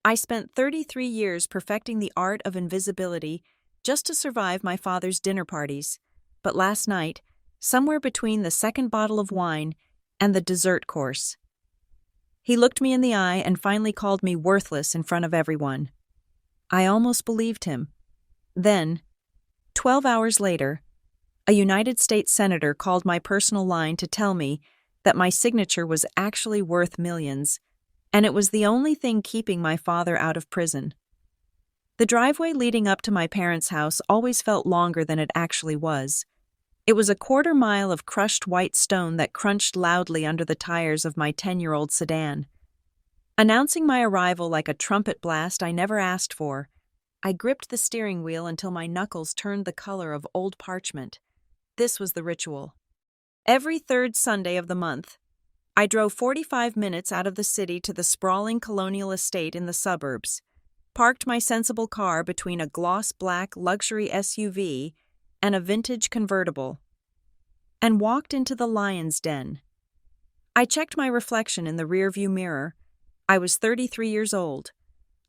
I spent 33 years perfecting the art of invisibility just to survive my father's dinner parties. But last night, somewhere between the second bottle of wine and the dessert course, he looked me in the eye and finally called me worthless in front of everyone. I almost believed him. Then, 12 hours later, a United States senator called my personal line to tell me that my signature was actually worth millions, and it was the only thing keeping my father out of prison. The driveway leading up to my parents' house always felt longer than it actually was. It was a quarter-mile of crushed white stone that crunched loudly under the tires of my 10-year-old sedan. Announcing my arrival like a trumpet blast I never asked for, I gripped the steering wheel until my knuckles turned the color of old parchment. This was the ritual. Every third Sunday of the month, I drove 45 minutes out of the city to the sprawling colonial estate in the suburbs, parked my sensible car between a gloss-black luxury SUV and a vintage convertible, and walked into the lion's den. I checked my reflection in the rearview mirror. I was 33 years old.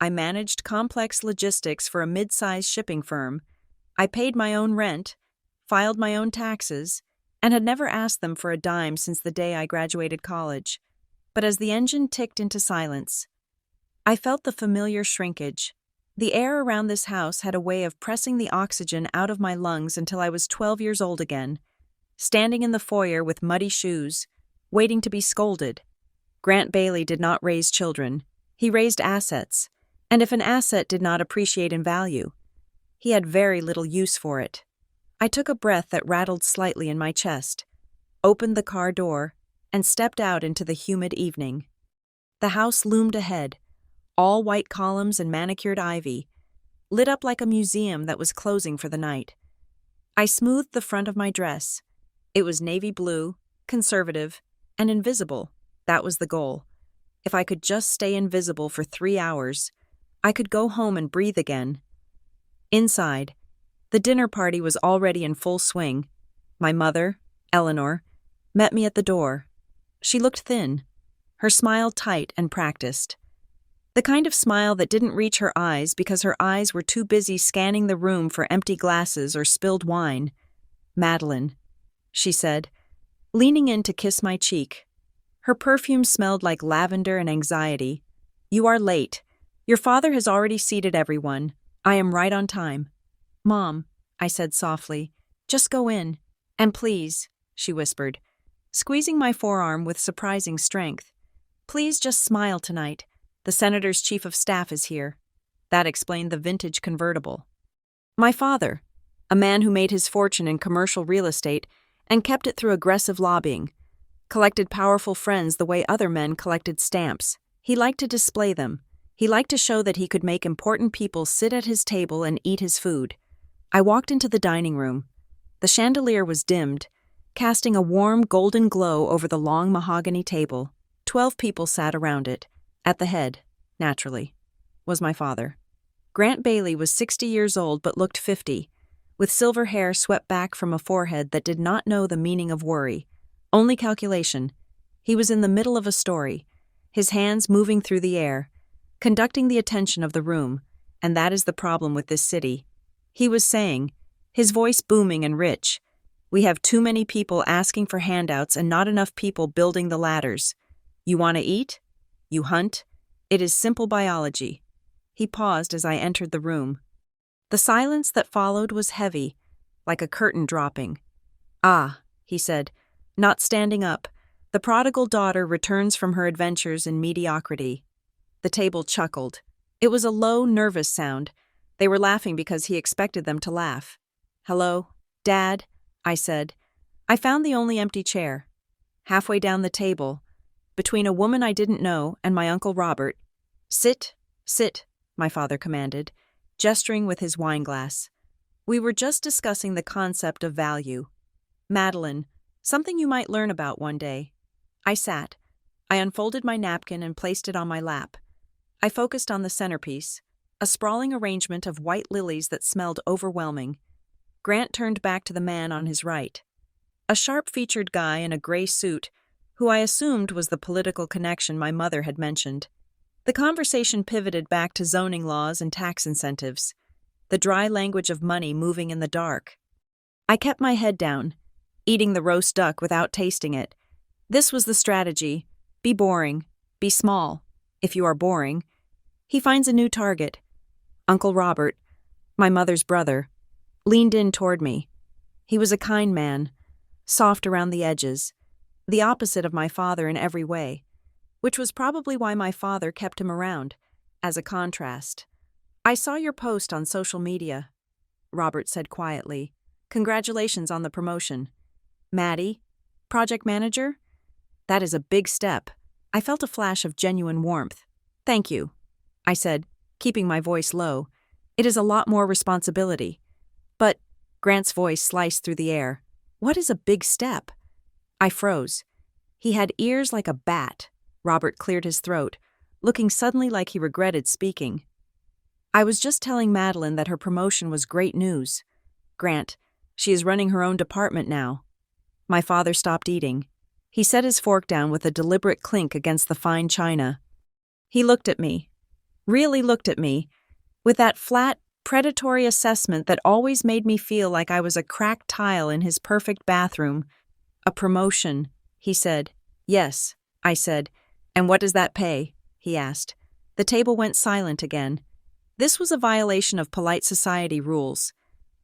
I managed complex logistics for a mid-sized shipping firm. I paid my own rent, filed my own taxes, and had never asked them for a dime since the day I graduated college. But as the engine ticked into silence, I felt the familiar shrinkage. The air around this house had a way of pressing the oxygen out of my lungs until I was 12 years old again, standing in the foyer with muddy shoes, waiting to be scolded. Grant Bailey did not raise children. He raised assets, and if an asset did not appreciate in value, he had very little use for it. I took a breath that rattled slightly in my chest, opened the car door, and stepped out into the humid evening. The house loomed ahead, all white columns and manicured ivy, lit up like a museum that was closing for the night. I smoothed the front of my dress. It was navy blue, conservative, and invisible. That was the goal. If I could just stay invisible for 3 hours, I could go home and breathe again. Inside, the dinner party was already in full swing. My mother, Eleanor, met me at the door. She looked thin, her smile tight and practiced. The kind of smile that didn't reach her eyes because her eyes were too busy scanning the room for empty glasses or spilled wine. "Madeline," she said, leaning in to kiss my cheek. Her perfume smelled like lavender and anxiety. "You are late. Your father has already seated everyone. I am right on time." "Mom," I said softly, "just go in. And please," she whispered, squeezing my forearm with surprising strength, "please just smile tonight. The senator's chief of staff is here." That explained the vintage convertible. My father, a man who made his fortune in commercial real estate and kept it through aggressive lobbying, collected powerful friends the way other men collected stamps. He liked to display them. He liked to show that he could make important people sit at his table and eat his food. I walked into the dining room. The chandelier was dimmed, casting a warm golden glow over the long mahogany table. 12 people sat around it. At the head, naturally, was my father. Grant Bailey was 60 years old but looked 50, with silver hair swept back from a forehead that did not know the meaning of worry, only calculation. He was in the middle of a story, his hands moving through the air, conducting the attention of the room, and that is the problem with this city. He was saying, his voice booming and rich, "We have too many people asking for handouts and not enough people building the ladders. You want to eat? You hunt? It is simple biology." He paused as I entered the room. The silence that followed was heavy, like a curtain dropping. "Ah," he said, not standing up, "the prodigal daughter returns from her adventures in mediocrity." The table chuckled. It was a low, nervous sound. They were laughing because he expected them to laugh. "Hello, Dad," I said. I found the only empty chair. Halfway down the table, between a woman I didn't know and my Uncle Robert. "Sit, sit," my father commanded, gesturing with his wineglass. We were just discussing the concept of value. "Madeline, something you might learn about one day." I sat. I unfolded my napkin and placed it on my lap. I focused on the centerpiece, a sprawling arrangement of white lilies that smelled overwhelming. Grant turned back to the man on his right, a sharp-featured guy in a gray suit, who I assumed was the political connection my mother had mentioned. The conversation pivoted back to zoning laws and tax incentives, the dry language of money moving in the dark. I kept my head down, eating the roast duck without tasting it. This was the strategy. Be boring. Be small. If you are boring. He finds a new target. Uncle Robert, my mother's brother, leaned in toward me. He was a kind man, soft around the edges, the opposite of my father in every way, which was probably why my father kept him around, as a contrast. "I saw your post on social media," Robert said quietly. "Congratulations on the promotion. Maddie, project manager? That is a big step." I felt a flash of genuine warmth. "Thank you," I said, keeping my voice low. "It is a lot more responsibility." "But," Grant's voice sliced through the air, "what is a big step?" I froze. He had ears like a bat. Robert cleared his throat, looking suddenly like he regretted speaking. "I was just telling Madeline that her promotion was great news. Grant, she is running her own department now." My father stopped eating. He set his fork down with a deliberate clink against the fine china. He looked at me, really looked at me, with that flat, predatory assessment that always made me feel like I was a cracked tile in his perfect bathroom. "A promotion," he said. "Yes," I said. "And what does that pay?" he asked. The table went silent again. This was a violation of polite society rules,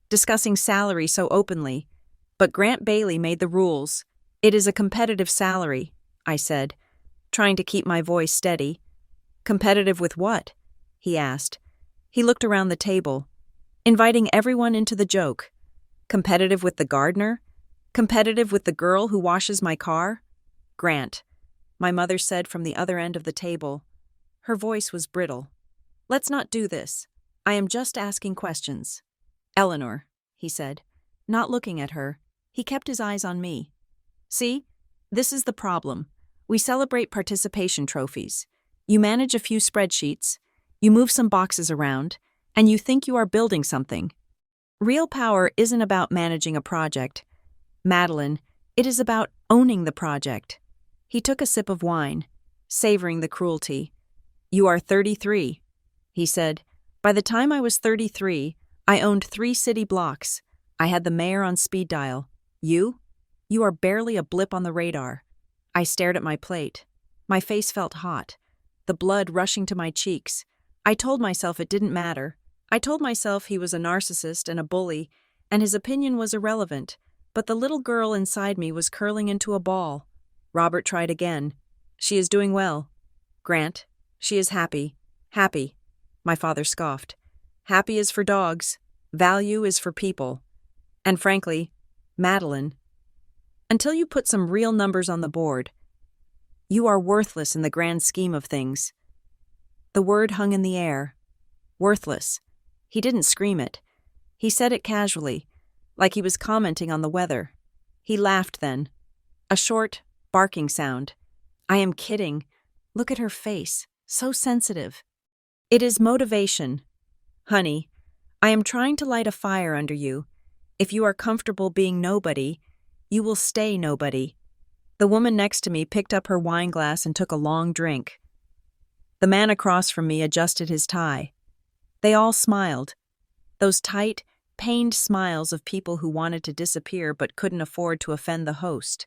discussing salary so openly. But Grant Bailey made the rules. "It is a competitive salary," I said, trying to keep my voice steady. "Competitive with what?" he asked. He looked around the table, inviting everyone into the joke. "Competitive with the gardener? Competitive with the girl who washes my car?" "Grant," my mother said from the other end of the table. Her voice was brittle. "Let's not do this. I am just asking questions." "Eleanor," he said, not looking at her. He kept his eyes on me. "See, this is the problem. We celebrate participation trophies. You manage a few spreadsheets, you move some boxes around, and you think you are building something. Real power isn't about managing a project. Madeline, it is about owning the project." He took a sip of wine, savoring the cruelty. "You are 33, he said. "By the time I was 33, I owned 3 city blocks. I had the mayor on speed dial. You? You are barely a blip on the radar." I stared at my plate. My face felt hot, the blood rushing to my cheeks. I told myself it didn't matter. I told myself he was a narcissist and a bully, and his opinion was irrelevant, but the little girl inside me was curling into a ball. Robert tried again. "She is doing well. Grant, she is happy. Happy." My father scoffed. "Happy is for dogs. Value is for people. And frankly, Madeline, until you put some real numbers on the board, you are worthless in the grand scheme of things." The word hung in the air. Worthless. He didn't scream it. He said it casually, like he was commenting on the weather. He laughed then. A short, barking sound. "I am kidding. Look at her face. So sensitive." "It is motivation. Honey, I am trying to light a fire under you. If you are comfortable being nobody, you will stay nobody." The woman next to me picked up her wine glass and took a long drink. The man across from me adjusted his tie. They all smiled. Those tight, pained smiles of people who wanted to disappear but couldn't afford to offend the host.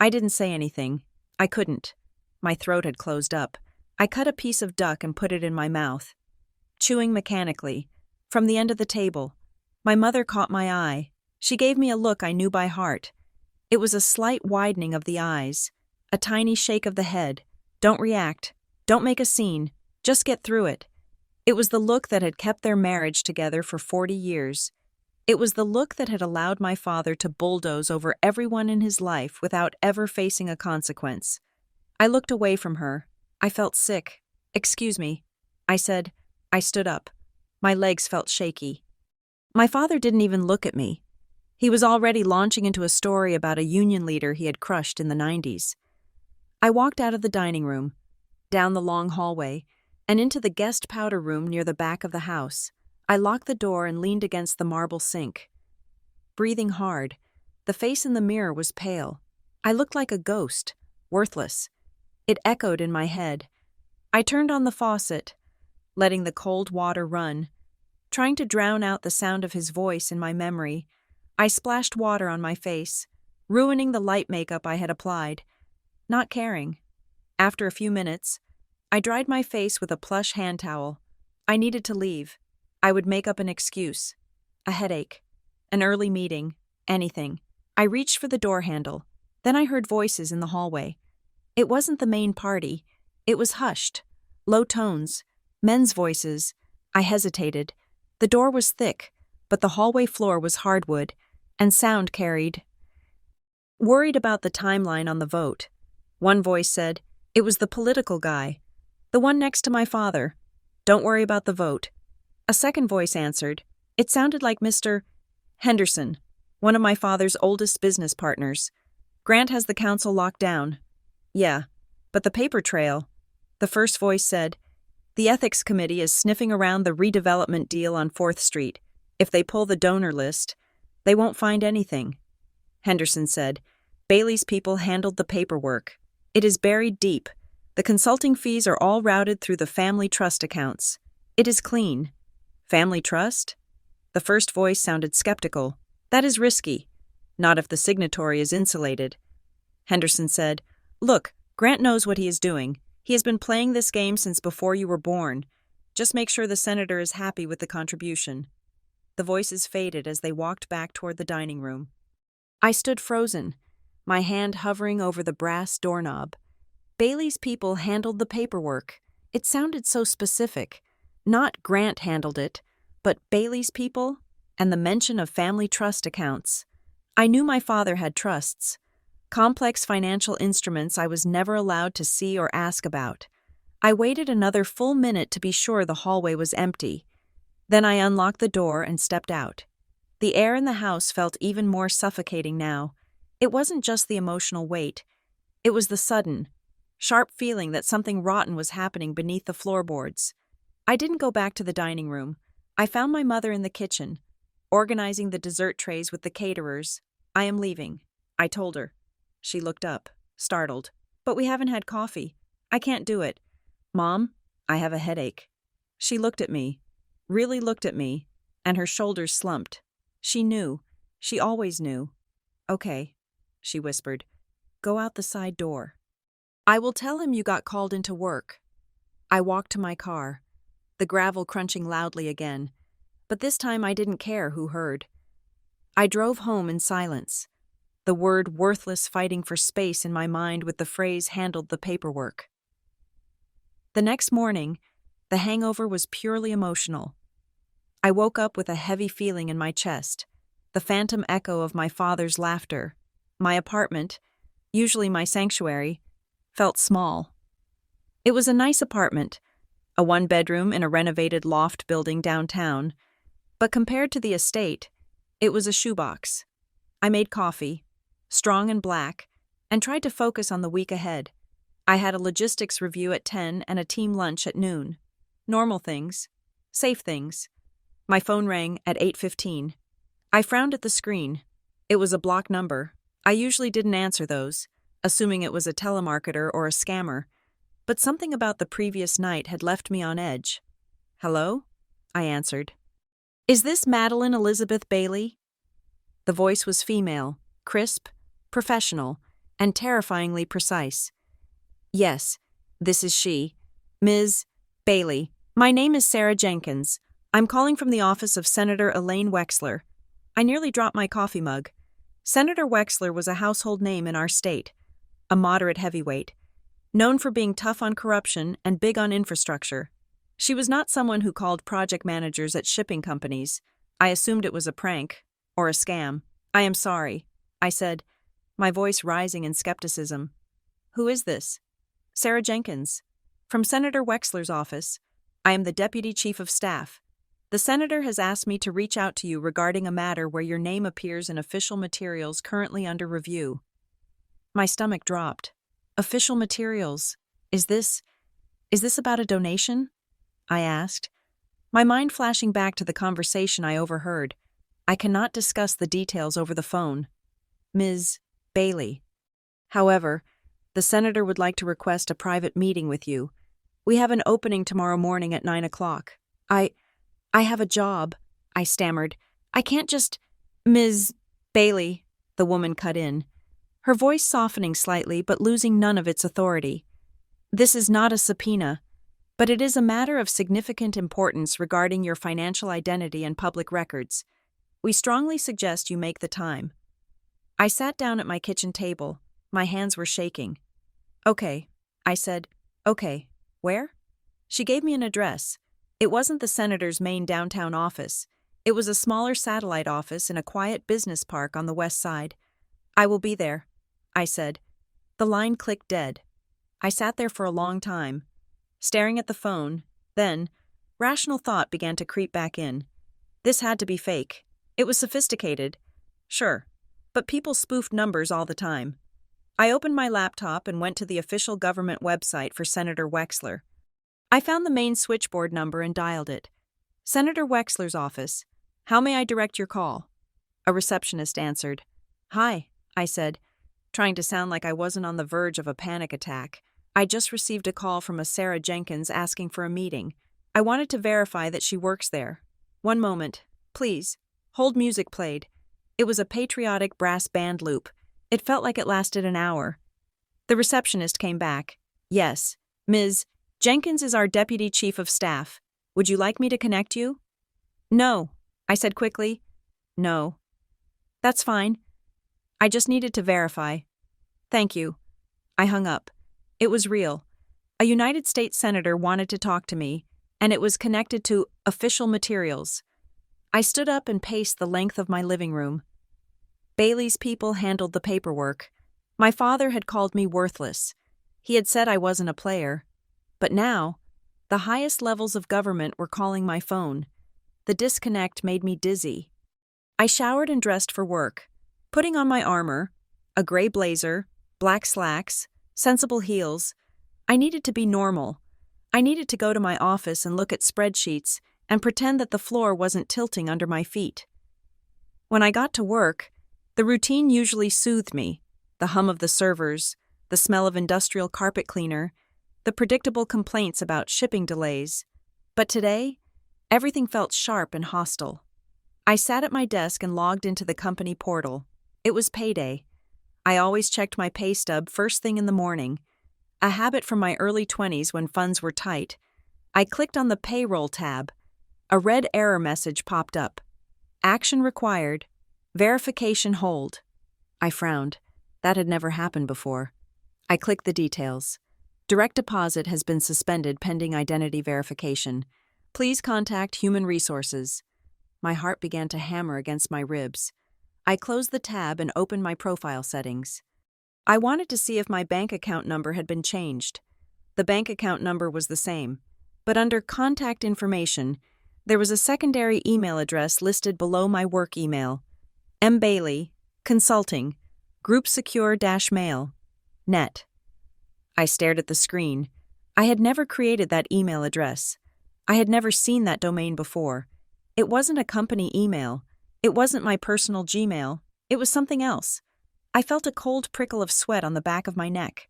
I didn't say anything. I couldn't. My throat had closed up. I cut a piece of duck and put it in my mouth, chewing mechanically, from the end of the table. My mother caught my eye. She gave me a look I knew by heart. It was a slight widening of the eyes, a tiny shake of the head. "Don't react. Don't make a scene. Just get through it." It was the look that had kept their marriage together for 40 years. It was the look that had allowed my father to bulldoze over everyone in his life without ever facing a consequence. I looked away from her. I felt sick. "Excuse me," I said. I stood up. My legs felt shaky. My father didn't even look at me. He was already launching into a story about a union leader he had crushed in the 90s. I walked out of the dining room, down the long hallway, and into the guest powder room near the back of the house. I locked the door and leaned against the marble sink. Breathing hard, the face in the mirror was pale. I looked like a ghost, worthless. It echoed in my head. I turned on the faucet, letting the cold water run. Trying to drown out the sound of his voice in my memory, I splashed water on my face, ruining the light makeup I had applied, not caring. After a few minutes, I dried my face with a plush hand towel. I needed to leave. I would make up an excuse. A headache. An early meeting. Anything. I reached for the door handle. Then I heard voices in the hallway. It wasn't the main party. It was hushed. Low tones. Men's voices. I hesitated. The door was thick, but the hallway floor was hardwood, and sound carried. Worried about the timeline on the vote. One voice said, "It was the political guy. The one next to my father. Don't worry about the vote." A second voice answered. It sounded like Mr. Henderson, one of my father's oldest business partners. "Grant has the council locked down." "Yeah, but the paper trail." The first voice said, "The ethics committee is sniffing around the redevelopment deal on 4th Street. If they pull the donor list, they won't find anything." Henderson said, "Bailey's people handled the paperwork. It is buried deep. The consulting fees are all routed through the family trust accounts. It is clean." "Family trust?" The first voice sounded skeptical. "That is risky. Not if the signatory is insulated." Henderson said, "Look, Grant knows what he is doing. He has been playing this game since before you were born. Just make sure the senator is happy with the contribution." The voices faded as they walked back toward the dining room. I stood frozen, my hand hovering over the brass doorknob. Bailey's people handled the paperwork. It sounded so specific. Not Grant handled it, but Bailey's people, and the mention of family trust accounts. I knew my father had trusts. Complex financial instruments I was never allowed to see or ask about. I waited another full minute to be sure the hallway was empty. Then I unlocked the door and stepped out. The air in the house felt even more suffocating now. It wasn't just the emotional weight. It was the sudden, sharp feeling that something rotten was happening beneath the floorboards. I didn't go back to the dining room. I found my mother in the kitchen, organizing the dessert trays with the caterers. "I am leaving," I told her. She looked up, startled. "But we haven't had coffee. I can't do it." "Mom, I have a headache." She looked at me, really looked at me, and her shoulders slumped. She knew. She always knew. "Okay," she whispered. "Go out the side door. I will tell him you got called into work." I walked to my car, the gravel crunching loudly again, but this time I didn't care who heard. I drove home in silence, the word worthless fighting for space in my mind with the phrase handled the paperwork. The next morning, the hangover was purely emotional. I woke up with a heavy feeling in my chest, the phantom echo of my father's laughter. My apartment, usually my sanctuary, felt small. It was a nice apartment, a one-bedroom in a renovated loft building downtown, but compared to the estate, it was a shoebox. I made coffee, strong and black, and tried to focus on the week ahead. I had a logistics review at 10 and a team lunch at noon. Normal things. Safe things. My phone rang at 8:15. I frowned at the screen. It was a block number. I usually didn't answer those, assuming it was a telemarketer or a scammer, but something about the previous night had left me on edge. "Hello?" I answered. "Is this Madeline Elizabeth Bailey?" The voice was female, crisp, professional, and terrifyingly precise. "Yes, this is she. Ms. Bailey. My name is Sarah Jenkins. I'm calling from the office of Senator Elaine Wexler." I nearly dropped my coffee mug. Senator Wexler was a household name in our state, a moderate heavyweight, known for being tough on corruption and big on infrastructure. She was not someone who called project managers at shipping companies. I assumed it was a prank, or a scam. "I am sorry," I said, my voice rising in skepticism. "Who is this?" "Sarah Jenkins. From Senator Wexler's office. I am the Deputy Chief of Staff. The Senator has asked me to reach out to you regarding a matter where your name appears in official materials currently under review." My stomach dropped. Official materials. Is this about a donation?" I asked, my mind flashing back to the conversation I overheard. "I cannot discuss the details over the phone. Ms. Bailey. However, the Senator would like to request a private meeting with you. We have an opening tomorrow morning at 9 o'clock. I have a job, I stammered. I can't just— Ms. Bailey, the woman cut in, her voice softening slightly but losing none of its authority. This is not a subpoena, but it is a matter of significant importance regarding your financial identity and public records. We strongly suggest you make the time. I sat down at my kitchen table. My hands were shaking. Okay, I said. Okay, where? She gave me an address. It wasn't the senator's main downtown office. It was a smaller satellite office in a quiet business park on the west side. I will be there, I said. The line clicked dead. I sat there for a long time, staring at the phone. Then, rational thought began to creep back in. This had to be fake. It was sophisticated. Sure, but people spoofed numbers all the time. I opened my laptop and went to the official government website for Senator Wexler. I found the main switchboard number and dialed it. Senator Wexler's office. How may I direct your call? A receptionist answered. Hi, I said, trying to sound like I wasn't on the verge of a panic attack. I just received a call from a Sarah Jenkins asking for a meeting. I wanted to verify that she works there. One moment, please. Hold music played. It was a patriotic brass band loop. It felt like it lasted an hour. The receptionist came back. Yes, Ms. Jenkins is our deputy chief of staff. Would you like me to connect you? No, I said quickly. No. That's fine. I just needed to verify. Thank you. I hung up. It was real. A United States senator wanted to talk to me, and it was connected to official materials. I stood up and paced the length of my living room. Bailey's people handled the paperwork. My father had called me worthless. He had said I wasn't a player. But now, the highest levels of government were calling my phone. The disconnect made me dizzy. I showered and dressed for work, putting on my armor, a gray blazer, black slacks, sensible heels. I needed to be normal. I needed to go to my office and look at spreadsheets and pretend that the floor wasn't tilting under my feet. When I got to work, the routine usually soothed me. The hum of the servers, the smell of industrial carpet cleaner, the predictable complaints about shipping delays. But today, everything felt sharp and hostile. I sat at my desk and logged into the company portal. It was payday. I always checked my pay stub first thing in the morning, a habit from my early 20s when funds were tight. I clicked on the payroll tab. A red error message popped up. Action required. Verification hold. I frowned. That had never happened before. I clicked the details. Direct deposit has been suspended pending identity verification. Please contact Human Resources. My heart began to hammer against my ribs. I closed the tab and opened my profile settings. I wanted to see if my bank account number had been changed. The bank account number was the same, but under contact information, there was a secondary email address listed below my work email. M. Bailey, Consulting, Group Secure-Mail, Net. I stared at the screen. I had never created that email address. I had never seen that domain before. It wasn't a company email. It wasn't my personal Gmail. It was something else. I felt a cold prickle of sweat on the back of my neck.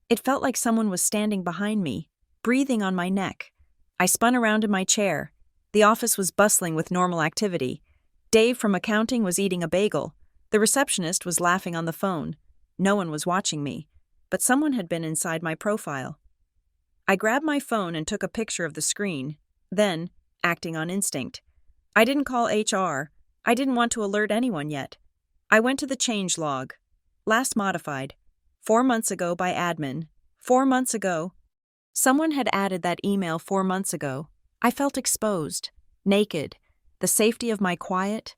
It felt like someone was standing behind me, breathing on my neck. I spun around in my chair. The office was bustling with normal activity. Dave from accounting was eating a bagel. The receptionist was laughing on the phone. No one was watching me, but someone had been inside my profile. I grabbed my phone and took a picture of the screen. Then, acting on instinct, I didn't call HR. I didn't want to alert anyone yet. I went to the change log. Last modified. 4 months ago by admin. 4 months ago. Someone had added that email 4 months ago. I felt exposed, naked. The safety of my quiet,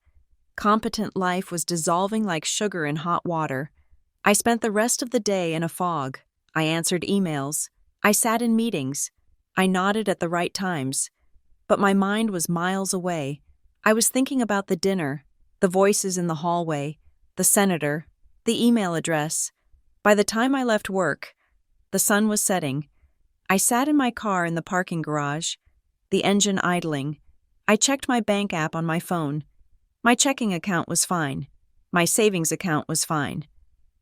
competent life was dissolving like sugar in hot water. I spent the rest of the day in a fog. I answered emails. I sat in meetings. I nodded at the right times. But my mind was miles away. I was thinking about the dinner, the voices in the hallway, the senator, the email address. By the time I left work, the sun was setting. I sat in my car in the parking garage, the engine idling. I checked my bank app on my phone. My checking account was fine. My savings account was fine.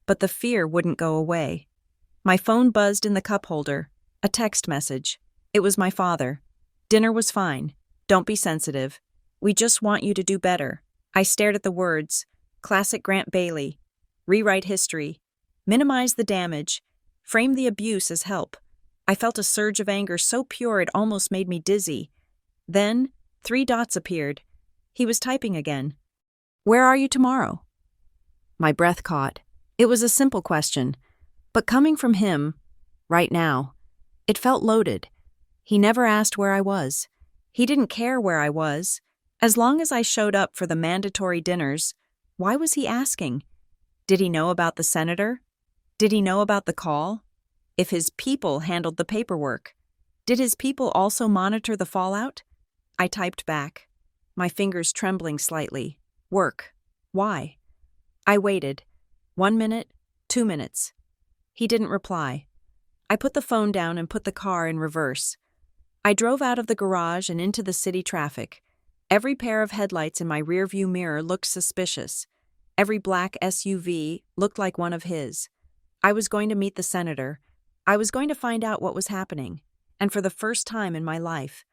But the fear wouldn't go away. My phone buzzed in the cup holder. A text message. It was my father. Dinner was fine. Don't be sensitive. We just want you to do better. I stared at the words. Classic Grant Bailey. Rewrite history. Minimize the damage. Frame the abuse as help. I felt a surge of anger so pure it almost made me dizzy. Then, 3 dots appeared. He was typing again. Where are you tomorrow? My breath caught. It was a simple question, but coming from him, right now, it felt loaded. He never asked where I was. He didn't care where I was. As long as I showed up for the mandatory dinners, why was he asking? Did he know about the senator? Did he know about the call? If his people handled the paperwork, did his people also monitor the fallout? I typed back, my fingers trembling slightly. Work. Why? I waited. 1 minute, 2 minutes. He didn't reply. I put the phone down and put the car in reverse. I drove out of the garage and into the city traffic. Every pair of headlights in my rearview mirror looked suspicious. Every black SUV looked like one of his. I was going to meet the senator. I was going to find out what was happening. And for the first time in my life,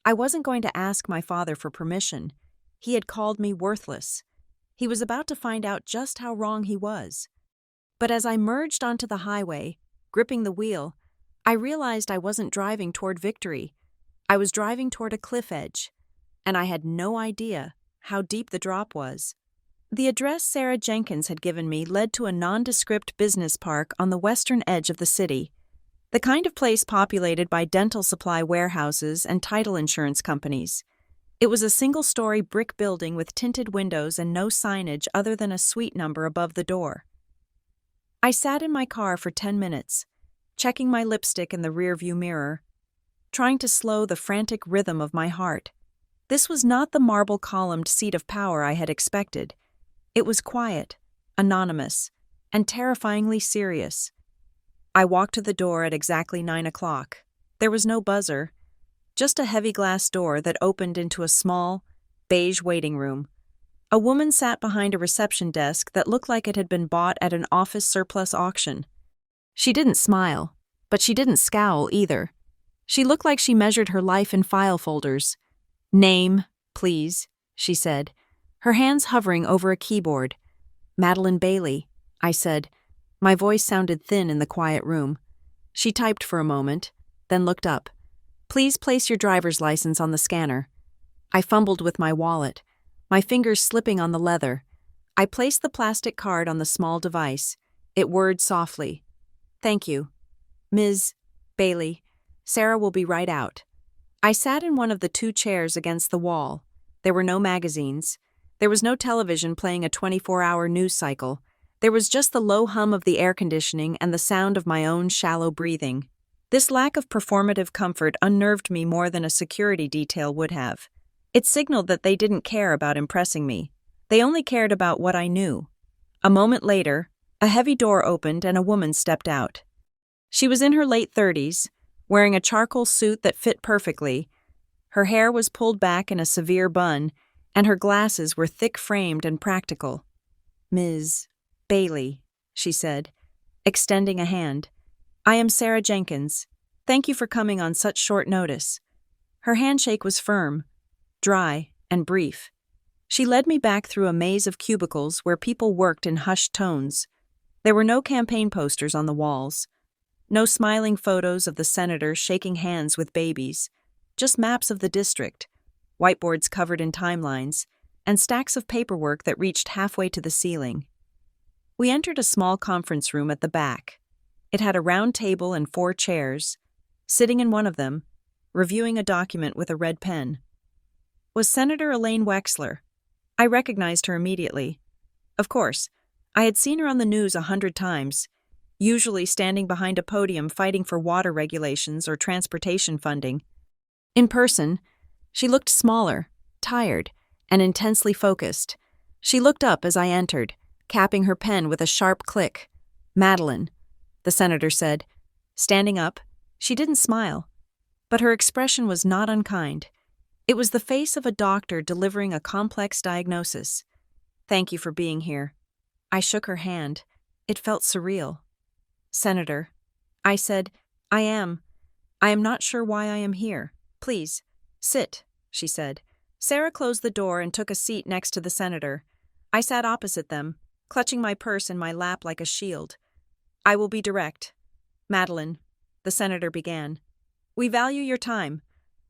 I wasn't going to ask my father for permission. He had called me worthless. He was about to find out just how wrong he was. But as I merged onto the highway, gripping the wheel, I realized I wasn't driving toward victory. I was driving toward a cliff edge, and I had no idea how deep the drop was. The address Sarah Jenkins had given me led to a nondescript business park on the western edge of the city, the kind of place populated by dental supply warehouses and title insurance companies. It was a single-story brick building with tinted windows and no signage other than a suite number above the door. I sat in my car for 10 minutes, checking my lipstick in the rearview mirror, trying to slow the frantic rhythm of my heart. This was not the marble-columned seat of power I had expected. It was quiet, anonymous, and terrifyingly serious. I walked to the door at exactly 9 o'clock. There was no buzzer, just a heavy glass door that opened into a small, beige waiting room. A woman sat behind a reception desk that looked like it had been bought at an office surplus auction. She didn't smile, but she didn't scowl either. She looked like she measured her life in file folders. Name, please, she said, her hands hovering over a keyboard. Madeline Bailey, I said. My voice sounded thin in the quiet room. She typed for a moment, then looked up. Please place your driver's license on the scanner. I fumbled with my wallet, my fingers slipping on the leather. I placed the plastic card on the small device. It whirred softly. Thank you. Ms. Bailey, Sarah will be right out. I sat in one of the 2 chairs against the wall. There were no magazines. There was no television playing a 24-hour news cycle. There was just the low hum of the air conditioning and the sound of my own shallow breathing. This lack of performative comfort unnerved me more than a security detail would have. It signaled that they didn't care about impressing me. They only cared about what I knew. A moment later, a heavy door opened and a woman stepped out. She was in her late 30s, wearing a charcoal suit that fit perfectly. Her hair was pulled back in a severe bun, and her glasses were thick-framed and practical. Ms. Bailey, she said, extending a hand. I am Sarah Jenkins. Thank you for coming on such short notice. Her handshake was firm, dry, and brief. She led me back through a maze of cubicles where people worked in hushed tones. There were no campaign posters on the walls, no smiling photos of the senator shaking hands with babies, just maps of the district, whiteboards covered in timelines, and stacks of paperwork that reached halfway to the ceiling. We entered a small conference room at the back. It had a round table and 4 chairs. Sitting in one of them, reviewing a document with a red pen, was Senator Elaine Wexler. I recognized her immediately. Of course, I had seen her on the news 100 times, usually standing behind a podium fighting for water regulations or transportation funding. In person, she looked smaller, tired, and intensely focused. She looked up as I entered, capping her pen with a sharp click. Madeline, the senator said. Standing up, she didn't smile, but her expression was not unkind. It was the face of a doctor delivering a complex diagnosis. Thank you for being here. I shook her hand. It felt surreal. Senator, I said, I I am not sure why I am here. Please, sit, she said. Sarah closed the door and took a seat next to the senator. I sat opposite them, clutching my purse in my lap like a shield. I will be direct. Madeline, the senator began. We value your time.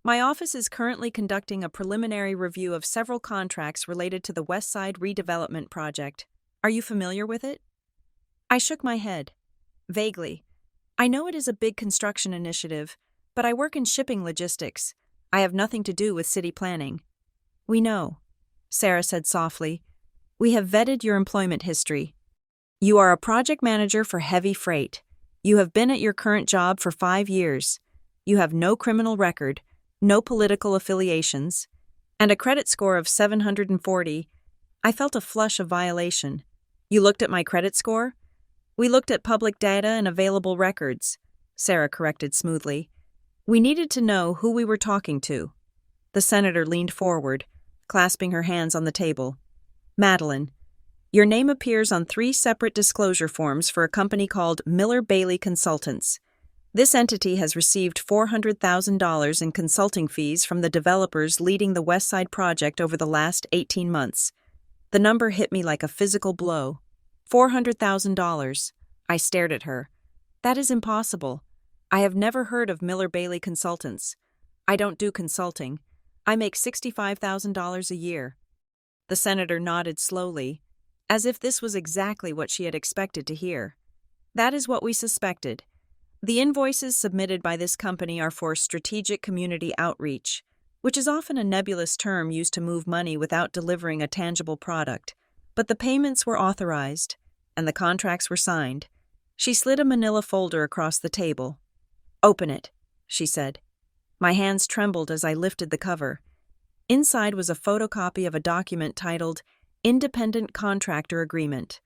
My office is currently conducting a preliminary review of several contracts related to the West Side redevelopment project. Are you familiar with it? I shook my head. Vaguely. I know it is a big construction initiative, but I work in shipping logistics. I have nothing to do with city planning. We know, Sarah said softly. We have vetted your employment history. You are a project manager for heavy freight. You have been at your current job for 5 years. You have no criminal record, no political affiliations, and a credit score of 740. I felt a flush of violation. You looked at my credit score? We looked at public data and available records, Sarah corrected smoothly. We needed to know who we were talking to. The senator leaned forward, clasping her hands on the table. Madeline, your name appears on 3 separate disclosure forms for a company called Miller Bailey Consultants. This entity has received $400,000 in consulting fees from the developers leading the West Side project over the last 18 months. The number hit me like a physical blow. $400,000. I stared at her. That is impossible. I have never heard of Miller Bailey Consultants. I don't do consulting. I make $65,000 a year. The senator nodded slowly, as if this was exactly what she had expected to hear. That is what we suspected. The invoices submitted by this company are for strategic community outreach, which is often a nebulous term used to move money without delivering a tangible product. But the payments were authorized, and the contracts were signed. She slid a manila folder across the table. Open it, she said. My hands trembled as I lifted the cover. Inside was a photocopy of a document titled Independent Contractor Agreement.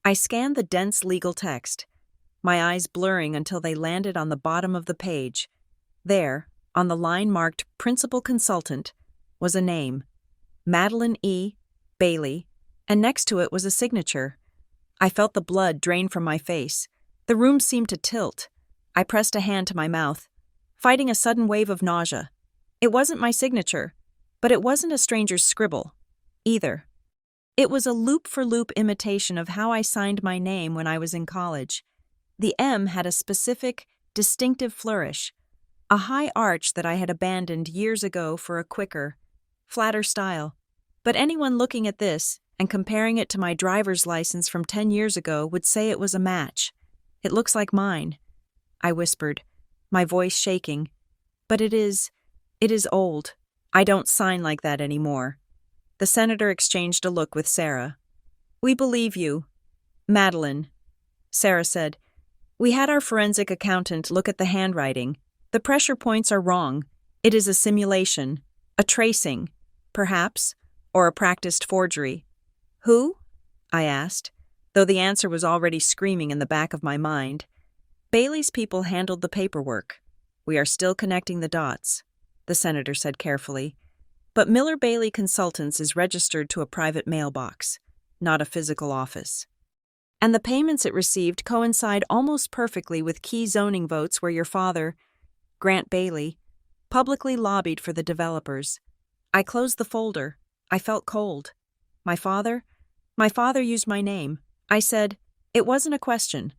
I scanned the dense legal text, my eyes blurring until they landed on the bottom of the page. There, on the line marked Principal Consultant, was a name, Madeline E. Bailey, and next to it was a signature. I felt the blood drain from my face. The room seemed to tilt. I pressed a hand to my mouth, fighting a sudden wave of nausea. It wasn't my signature, but it wasn't a stranger's scribble, either. It was a loop-for-loop imitation of how I signed my name when I was in college. The M had a specific, distinctive flourish, a high arch that I had abandoned years ago for a quicker, flatter style. But anyone looking at this and comparing it to my driver's license from 10 years ago would say it was a match. It looks like mine, I whispered, my voice shaking. But it is old. I don't sign like that anymore. The senator exchanged a look with Sarah. We believe you, Madeline, Sarah said. We had our forensic accountant look at the handwriting. The pressure points are wrong. It is a simulation, a tracing, perhaps, or a practiced forgery. Who? I asked, though the answer was already screaming in the back of my mind. Bailey's people handled the paperwork. We are still connecting the dots, the senator said carefully. But Miller Bailey Consultants is registered to a private mailbox, not a physical office. And the payments it received coincide almost perfectly with key zoning votes where your father, Grant Bailey, publicly lobbied for the developers. I closed the folder. I felt cold. My father used my name. I said, it wasn't a question.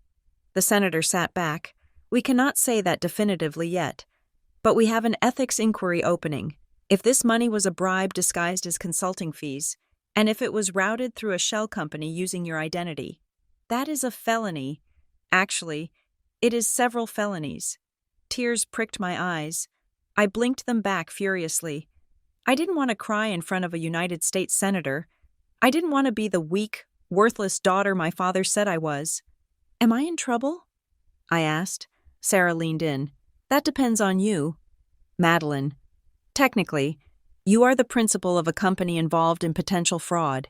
The senator sat back. We cannot say that definitively yet, but we have an ethics inquiry opening. If this money was a bribe disguised as consulting fees, and if it was routed through a shell company using your identity, that is a felony. Actually, it is several felonies. Tears pricked my eyes. I blinked them back furiously. I didn't want to cry in front of a United States senator. I didn't want to be the weak, worthless daughter my father said I was. Am I in trouble? I asked. Sarah leaned in. That depends on you. Madeline, technically, you are the principal of a company involved in potential fraud.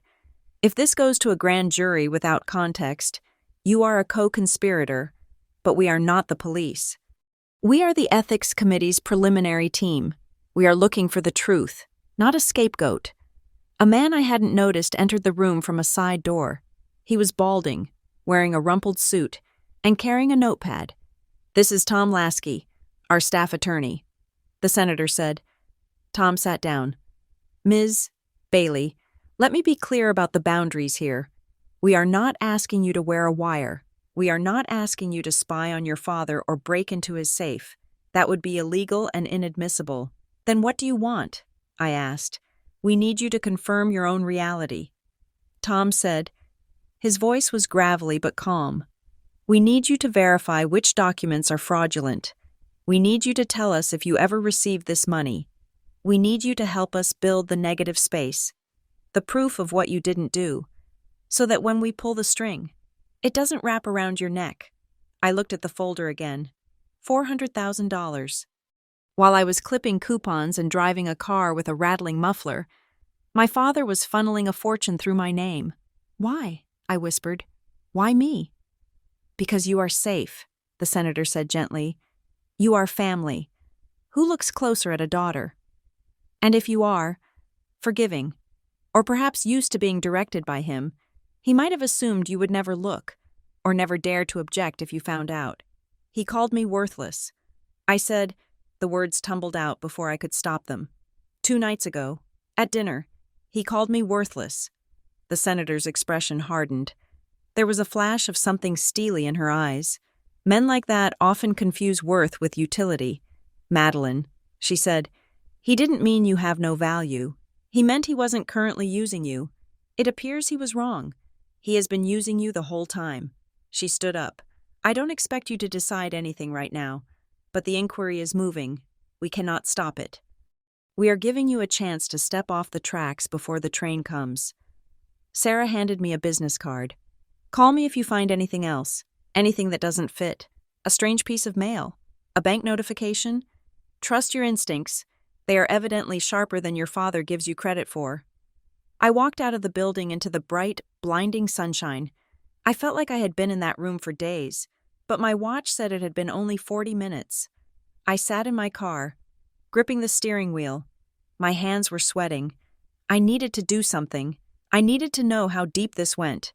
If this goes to a grand jury without context, you are a co-conspirator, but we are not the police. We are the ethics committee's preliminary team. We are looking for the truth, not a scapegoat. A man I hadn't noticed entered the room from a side door. He was balding, wearing a rumpled suit, and carrying a notepad. This is Tom Lasky, Our staff attorney. The senator said. Tom sat down. Ms. Bailey, let me be clear about the boundaries here. We are not asking you to wear a wire. We are not asking you to spy on your father or break into his safe. That would be illegal and inadmissible. Then what do you want? I asked. We need you to confirm your own reality. Tom said. His voice was gravelly but calm. We need you to verify which documents are fraudulent. We need you to tell us if you ever received this money. We need you to help us build the negative space, the proof of what you didn't do, so that when we pull the string, it doesn't wrap around your neck. I looked at the folder again. $400,000. While I was clipping coupons and driving a car with a rattling muffler, my father was funneling a fortune through my name. Why? I whispered. Why me? Because you are safe, the senator said gently. You are family. Who looks closer at a daughter? And if you are forgiving, or perhaps used to being directed by him, he might have assumed you would never look, or never dare to object if you found out. He called me worthless. I said, the words tumbled out before I could stop them. 2 nights ago, at dinner, he called me worthless. The senator's expression hardened. There was a flash of something steely in her eyes. Men like that often confuse worth with utility. Madeline, she said, he didn't mean you have no value. He meant he wasn't currently using you. It appears he was wrong. He has been using you the whole time. She stood up. I don't expect you to decide anything right now, but the inquiry is moving. We cannot stop it. We are giving you a chance to step off the tracks before the train comes. Sarah handed me a business card. Call me if you find anything else, anything that doesn't fit, a strange piece of mail, a bank notification. Trust your instincts. They are evidently sharper than your father gives you credit for. I walked out of the building into the bright, blinding sunshine. I felt like I had been in that room for days, but my watch said it had been only 40 minutes. I sat in my car, gripping the steering wheel. My hands were sweating. I needed to do something. I needed to know how deep this went.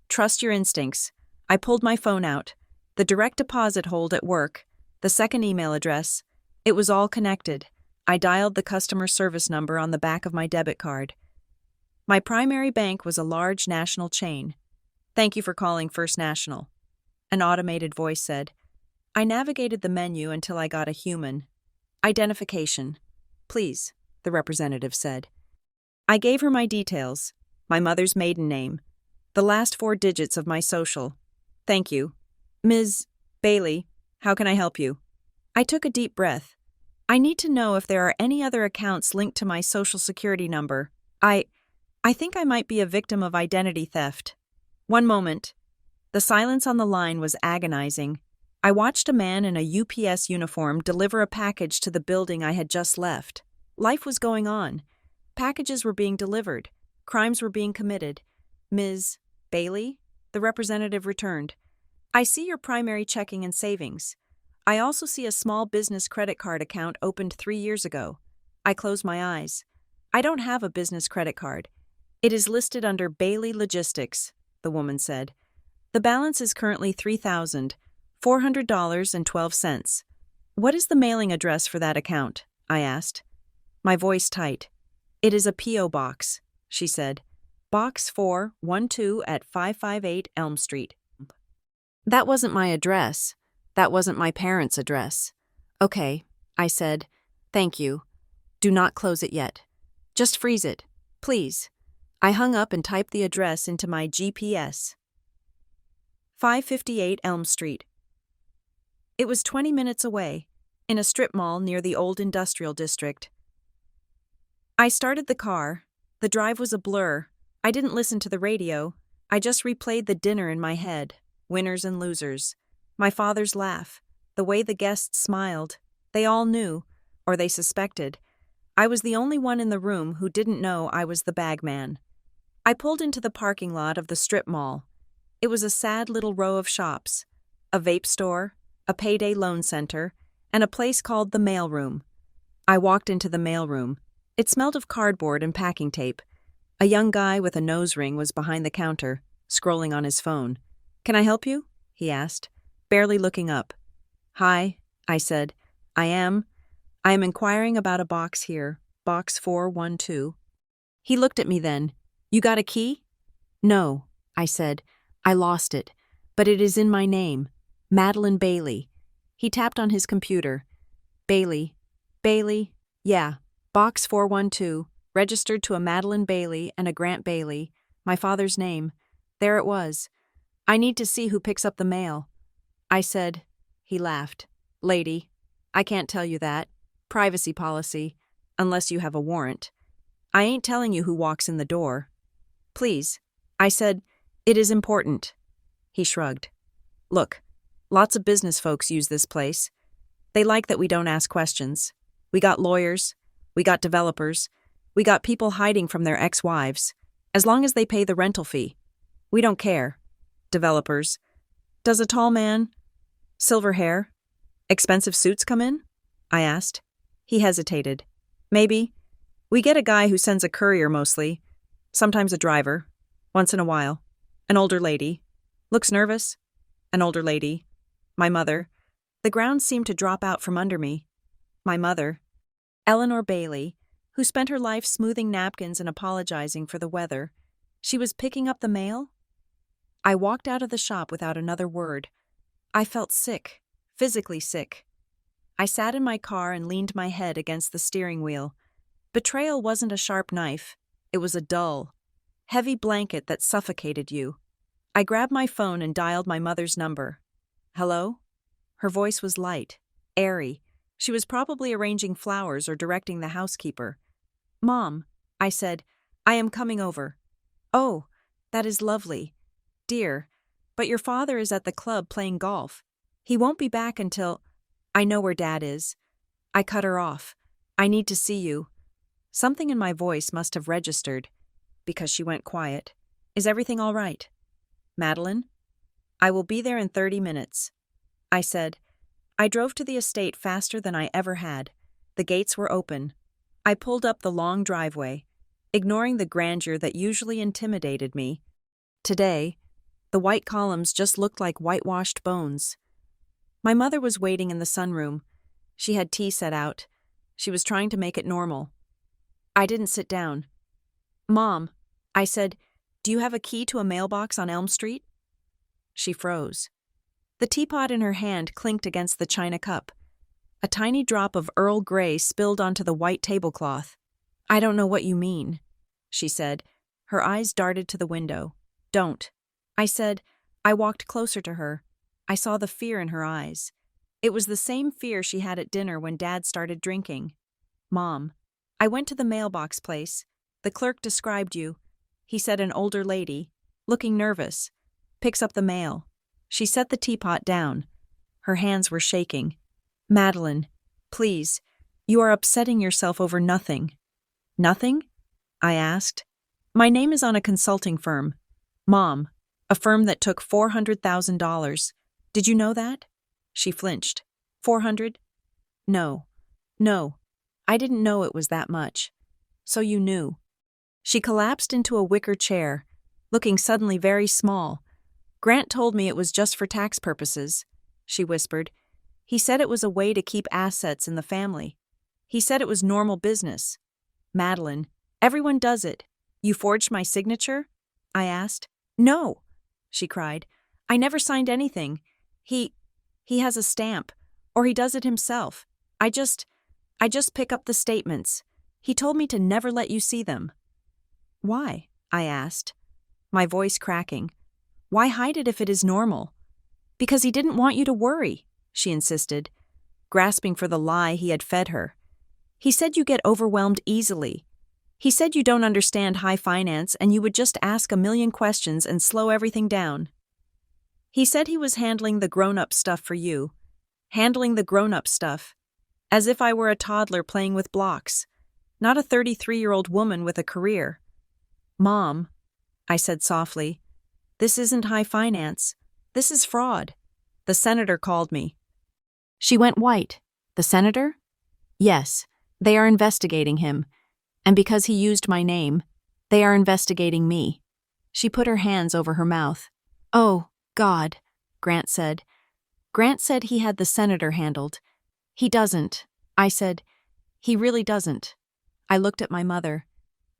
Trust your instincts. I pulled my phone out. The direct deposit hold at work, the second email address. It was all connected. I dialed the customer service number on the back of my debit card. My primary bank was a large national chain. Thank you for calling First National, an automated voice said. I navigated the menu until I got a human. Identification. Please, the representative said. I gave her my details, my mother's maiden name, the last 4 digits of my social. Thank you. Ms. Bailey, how can I help you? I took a deep breath. I need to know if there are any other accounts linked to my social security number. I think I might be a victim of identity theft. One moment. The silence on the line was agonizing. I watched a man in a UPS uniform deliver a package to the building I had just left. Life was going on. Packages were being delivered. Crimes were being committed. Ms. Bailey? The representative returned. I see your primary checking and savings. I also see a small business credit card account opened 3 years ago. I closed my eyes. I don't have a business credit card. It is listed under Bailey Logistics, the woman said. The balance is currently $3,400.12. What is the mailing address for that account? I asked. My voice tight. It is a P.O. box, she said. Box 412 at 558 Elm Street. That wasn't my address. That wasn't my parents' address. Okay, I said. Thank you. Do not close it yet. Just freeze it, please. I hung up and typed the address into my GPS. 558 Elm Street. It was 20 minutes away, in a strip mall near the old industrial district. I started the car. The drive was a blur. I didn't listen to the radio. I just replayed the dinner in my head, winners and losers. My father's laugh, the way the guests smiled. They all knew, or they suspected. I was the only one in the room who didn't know I was the bagman. I pulled into the parking lot of the strip mall. It was a sad little row of shops, a vape store, a payday loan center, and a place called the mailroom. I walked into the mailroom. It smelled of cardboard and packing tape. A young guy with a nose ring was behind the counter, scrolling on his phone. Can I help you? He asked, barely looking up. Hi, I said. I am inquiring about a box here, box 412. He looked at me then. You got a key? No, I said. I lost it, but it is in my name. Madeline Bailey. He tapped on his computer. Bailey. Yeah. Box 412, registered to a Madeline Bailey and a Grant Bailey, my father's name. There it was. I need to see who picks up the mail. I said. He laughed. Lady, I can't tell you that. Privacy policy, unless you have a warrant. I ain't telling you who walks in the door. Please. I said, it is important. He shrugged. Look, lots of business folks use this place. They like that we don't ask questions. We got lawyers. We got developers. We got people hiding from their ex-wives. As long as they pay the rental fee. We don't care. Developers. Does a tall man, silver hair, expensive suits come in? I asked. He hesitated. Maybe. We get a guy who sends a courier mostly. Sometimes a driver. Once in a while. An older lady. Looks nervous. An older lady. My mother. The ground seemed to drop out from under me. My mother. Eleanor Bailey, who spent her life smoothing napkins and apologizing for the weather. She was picking up the mail? I walked out of the shop without another word. I felt sick, physically sick. I sat in my car and leaned my head against the steering wheel. Betrayal wasn't a sharp knife. It was a dull, heavy blanket that suffocated you. I grabbed my phone and dialed my mother's number. Hello? Her voice was light, airy. She was probably arranging flowers or directing the housekeeper. Mom, I said, I am coming over. Oh, that is lovely. Dear, but your father is at the club playing golf. He won't be back until… I know where Dad is. I cut her off. I need to see you. Something in my voice must have registered, because she went quiet. Is everything all right? Madeline? I will be there in 30 minutes. I said. I drove to the estate faster than I ever had. The gates were open. I pulled up the long driveway, ignoring the grandeur that usually intimidated me. Today, the white columns just looked like whitewashed bones. My mother was waiting in the sunroom. She had tea set out. She was trying to make it normal. I didn't sit down. Mom, I said, do you have a key to a mailbox on Elm Street? She froze. The teapot in her hand clinked against the china cup. A tiny drop of Earl Grey spilled onto the white tablecloth. I don't know what you mean, she said. Her eyes darted to the window. Don't. I said. I walked closer to her. I saw the fear in her eyes. It was the same fear she had at dinner when Dad started drinking. Mom, I went to the mailbox place. The clerk described you. He said an older lady, looking nervous, picks up the mail. She set the teapot down. Her hands were shaking. Madeline, please, you are upsetting yourself over nothing. Nothing? I asked. My name is on a consulting firm. Mom, a firm that took $400,000. Did you know that? She flinched. 400? No. I didn't know it was that much. So you knew. She collapsed into a wicker chair, looking suddenly very small. Grant told me it was just for tax purposes, she whispered. He said it was a way to keep assets in the family. He said it was normal business. Madeline, everyone does it. You forged my signature? I asked. No, she cried. I never signed anything. He has a stamp, or he does it himself. I just pick up the statements. He told me to never let you see them. Why? I asked, my voice cracking. Why hide it if it is normal? Because he didn't want you to worry, she insisted, grasping for the lie he had fed her. He said you get overwhelmed easily. He said you don't understand high finance and you would just ask a million questions and slow everything down. He said he was handling the grown-up stuff for you. Handling the grown-up stuff. As if I were a toddler playing with blocks. Not a 33-year-old woman with a career. Mom, I said softly, this isn't high finance. This is fraud. The senator called me. She went white. The senator? Yes, they are investigating him. And because he used my name, they are investigating me. She put her hands over her mouth. Oh, God, Grant said. Grant said he had the senator handled. He doesn't. I said, he really doesn't. I looked at my mother,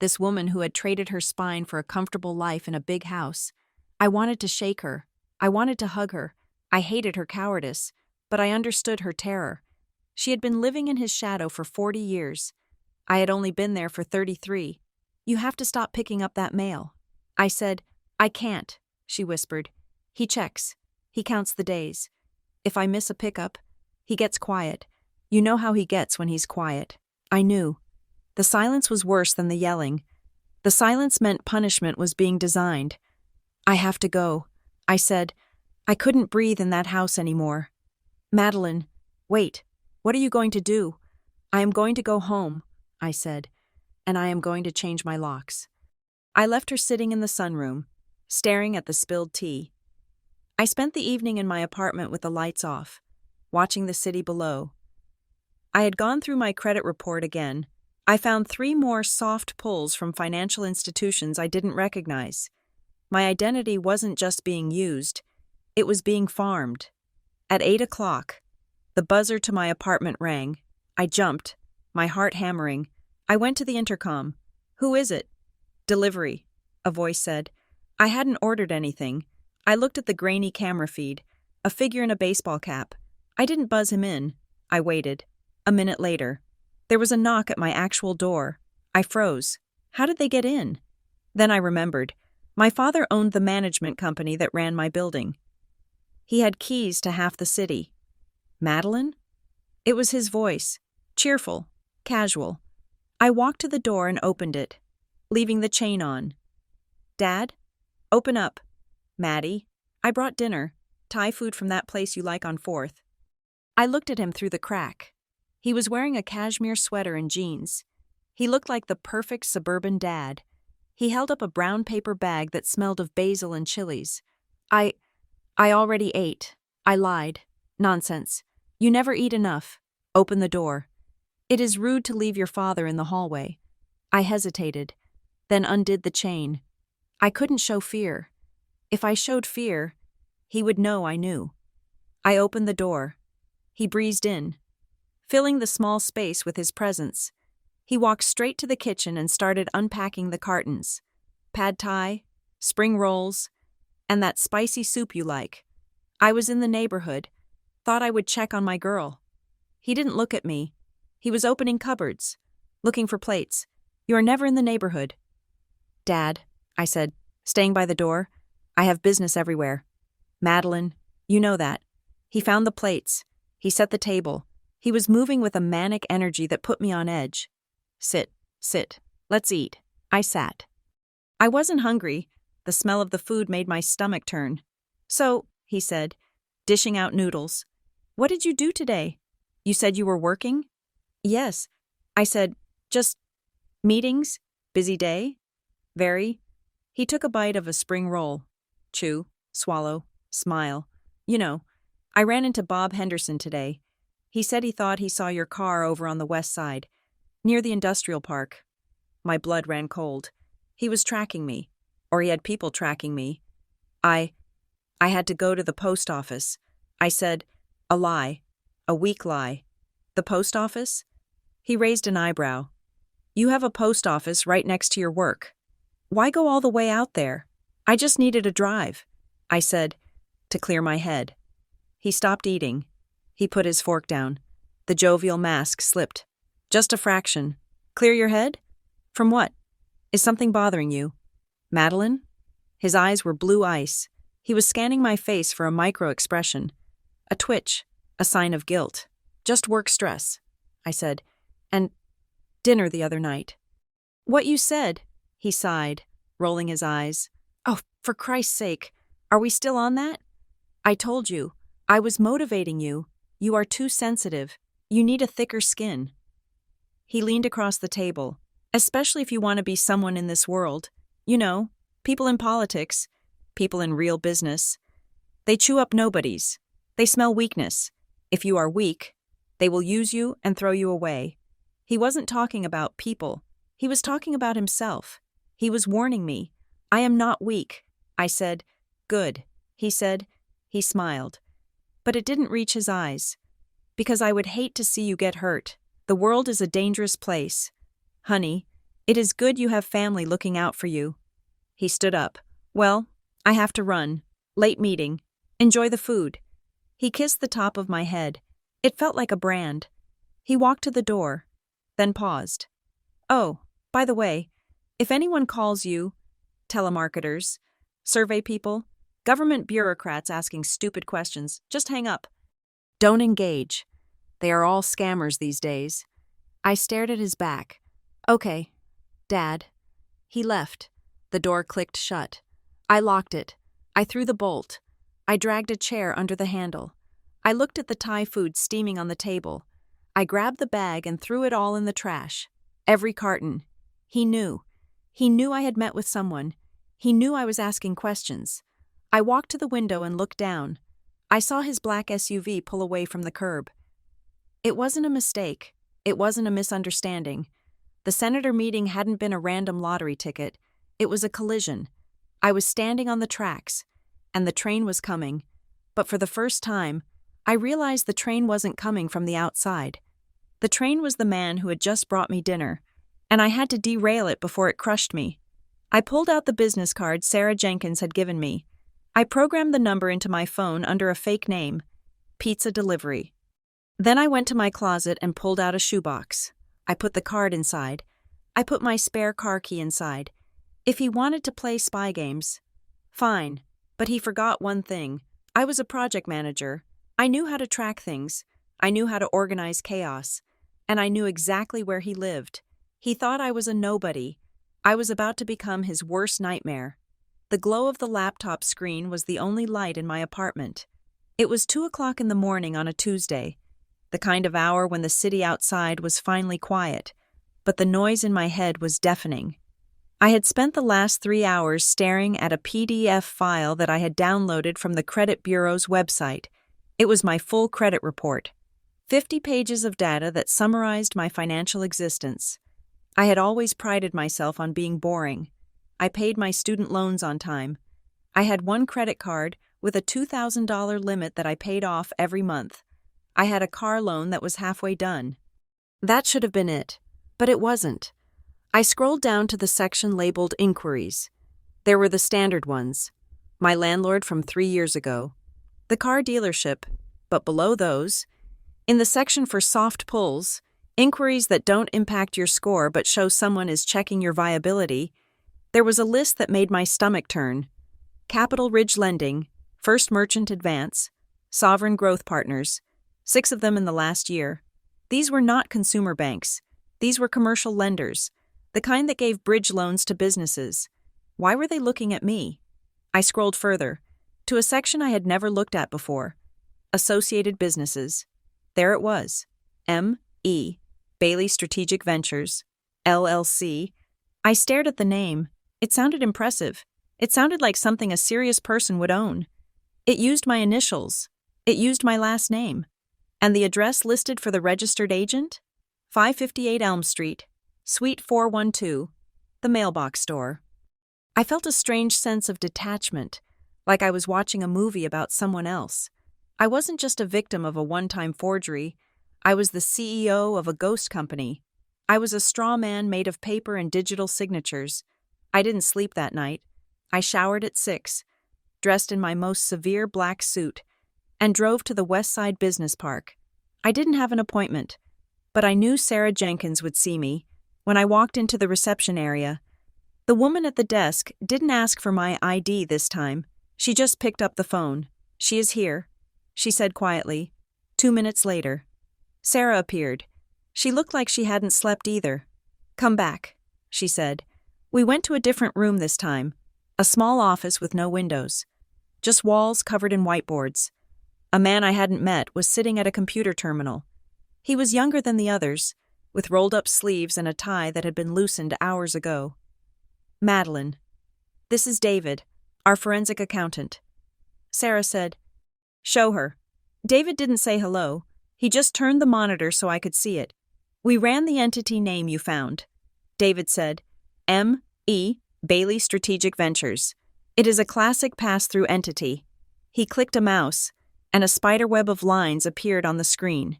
this woman who had traded her spine for a comfortable life in a big house. I wanted to shake her. I wanted to hug her. I hated her cowardice, but I understood her terror. She had been living in his shadow for 40 years. I had only been there for 33. You have to stop picking up that mail. I said, I can't, she whispered. He checks. He counts the days. If I miss a pickup, he gets quiet. You know how he gets when he's quiet. I knew. The silence was worse than the yelling. The silence meant punishment was being designed. I have to go, I said. I couldn't breathe in that house anymore. Madeline, wait, what are you going to do? I am going to go home, I said, and I am going to change my locks. I left her sitting in the sunroom, staring at the spilled tea. I spent the evening in my apartment with the lights off, watching the city below. I had gone through my credit report again. I found 3 more soft pulls from financial institutions I didn't recognize. My identity wasn't just being used, it was being farmed. At 8 o'clock, the buzzer to my apartment rang. I jumped, my heart hammering. I went to the intercom. Who is it? Delivery, a voice said. I hadn't ordered anything. I looked at the grainy camera feed, a figure in a baseball cap. I didn't buzz him in. I waited. A minute later, there was a knock at my actual door. I froze. How did they get in? Then I remembered. My father owned the management company that ran my building. He had keys to half the city. Madeline? It was his voice, cheerful, casual. I walked to the door and opened it, leaving the chain on. Dad? Open up. Maddie, I brought dinner, Thai food from that place you like on 4th. I looked at him through the crack. He was wearing a cashmere sweater and jeans. He looked like the perfect suburban dad. He held up a brown paper bag that smelled of basil and chilies. I already ate. I lied. Nonsense. You never eat enough. Open the door. It is rude to leave your father in the hallway. I hesitated, then undid the chain. I couldn't show fear. If I showed fear, he would know I knew. I opened the door. He breezed in, filling the small space with his presence. He walked straight to the kitchen and started unpacking the cartons. Pad Thai, spring rolls, and that spicy soup you like. I was in the neighborhood, thought I would check on my girl. He didn't look at me. He was opening cupboards, looking for plates. You are never in the neighborhood. Dad, I said, staying by the door. I have business everywhere. Madeline, you know that. He found the plates. He set the table. He was moving with a manic energy that put me on edge. Sit. Let's eat. I sat. I wasn't hungry. The smell of the food made my stomach turn. So, he said, dishing out noodles. What did you do today? You said you were working? Yes. I said, just meetings? Busy day? Very. He took a bite of a spring roll. Chew, swallow, smile. You know, I ran into Bob Henderson today. He said he thought he saw your car over on the west side, near the industrial park. My blood ran cold. He was tracking me, or he had people tracking me. I had to go to the post office. I said, a lie, a weak lie. The post office? He raised an eyebrow. You have a post office right next to your work. Why go all the way out there? I just needed a drive. I said, to clear my head. He stopped eating. He put his fork down. The jovial mask slipped. Just a fraction. Clear your head? From what? Is something bothering you? Madeline? His eyes were blue ice. He was scanning my face for a micro-expression. A twitch, a sign of guilt. Just work stress, I said. And dinner the other night. What you said, he sighed, rolling his eyes. Oh, for Christ's sake, are we still on that? I told you. I was motivating you. You are too sensitive. You need a thicker skin. He leaned across the table. Especially if you want to be someone in this world. You know, people in politics, people in real business. They chew up nobodies. They smell weakness. If you are weak, they will use you and throw you away. He wasn't talking about people. He was talking about himself. He was warning me. I am not weak. I said, good. He said, he smiled. But it didn't reach his eyes. Because I would hate to see you get hurt. The world is a dangerous place. Honey, it is good you have family looking out for you. He stood up. Well, I have to run. Late meeting. Enjoy the food. He kissed the top of my head. It felt like a brand. He walked to the door, then paused. Oh, by the way, if anyone calls you, telemarketers, survey people, government bureaucrats asking stupid questions, just hang up. Don't engage. They are all scammers these days. I stared at his back. Okay, Dad. He left. The door clicked shut. I locked it. I threw the bolt. I dragged a chair under the handle. I looked at the Thai food steaming on the table. I grabbed the bag and threw it all in the trash. Every carton. He knew. He knew I had met with someone. He knew I was asking questions. I walked to the window and looked down. I saw his black SUV pull away from the curb. It wasn't a mistake. It wasn't a misunderstanding. The senator meeting hadn't been a random lottery ticket. It was a collision. I was standing on the tracks, and the train was coming. But for the first time, I realized the train wasn't coming from the outside. The train was the man who had just brought me dinner, and I had to derail it before it crushed me. I pulled out the business card Sarah Jenkins had given me. I programmed the number into my phone under a fake name, Pizza Delivery. Then I went to my closet and pulled out a shoebox. I put the card inside. I put my spare car key inside. If he wanted to play spy games, fine, but he forgot one thing. I was a project manager. I knew how to track things. I knew how to organize chaos. And I knew exactly where he lived. He thought I was a nobody. I was about to become his worst nightmare. The glow of the laptop screen was the only light in my apartment. It was 2:00 in the morning on a Tuesday, the kind of hour when the city outside was finally quiet, but the noise in my head was deafening. I had spent the last 3 hours staring at a PDF file that I had downloaded from the credit bureau's website. It was my full credit report. 50 pages of data that summarized my financial existence. I had always prided myself on being boring. I paid my student loans on time. I had one credit card with a $2,000 limit that I paid off every month. I had a car loan that was halfway done. That should have been it, but it wasn't. I scrolled down to the section labeled Inquiries. There were the standard ones. My landlord from 3 years ago. The car dealership, but below those, in the section for soft pulls, inquiries that don't impact your score but show someone is checking your viability, there was a list that made my stomach turn. Capital Ridge Lending, First Merchant Advance, Sovereign Growth Partners, 6 of them in the last year. These were not consumer banks. These were commercial lenders, the kind that gave bridge loans to businesses. Why were they looking at me? I scrolled further, to a section I had never looked at before. Associated Businesses. There it was. M.E. Bailey Strategic Ventures, LLC. I stared at the name. It sounded impressive. It sounded like something a serious person would own. It used my initials. It used my last name. And the address listed for the registered agent? 558 Elm Street, Suite 412, the mailbox store. I felt a strange sense of detachment, like I was watching a movie about someone else. I wasn't just a victim of a one-time forgery. I was the CEO of a ghost company. I was a straw man made of paper and digital signatures. I didn't sleep that night. I showered at 6, dressed in my most severe black suit, and drove to the West Side Business Park. I didn't have an appointment, but I knew Sarah Jenkins would see me. When I walked into the reception area, the woman at the desk didn't ask for my ID this time. She just picked up the phone. "She is here," she said quietly. 2 minutes later, Sarah appeared. She looked like she hadn't slept either. "Come back," she said. We went to a different room this time, a small office with no windows, just walls covered in whiteboards. A man I hadn't met was sitting at a computer terminal. He was younger than the others, with rolled-up sleeves and a tie that had been loosened hours ago. "Madeline, this is David, our forensic accountant." Sarah said, "Show her." David didn't say hello. He just turned the monitor so I could see it. "We ran the entity name you found," David said. M.E. Bailey Strategic Ventures. It is a classic pass-through entity. He clicked a mouse, and a spiderweb of lines appeared on the screen.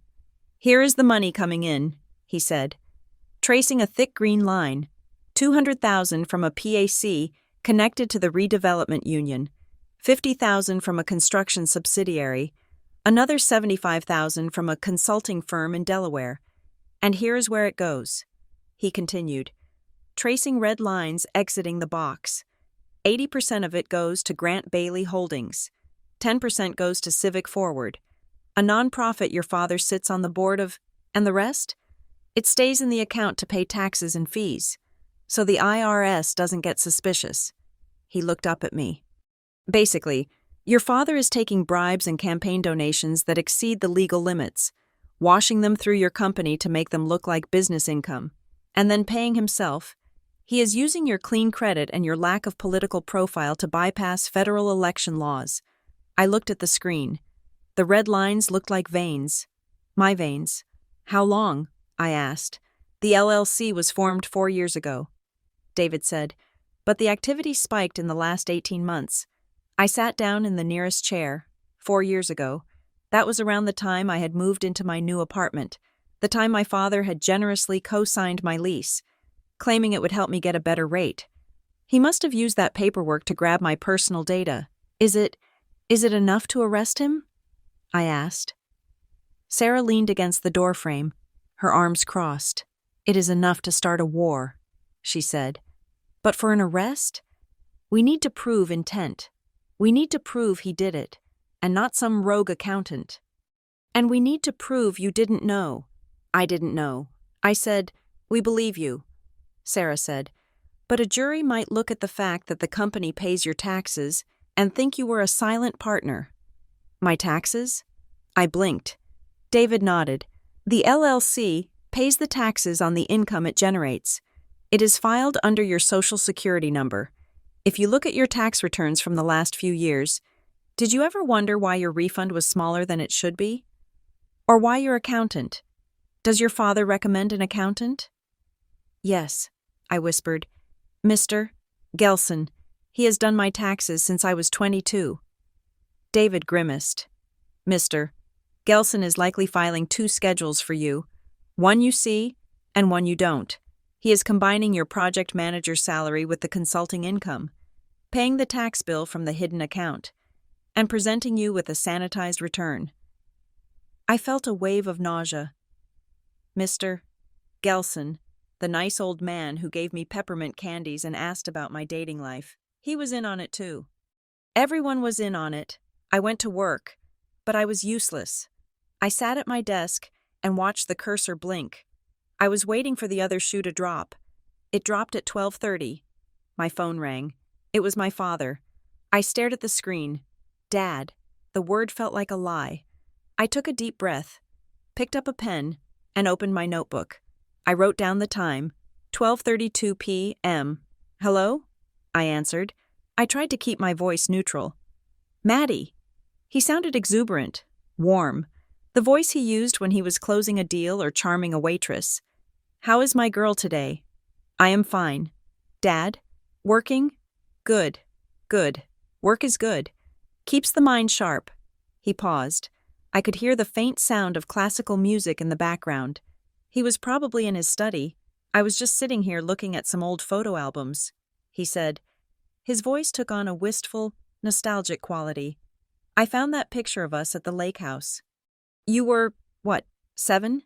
Here is the money coming in, he said, tracing a thick green line, 200,000 from a PAC connected to the redevelopment union, 50,000 from a construction subsidiary, another 75,000 from a consulting firm in Delaware. And here's where it goes, he continued, tracing red lines exiting the box. 80% of it goes to Grant Bailey Holdings. 10% goes to Civic Forward, a nonprofit your father sits on the board of, and the rest? It stays in the account to pay taxes and fees, so the IRS doesn't get suspicious. He looked up at me. Basically, your father is taking bribes and campaign donations that exceed the legal limits, washing them through your company to make them look like business income, and then paying himself. He is using your clean credit and your lack of political profile to bypass federal election laws. I looked at the screen. The red lines looked like veins. My veins. How long? I asked. The LLC was formed 4 years ago, David said, but the activity spiked in the last 18 months. I sat down in the nearest chair. 4 years ago. That was around the time I had moved into my new apartment, the time my father had generously co-signed my lease, claiming it would help me get a better rate. He must have used that paperwork to grab my personal data. Is it enough to arrest him? I asked. Sarah leaned against the doorframe, her arms crossed. It is enough to start a war, she said. But for an arrest? We need to prove intent. We need to prove he did it, and not some rogue accountant. And we need to prove you didn't know. I didn't know. I said, we believe you, Sarah said. But a jury might look at the fact that the company pays your taxes and think you were a silent partner. My taxes? I blinked. David nodded. The LLC pays the taxes on the income it generates. It is filed under your Social Security number. If you look at your tax returns from the last few years, did you ever wonder why your refund was smaller than it should be? Or why your accountant? Does your father recommend an accountant? Yes, I whispered. Mr. Gelson. He has done my taxes since I was 22. David grimaced. Mr. Gelson is likely filing 2 schedules for you, one you see and one you don't. He is combining your project manager's salary with the consulting income, paying the tax bill from the hidden account, and presenting you with a sanitized return. I felt a wave of nausea. Mr. Gelson, the nice old man who gave me peppermint candies and asked about my dating life, he was in on it too. Everyone was in on it. I went to work, but I was useless. I sat at my desk and watched the cursor blink. I was waiting for the other shoe to drop. It dropped at 12:30. My phone rang. It was my father. I stared at the screen. Dad. The word felt like a lie. I took a deep breath, picked up a pen, and opened my notebook. I wrote down the time, 12:32 p.m. Hello? I answered. I tried to keep my voice neutral. Maddie. He sounded exuberant, warm, the voice he used when he was closing a deal or charming a waitress. How is my girl today? I am fine. Dad? Working? Good. Good. Work is good. Keeps the mind sharp. He paused. I could hear the faint sound of classical music in the background. He was probably in his study. I was just sitting here looking at some old photo albums, he said. His voice took on a wistful, nostalgic quality. I found that picture of us at the lake house. You were, 7?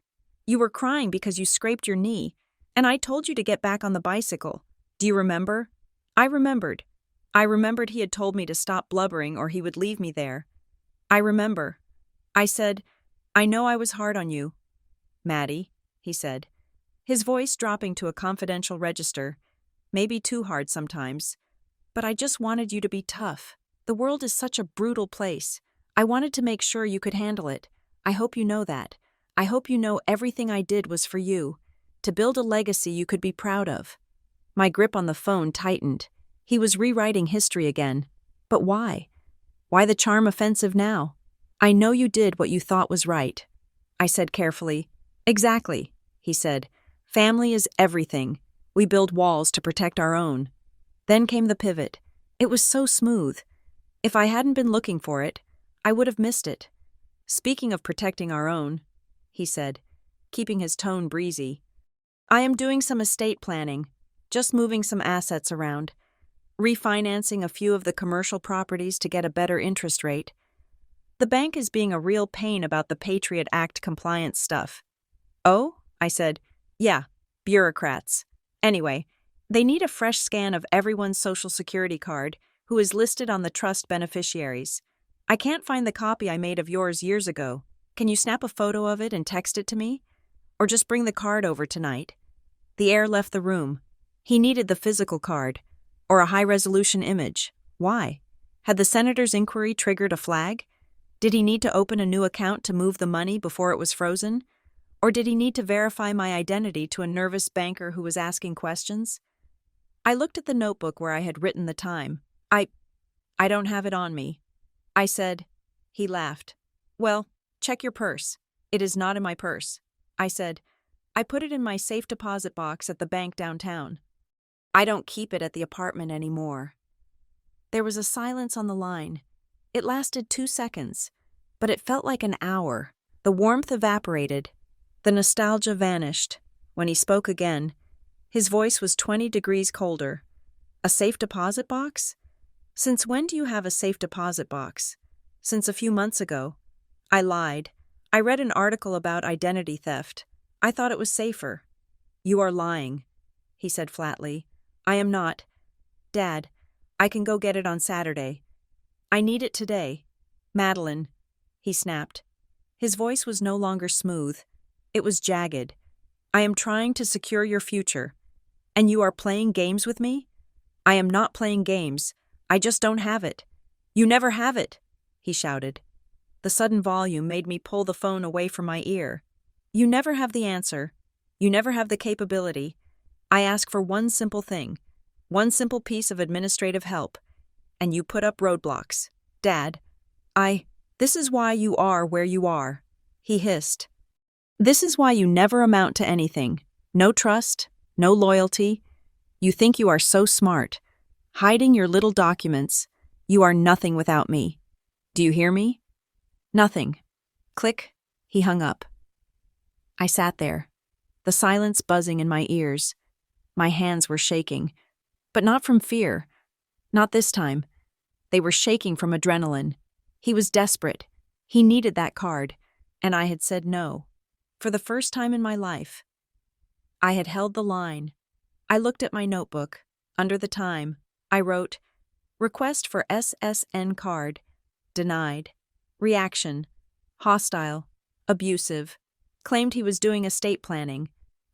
You were crying because you scraped your knee, and I told you to get back on the bicycle. Do you remember? I remembered. I remembered he had told me to stop blubbering or he would leave me there. I remember. I said, I know I was hard on you. Maddie, he said, his voice dropping to a confidential register, maybe too hard sometimes. But I just wanted you to be tough. The world is such a brutal place. I wanted to make sure you could handle it. I hope you know that. I hope you know everything I did was for you, to build a legacy you could be proud of. My grip on the phone tightened. He was rewriting history again. But why? Why the charm offensive now? I know you did what you thought was right. I said carefully. Exactly, he said. Family is everything. We build walls to protect our own. Then came the pivot. It was so smooth. If I hadn't been looking for it, I would have missed it. Speaking of protecting our own, he said, keeping his tone breezy. I am doing some estate planning, just moving some assets around, refinancing a few of the commercial properties to get a better interest rate. The bank is being a real pain about the Patriot Act compliance stuff. Oh? I said, yeah, bureaucrats. Anyway, they need a fresh scan of everyone's Social Security card who is listed on the trust beneficiaries. I can't find the copy I made of yours years ago. Can you snap a photo of it and text it to me? Or just bring the card over tonight? The heir left the room. He needed the physical card, or a high-resolution image. Why? Had the senator's inquiry triggered a flag? Did he need to open a new account to move the money before it was frozen? Or did he need to verify my identity to a nervous banker who was asking questions? I looked at the notebook where I had written the time. I don't have it on me. I said. He laughed. Well, check your purse. It is not in my purse. I said. I put it in my safe deposit box at the bank downtown. I don't keep it at the apartment anymore. There was a silence on the line. It lasted 2 seconds, but it felt like an hour. The warmth evaporated. The nostalgia vanished. When he spoke again, his voice was 20 degrees colder. A safe deposit box? Since when do you have a safe deposit box? Since a few months ago. I lied. I read an article about identity theft. I thought it was safer. You are lying, he said flatly. I am not. Dad, I can go get it on Saturday. I need it today. Madeline, he snapped. His voice was no longer smooth. It was jagged. I am trying to secure your future. And you are playing games with me? I am not playing games. I just don't have it. You never have it, he shouted. The sudden volume made me pull the phone away from my ear. You never have the answer. You never have the capability. I ask for one simple thing, one simple piece of administrative help, and you put up roadblocks. Dad, this is why you are where you are, he hissed. This is why you never amount to anything. No trust, no loyalty. You think you are so smart. Hiding your little documents. You are nothing without me. Do you hear me? Nothing. Click. He hung up. I sat there, the silence buzzing in my ears. My hands were shaking, but not from fear. Not this time. They were shaking from adrenaline. He was desperate. He needed that card, and I had said no. For the first time in my life. I had held the line. I looked at my notebook. Under the time, I wrote, Request for SSN card. Denied. Reaction. Hostile. Abusive. Claimed he was doing estate planning.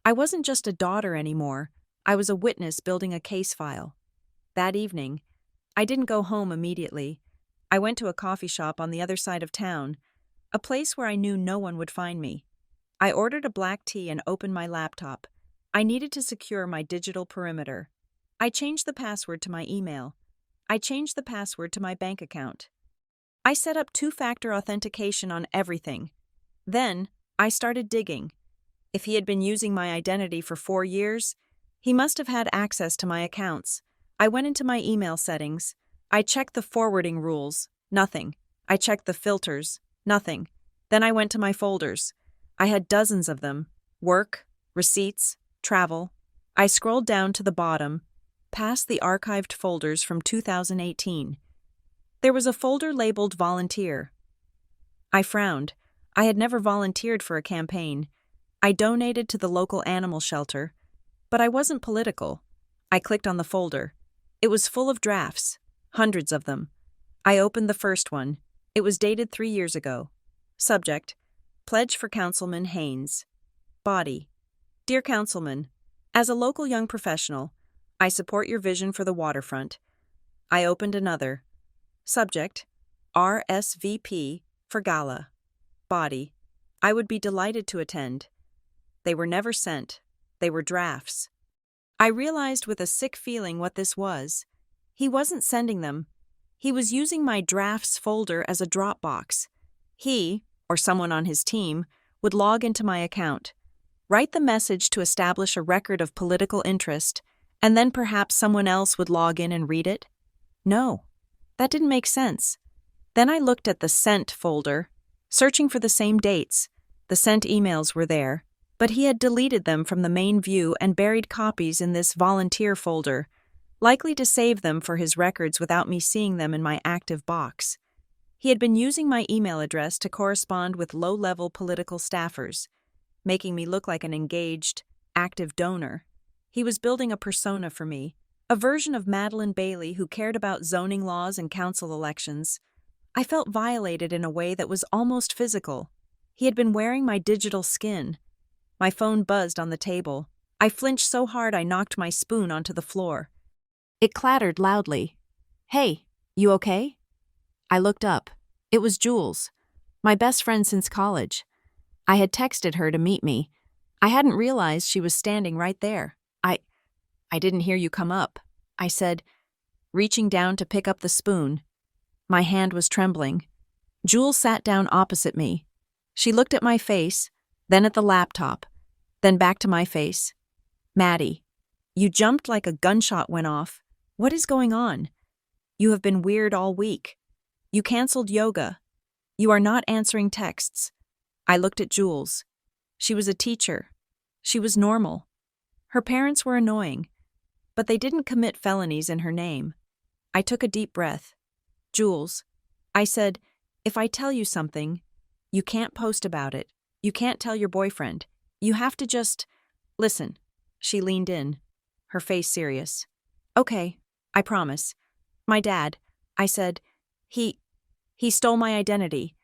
I wasn't just a daughter anymore. I was a witness building a case file. That evening, I didn't go home immediately. I went to a coffee shop on the other side of town, a place where I knew no one would find me. I ordered a black tea and opened my laptop. I needed to secure my digital perimeter. I changed the password to my email. I changed the password to my bank account. I set up two-factor authentication on everything. Then, I started digging. If he had been using my identity for 4 years, he must have had access to my accounts. I went into my email settings. I checked the forwarding rules. Nothing. I checked the filters. Nothing. Then I went to my folders. I had dozens of them. Work, receipts, travel. I scrolled down to the bottom, past the archived folders from 2018. There was a folder labeled Volunteer. I frowned. I had never volunteered for a campaign. I donated to the local animal shelter, but I wasn't political. I clicked on the folder. It was full of drafts, hundreds of them. I opened the first one. It was dated 3 years ago. Subject: Pledge for Councilman Haynes. Body: Dear Councilman, as a local young professional, I support your vision for the waterfront. I opened another. Subject: RSVP for Gala. Body: I would be delighted to attend. They were never sent. They were drafts. I realized with a sick feeling what this was. He wasn't sending them. He was using my drafts folder as a Dropbox. He, or someone on his team, would log into my account, write the message to establish a record of political interest, and then perhaps someone else would log in and read it? No, that didn't make sense. Then I looked at the sent folder, searching for the same dates. The sent emails were there. but he had deleted them from the main view and buried copies in this volunteer folder, likely to save them for his records without me seeing them in my active box. He had been using my email address to correspond with low-level political staffers, making me look like an engaged, active donor. He was building a persona for me, a version of Madeleine Bailey who cared about zoning laws and council elections. I felt violated in a way that was almost physical. He had been wearing my digital skin. My phone buzzed on the table. I flinched so hard I knocked my spoon onto the floor. It clattered loudly. "Hey, you okay?" I looked up. It was Jules, my best friend since college. I had texted her to meet me. I hadn't realized she was standing right there. I didn't hear you come up," I said, reaching down to pick up the spoon. My hand was trembling. Jules sat down opposite me. She looked at my face, then at the laptop, then back to my face. "Maddie, you jumped like a gunshot went off. What is going on? You have been weird all week. You canceled yoga. You are not answering texts." I looked at Jules. She was a teacher. She was normal. Her parents were annoying, but they didn't commit felonies in her name. I took a deep breath. "Jules," I said, "if I tell you something, you can't post about it. You can't tell your boyfriend. You have to just listen." She leaned in, her face serious. "Okay, I promise. My dad," I said, he stole my identity."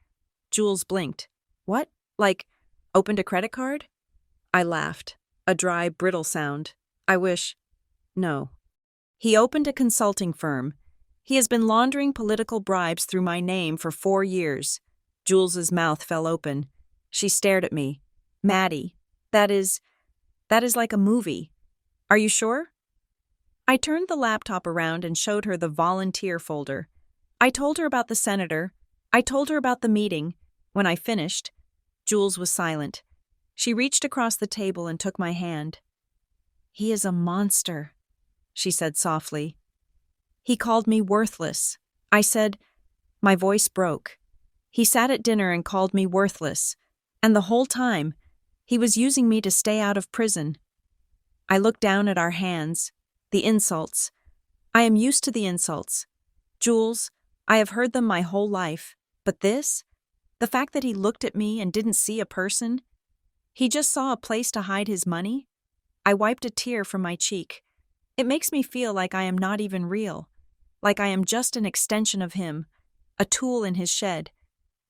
Jules blinked. "What? Like, opened a credit card?" I laughed, a dry, brittle sound. "I wish. No. He opened a consulting firm. He has been laundering political bribes through my name for 4 years. Jules's mouth fell open. She stared at me. "Maddie, that is like a movie. Are you sure?" I turned the laptop around and showed her the volunteer folder. I told her about the senator. I told her about the meeting. When I finished, Jules was silent. She reached across the table and took my hand. "He is a monster," she said softly. "He called me worthless." I said, my voice broke. "He sat at dinner and called me worthless. And the whole time, he was using me to stay out of prison." I looked down at our hands. The insults. I am used to the insults. "Jules, I have heard them my whole life. But this? The fact that he looked at me and didn't see a person? He just saw a place to hide his money?" I wiped a tear from my cheek. It makes me feel like I am not even real. Like I am just an extension of him. A tool in his shed.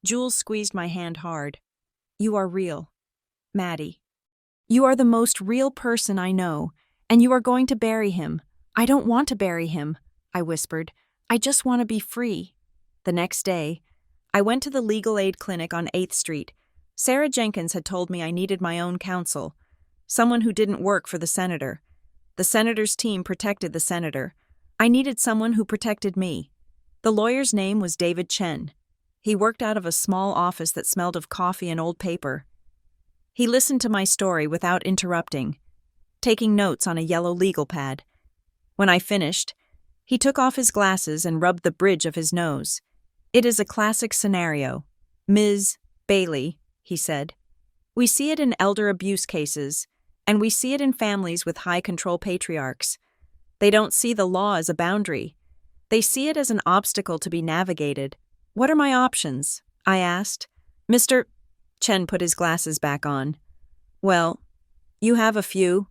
Jules squeezed my hand hard. "You are real. Maddie. You are the most real person I know, and you are going to bury him." "I don't want to bury him," I whispered. "I just want to be free." The next day, I went to the legal aid clinic on 8th Street. Sarah Jenkins had told me I needed my own counsel, someone who didn't work for the senator. The senator's team protected the senator. I needed someone who protected me. The lawyer's name was David Chen. He worked out of a small office that smelled of coffee and old paper. He listened to my story without interrupting, taking notes on a yellow legal pad. When I finished, he took off his glasses and rubbed the bridge of his nose. "It is a classic scenario. Ms. Bailey," he said. "We see it in elder abuse cases, and we see it in families with high-control patriarchs. They don't see the law as a boundary. They see it as an obstacle to be navigated. What are my options?" I asked. "Mr. Chen put his glasses back on. "Well, you have a few.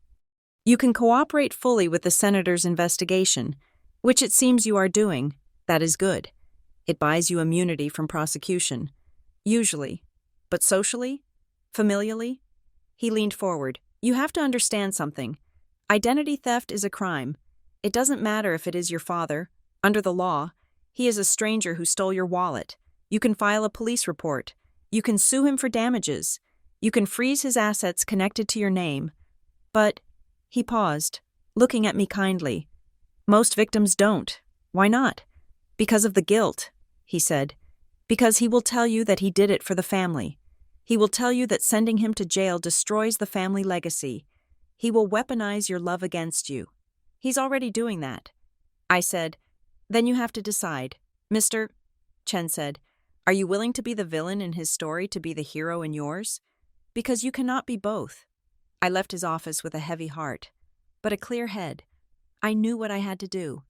You can cooperate fully with the senator's investigation, which it seems you are doing. That is good. It buys you immunity from prosecution. Usually. But socially? Familially?" He leaned forward. "You have to understand something. Identity theft is a crime. It doesn't matter if it is your father. Under the law, he is a stranger who stole your wallet. You can file a police report. You can sue him for damages. You can freeze his assets connected to your name. But," he paused, looking at me kindly, "most victims don't. Why not?" "Because of the guilt," he said. "Because he will tell you that he did it for the family. He will tell you that sending him to jail destroys the family legacy. He will weaponize your love against you. He's already doing that." I said, "Then you have to decide." "Mr. Chen said, "Are you willing to be the villain in his story to be the hero in yours? Because you cannot be both. I left his office with a heavy heart, but a clear head. I knew what I had to do.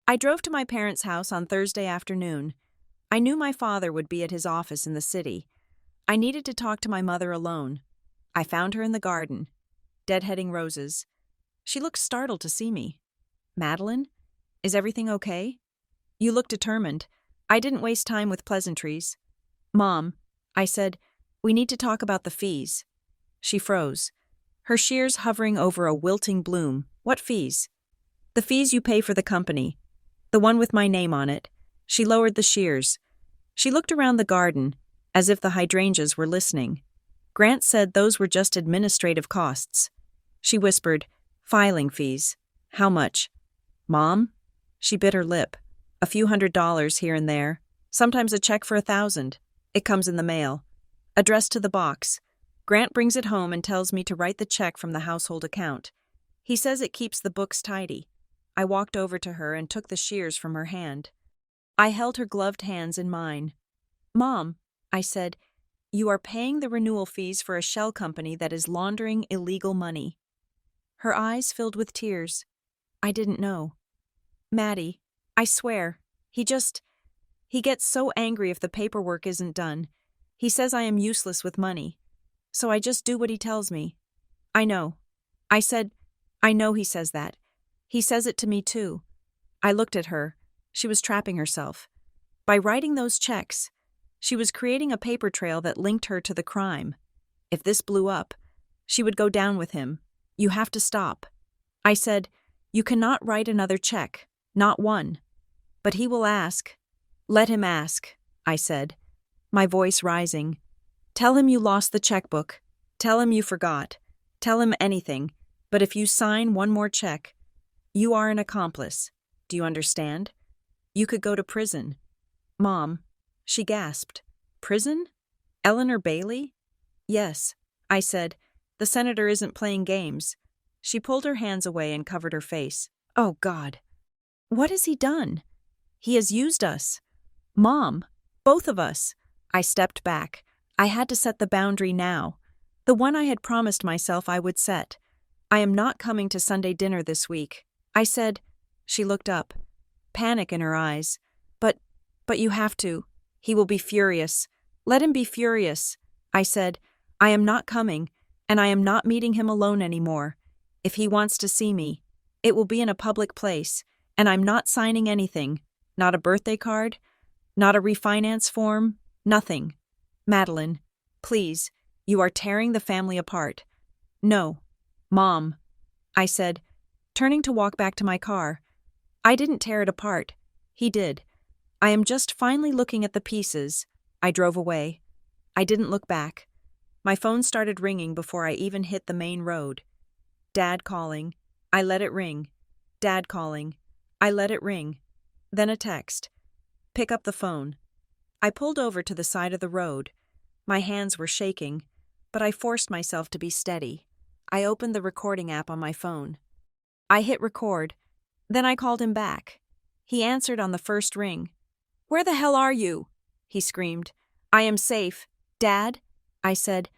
I drove to my parents' house on Thursday afternoon. I knew my father would be at his office in the city. I needed to talk to my mother alone. I found her in the garden, deadheading roses. She looked startled to see me. "Madeline, is everything okay? You look determined." I didn't waste time with pleasantries. "Mom," I said, "we need to talk about the fees." She froze, her shears hovering over a wilting bloom. "What fees?" "The fees you pay for the company. The one with my name on it." She lowered the shears. She looked around the garden, as if the hydrangeas were listening. "Grant said those were just administrative costs." She whispered, "Filing fees. How much?" "Mom?" She bit her lip. "A few $100s here and there. Sometimes a check for $1,000. It comes in the mail. Addressed to the box. Grant brings it home and tells me to write the check from the household account. He says it keeps the books tidy." I walked over to her and took the shears from her hand. I held her gloved hands in mine. "Mom," I said, "you are paying the renewal fees for a shell company that is laundering illegal money." Her eyes filled with tears. "I didn't know. Maddie, I swear, he gets so angry if the paperwork isn't done. He says I am useless with money. So I just do what he tells me." "I know." I said, "I know he says that. He says it to me too." I looked at her. She was trapping herself. By writing those checks, she was creating a paper trail that linked her to the crime. If this blew up, she would go down with him. "You have to stop." I said, "You cannot write another check. Not one." "But he will ask." "Let him ask," I said, my voice rising. "Tell him you lost the checkbook. Tell him you forgot. Tell him anything. But if you sign one more check, you are an accomplice. Do you understand? You could go to prison." "Mom," she gasped. "Prison? Eleanor Bailey?" "Yes," I said. "The senator isn't playing games." She pulled her hands away and covered her face. "Oh, God. What has he done? He has used us. Mom, both of us." I stepped back. I had to set the boundary now. The one I had promised myself I would set. "I am not coming to Sunday dinner this week," I said. She looked up, panic in her eyes. But you have to. He will be furious." "Let him be furious," I said. "I am not coming, and I am not meeting him alone anymore. If he wants to see me, it will be in a public place, and I'm not signing anything. Not a birthday card, not a refinance form, nothing. Madeline, please, you are tearing the family apart." "No, Mom," I said, turning to walk back to my car. "I didn't tear it apart. He did. I am just finally looking at the pieces." I drove away. I didn't look back. My phone started ringing before I even hit the main road. Dad calling. I let it ring. Dad calling. I let it ring. Then a text. "Pick up the phone." I pulled over to the side of the road. My hands were shaking, but I forced myself to be steady. I opened the recording app on my phone. I hit record. Then I called him back. He answered on the first ring. "Where the hell are you?" he screamed. "I am safe. Dad?" I said.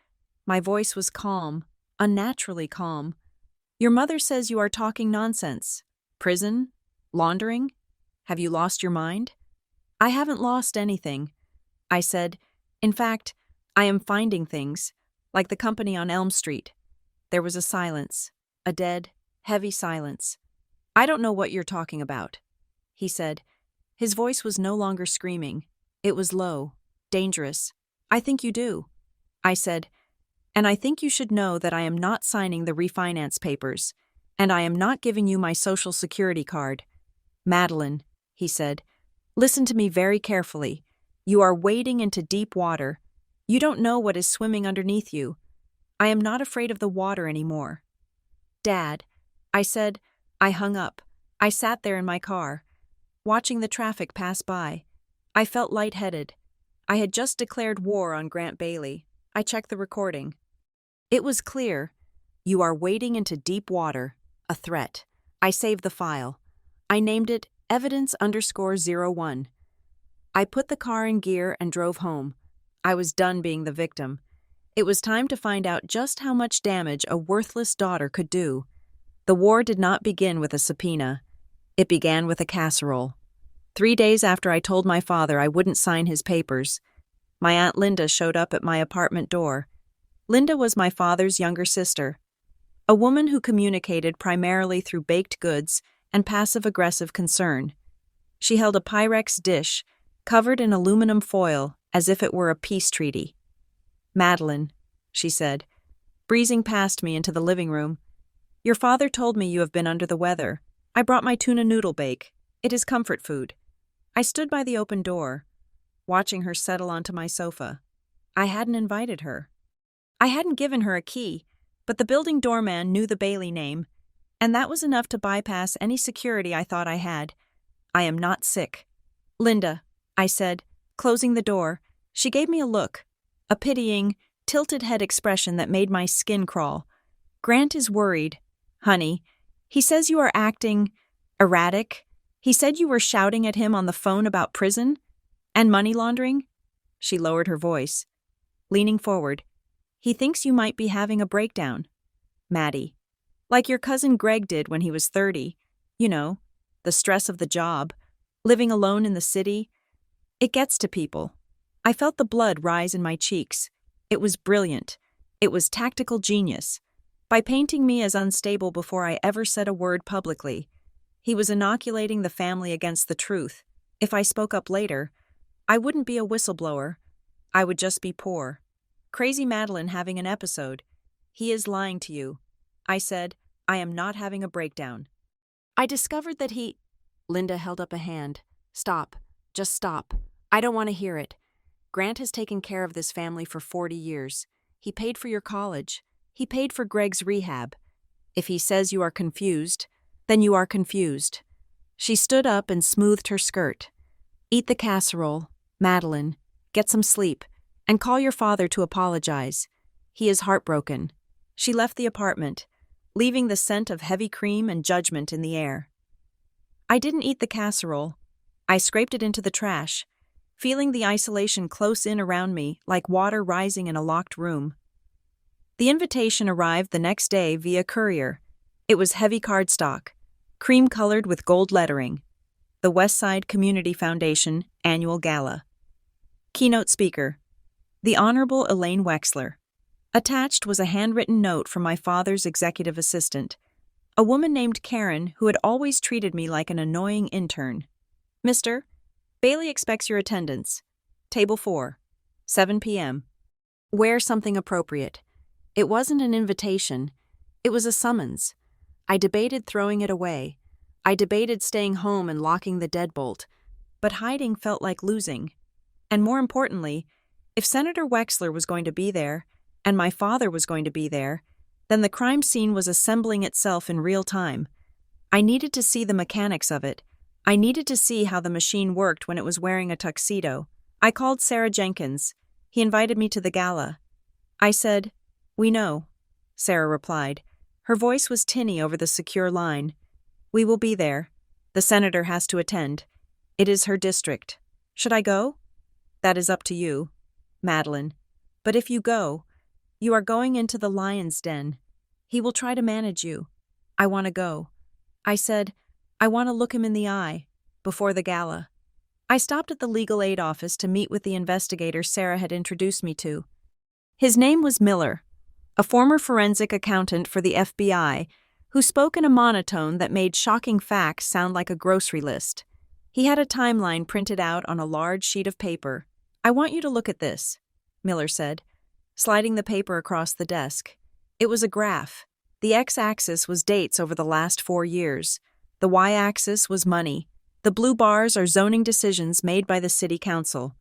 My voice was calm, unnaturally calm. "Your mother says you are talking nonsense. Prison? Laundering? Have you lost your mind?" "I haven't lost anything," I said. "In fact, I am finding things, like the company on Elm Street." There was a silence, a dead, heavy silence. "I don't know what you're talking about," he said. His voice was no longer screaming. It was low, dangerous. "I think you do," I said. "And I think you should know that I am not signing the refinance papers, and I am not giving you my Social Security card." "Madeline," he said, "listen to me very carefully. You are wading into deep water. You don't know what is swimming underneath you. I am not afraid of the water anymore." "Dad," I said. I hung up. I sat there in my car, watching the traffic pass by. I felt lightheaded. I had just declared war on Grant Bailey. I checked the recording. It was clear. "You are wading into deep water. A threat." I saved the file. I named it evidence_01. I put the car in gear and drove home. I was done being the victim. It was time to find out just how much damage a worthless daughter could do. The war did not begin with a subpoena. It began with a casserole. 3 days after I told my father I wouldn't sign his papers, my Aunt Linda showed up at my apartment door. Linda was my father's younger sister, a woman who communicated primarily through baked goods and passive-aggressive concern. She held a Pyrex dish covered in aluminum foil as if it were a peace treaty. "Madeline," she said, breezing past me into the living room, "your father told me you have been under the weather. I brought my tuna noodle bake. It is comfort food." I stood by the open door, watching her settle onto my sofa. I hadn't invited her. I hadn't given her a key, but the building doorman knew the Bailey name, and that was enough to bypass any security I thought I had. "I am not sick." "Linda," I said, closing the door. She gave me a look, a pitying, tilted head expression that made my skin crawl. "Grant is worried, honey. He says you are acting erratic. He said you were shouting at him on the phone about prison and money laundering." She lowered her voice, leaning forward. "He thinks you might be having a breakdown, Maddie. Like your cousin Greg did when he was 30. You know, the stress of the job, living alone in the city. It gets to people." I felt the blood rise in my cheeks. It was brilliant. It was tactical genius. By painting me as unstable before I ever said a word publicly, he was inoculating the family against the truth. If I spoke up later, I wouldn't be a whistleblower. I would just be poor. Crazy Madeline having an episode. "He is lying to you." I said, "I am not having a breakdown." I discovered that he... Linda held up a hand. "Stop. Just stop. I don't want to hear it. Grant has taken care of this family for 40 years. He paid for your college. He paid for Greg's rehab. If he says you are confused, then you are confused." She stood up and smoothed her skirt. "Eat the casserole, Madeline. Get some sleep, and call your father to apologize. He is heartbroken." She left the apartment, leaving the scent of heavy cream and judgment in the air. I didn't eat the casserole. I scraped it into the trash, feeling the isolation close in around me like water rising in a locked room. The invitation arrived the next day via courier. It was heavy cardstock, cream-colored with gold lettering. The Westside Community Foundation Annual Gala. Keynote speaker, the Honorable Elaine Wexler. Attached was a handwritten note from my father's executive assistant, a woman named Karen who had always treated me like an annoying intern. "Mr. Bailey expects your attendance. Table 4, 7 p.m. Wear something appropriate." It wasn't an invitation. It was a summons. I debated throwing it away. I debated staying home and locking the deadbolt. But hiding felt like losing. And more importantly, if Senator Wexler was going to be there, and my father was going to be there, then the crime scene was assembling itself in real time. I needed to see the mechanics of it. I needed to see how the machine worked when it was wearing a tuxedo. I called Sarah Jenkins. He invited me to the gala. I said, "We know," Sarah replied. Her voice was tinny over the secure line. "We will be there. The senator has to attend. It is her district. Should I go?" "That is up to you, Madeline. But if you go, you are going into the lion's den. He will try to manage you. I want to go." I said, "I want to look him in the eye," before the gala. I stopped at the legal aid office to meet with the investigator Sarah had introduced me to. His name was Miller, a former forensic accountant for the FBI, who spoke in a monotone that made shocking facts sound like a grocery list. He had a timeline printed out on a large sheet of paper. "I want you to look at this," Miller said, sliding the paper across the desk. It was a graph. The x-axis was dates over the last 4 years. The y-axis was money. The blue bars are zoning decisions made by the city council.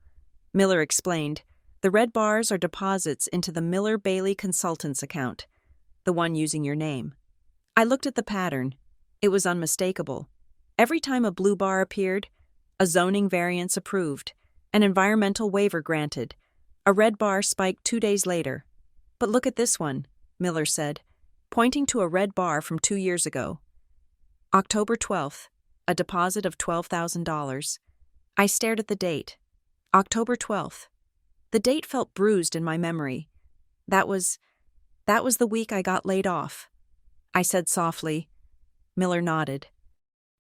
Miller explained, "The red bars are deposits into the Miller Bailey Consultants account, the one using your name." I looked at the pattern. It was unmistakable. Every time a blue bar appeared, a zoning variance approved, an environmental waiver granted. A red bar spiked 2 days later. "But look at this one," Miller said, pointing to a red bar from 2 years ago. October 12th, a deposit of $12,000. I stared at the date. October 12th. The date felt bruised in my memory. That was the week I got laid off, I said softly. Miller nodded.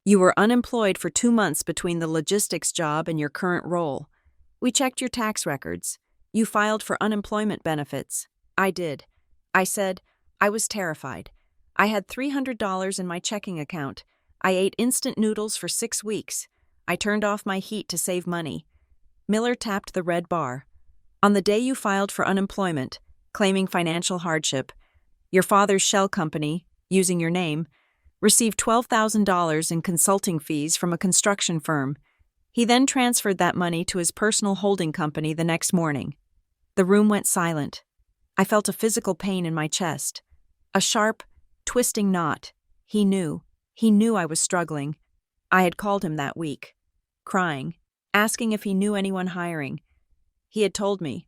You were unemployed for 2 months between the logistics job and your current role. We checked your tax records. You filed for unemployment benefits. I did. I said, I was terrified. I had $300 in my checking account. I ate instant noodles for 6 weeks. I turned off my heat to save money. Miller tapped the red bar. On the day you filed for unemployment, claiming financial hardship, your father's shell company, using your name, received $12,000 in consulting fees from a construction firm. He then transferred that money to his personal holding company the next morning. The room went silent. I felt a physical pain in my chest. A sharp, twisting knot. He knew I was struggling. I had called him that week, crying, asking if he knew anyone hiring. He had told me,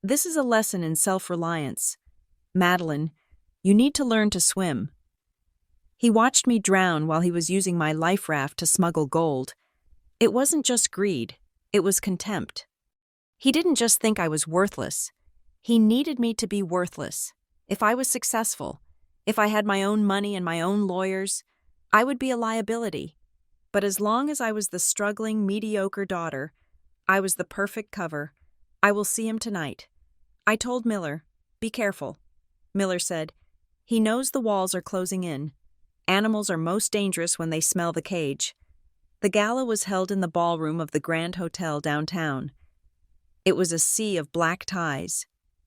"This is a lesson in self-reliance. Madeline, you need to learn to swim." He watched me drown while he was using my life raft to smuggle gold. It wasn't just greed, it was contempt. He didn't just think I was worthless. He needed me to be worthless. If I was successful, if I had my own money and my own lawyers, I would be a liability. But as long as I was the struggling, mediocre daughter, I was the perfect cover. I will see him tonight. I told Miller, "Be careful." Miller said, "He knows the walls are closing in. Animals are most dangerous when they smell the cage." The gala was held in the ballroom of the Grand Hotel downtown. It was a sea of black ties,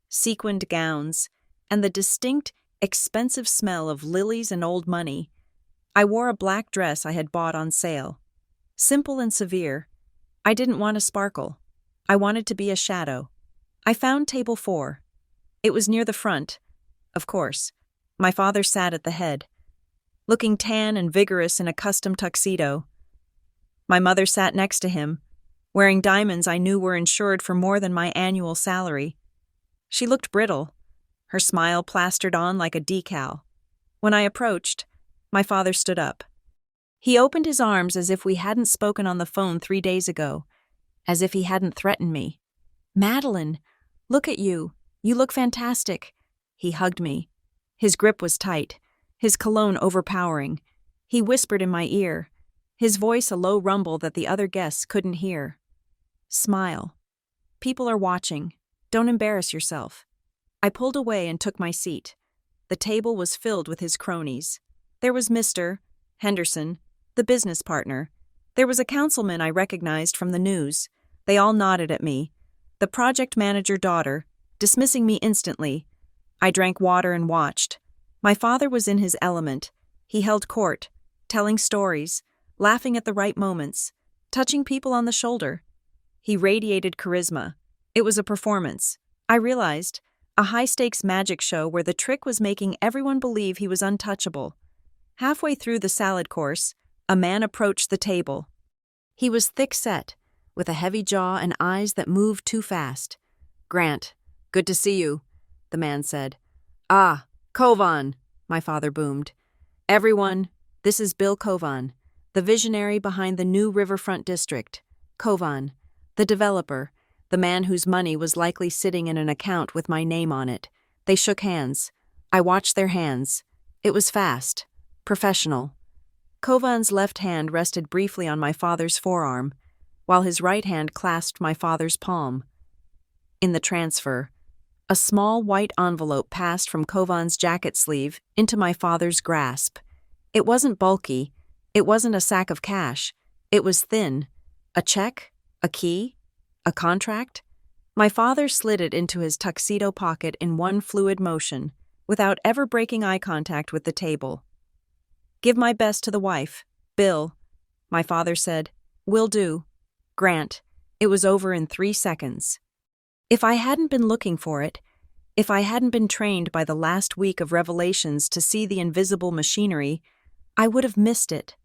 sequined gowns, and the distinct, expensive smell of lilies and old money. I wore a black dress I had bought on sale. Simple and severe. I didn't want to sparkle. I wanted to be a shadow. I found table 4. It was near the front. Of course. My father sat at the head, looking tan and vigorous in a custom tuxedo. My mother sat next to him, wearing diamonds I knew were insured for more than my annual salary. She looked brittle, her smile plastered on like a decal. When I approached, my father stood up. He opened his arms as if we hadn't spoken on the phone 3 days ago, as if he hadn't threatened me. "Madeline, look at you. You look fantastic." He hugged me. His grip was tight, his cologne overpowering. He whispered in my ear, his voice a low rumble that the other guests couldn't hear. "Smile. People are watching. Don't embarrass yourself." I pulled away and took my seat. The table was filled with his cronies. There was Mr. Henderson, the business partner. There was a councilman I recognized from the news. They all nodded at me. The project manager daughter, dismissing me instantly. I drank water and watched. My father was in his element. He held court, telling stories, laughing at the right moments, touching people on the shoulder. He radiated charisma. It was a performance. I realized, a high-stakes magic show where the trick was making everyone believe he was untouchable. Halfway through the salad course, a man approached the table. He was thick-set, with a heavy jaw and eyes that moved too fast. "Grant, good to see you," the man said. "Ah, Kovan," my father boomed. "Everyone, this is Bill Kovan, the visionary behind the new riverfront district. Kovan, the developer, the man whose money was likely sitting in an account with my name on it." They shook hands. I watched their hands. It was fast, professional. Kovan's left hand rested briefly on my father's forearm, while his right hand clasped my father's palm. In the transfer, a small white envelope passed from Kovan's jacket sleeve into my father's grasp. It wasn't bulky. It wasn't a sack of cash. It was thin. A check? A key? A contract? My father slid it into his tuxedo pocket in one fluid motion, without ever breaking eye contact with the table. "Give my best to the wife, Bill," my father said. "Will do." Grant. It was over in 3 seconds. If I hadn't been looking for it, if I hadn't been trained by the last week of revelations to see the invisible machinery, I would have missed it.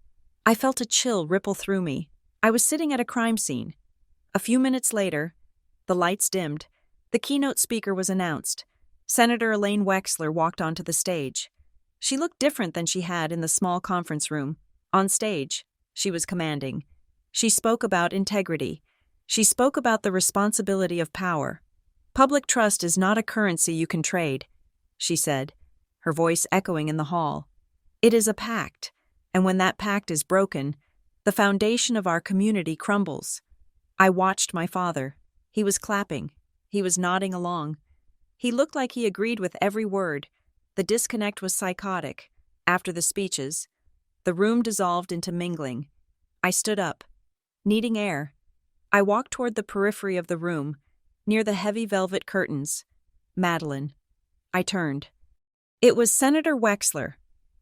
I felt a chill ripple through me. I was sitting at a crime scene. A few minutes later, the lights dimmed. The keynote speaker was announced. Senator Elaine Wexler walked onto the stage. She looked different than she had in the small conference room. On stage, she was commanding. She spoke about integrity. She spoke about the responsibility of power. Public trust is not a currency you can trade, she said, her voice echoing in the hall. It is a pact, and when that pact is broken, the foundation of our community crumbles. I watched my father. He was clapping. He was nodding along. He looked like he agreed with every word. The disconnect was psychotic. After the speeches, the room dissolved into mingling. I stood up, needing air. I walked toward the periphery of the room, near the heavy velvet curtains. Madeline. I turned. It was Senator Wexler.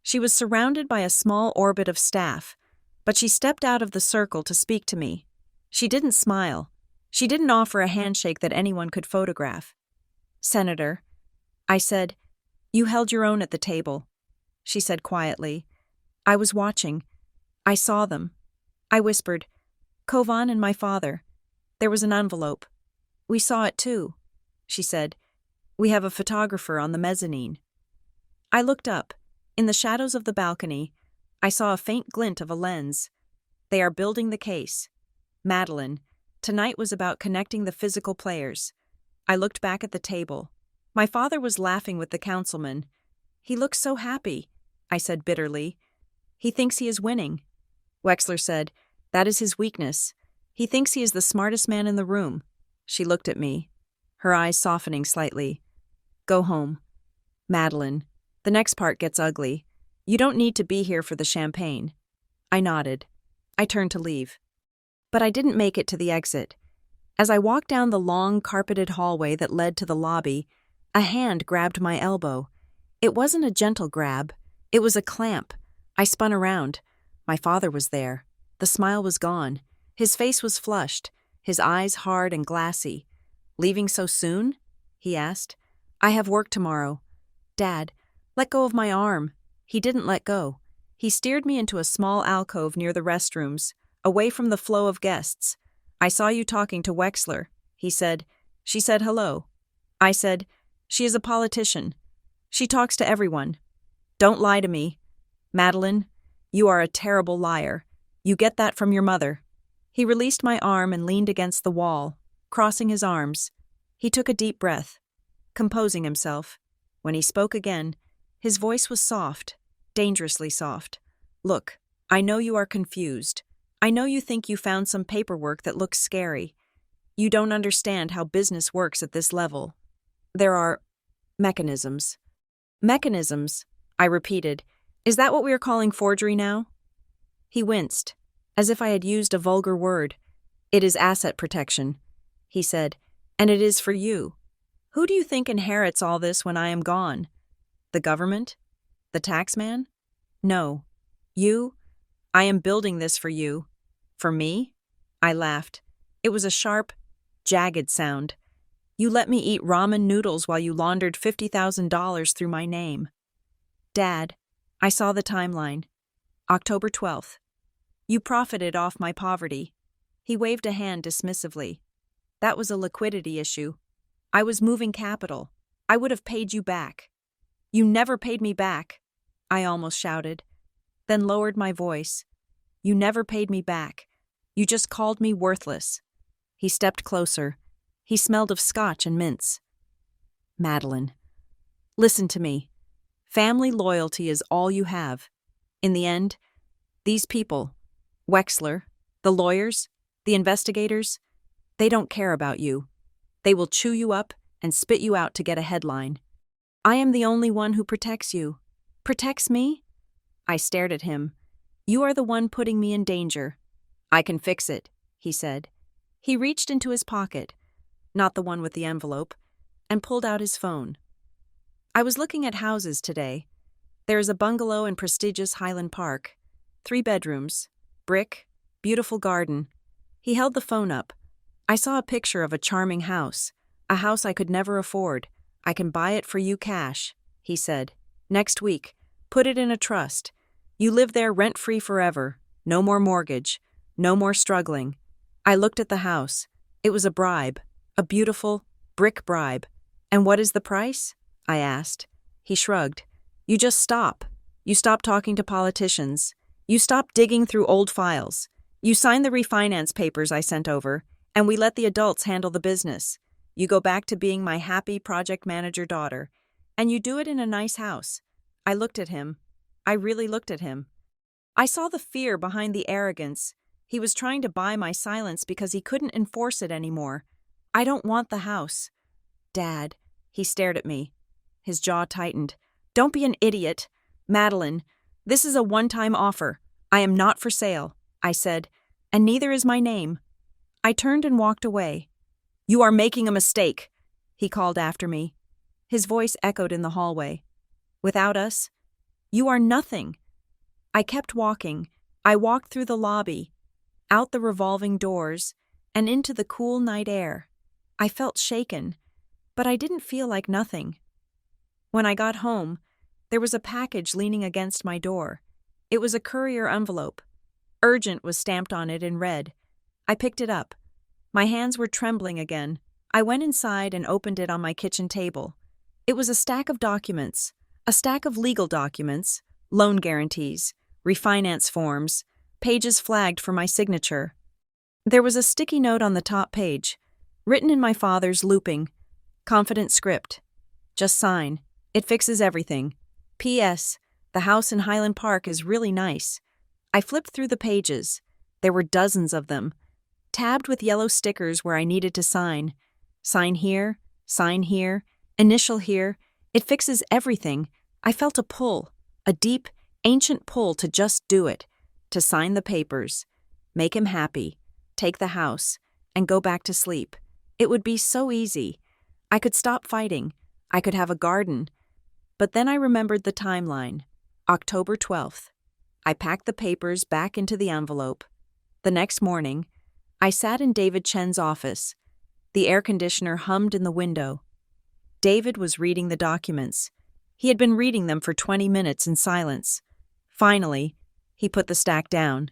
She was surrounded by a small orbit of staff, but she stepped out of the circle to speak to me. She didn't smile. She didn't offer a handshake that anyone could photograph. Senator, I said, you held your own at the table. She said quietly. I was watching. I saw them. I whispered, Kovan and my father. There was an envelope. We saw it too, she said. We have a photographer on the mezzanine. I looked up. In the shadows of the balcony, I saw a faint glint of a lens. They are building the case. Madeline, tonight was about connecting the physical players. I looked back at the table. My father was laughing with the councilman. He looks so happy, I said bitterly. He thinks he is winning. Wexler said, that is his weakness. He thinks he is the smartest man in the room. She looked at me, her eyes softening slightly. Go home. Madeline, the next part gets ugly. You don't need to be here for the champagne. I nodded. I turned to leave. But I didn't make it to the exit. As I walked down the long, carpeted hallway that led to the lobby, a hand grabbed my elbow. It wasn't a gentle grab. It was a clamp. I spun around. My father was there. The smile was gone. His face was flushed, his eyes hard and glassy. Leaving so soon? He asked. I have work tomorrow. Dad, let go of my arm. He didn't let go. He steered me into a small alcove near the restrooms, away from the flow of guests. I saw you talking to Wexler, he said. She said hello. I said, she is a politician. She talks to everyone. Don't lie to me. Madeline, you are a terrible liar. You get that from your mother. He released my arm and leaned against the wall, crossing his arms. He took a deep breath, composing himself. When he spoke again, his voice was soft, dangerously soft. Look, I know you are confused. I know you think you found some paperwork that looks scary. You don't understand how business works at this level. There are mechanisms. Mechanisms, I repeated. Is that what we are calling forgery now? He winced, as if I had used a vulgar word. It is asset protection, he said, and it is for you. Who do you think inherits all this when I am gone? The government? The taxman? No. You? I am building this for you. For me? I laughed. It was a sharp, jagged sound. You let me eat ramen noodles while you laundered $50,000 through my name. Dad, I saw the timeline. October 12th. You profited off my poverty. He waved a hand dismissively. That was a liquidity issue. I was moving capital. I would have paid you back. You never paid me back, I almost shouted, then lowered my voice. You never paid me back. You just called me worthless. He stepped closer. He smelled of scotch and mints. Madeline, listen to me. Family loyalty is all you have. In the end, these people, Wexler, the lawyers, the investigators, they don't care about you. They will chew you up and spit you out to get a headline. I am the only one who protects you. Protects me? I stared at him. You are the one putting me in danger. I can fix it, he said. He reached into his pocket, not the one with the envelope, and pulled out his phone. I was looking at houses today. There is a bungalow in prestigious Highland Park. 3 bedrooms, brick, beautiful garden. He held the phone up. I saw a picture of a charming house, a house I could never afford. I can buy it for you cash, he said. Next week. Put it in a trust. You live there rent-free forever. No more mortgage. No more struggling. I looked at the house. It was a bribe. A beautiful, brick bribe. And what is the price? I asked. He shrugged. You just stop. You stop talking to politicians. You stop digging through old files. You sign the refinance papers I sent over, and we let the adults handle the business. You go back to being my happy project manager daughter, and you do it in a nice house." I looked at him. I really looked at him. I saw the fear behind the arrogance. He was trying to buy my silence because he couldn't enforce it anymore. "I don't want the house." "Dad," he stared at me. His jaw tightened. "Don't be an idiot. Madeline, this is a one-time offer. I am not for sale," I said, "and neither is my name." I turned and walked away. "You are making a mistake," he called after me. His voice echoed in the hallway. "Without us, you are nothing." I kept walking. I walked through the lobby, out the revolving doors, and into the cool night air. I felt shaken, but I didn't feel like nothing. When I got home, there was a package leaning against my door. It was a courier envelope. "Urgent" was stamped on it in red. I picked it up. My hands were trembling again. I went inside and opened it on my kitchen table. It was a stack of documents, a stack of legal documents, loan guarantees, refinance forms, pages flagged for my signature. There was a sticky note on the top page, written in my father's looping, confident script. "Just sign. It fixes everything. P.S. The house in Highland Park is really nice." I flipped through the pages. There were dozens of them, tabbed with yellow stickers where I needed to sign. Sign here, initial here. It fixes everything. I felt a pull, a deep, ancient pull to just do it, to sign the papers, make him happy, take the house, and go back to sleep. It would be so easy. I could stop fighting. I could have a garden. But then I remembered the timeline. October 12th. I packed the papers back into the envelope. The next morning, I sat in David Chen's office. The air conditioner hummed in the window. David was reading the documents. He had been reading them for 20 minutes in silence. Finally, he put the stack down.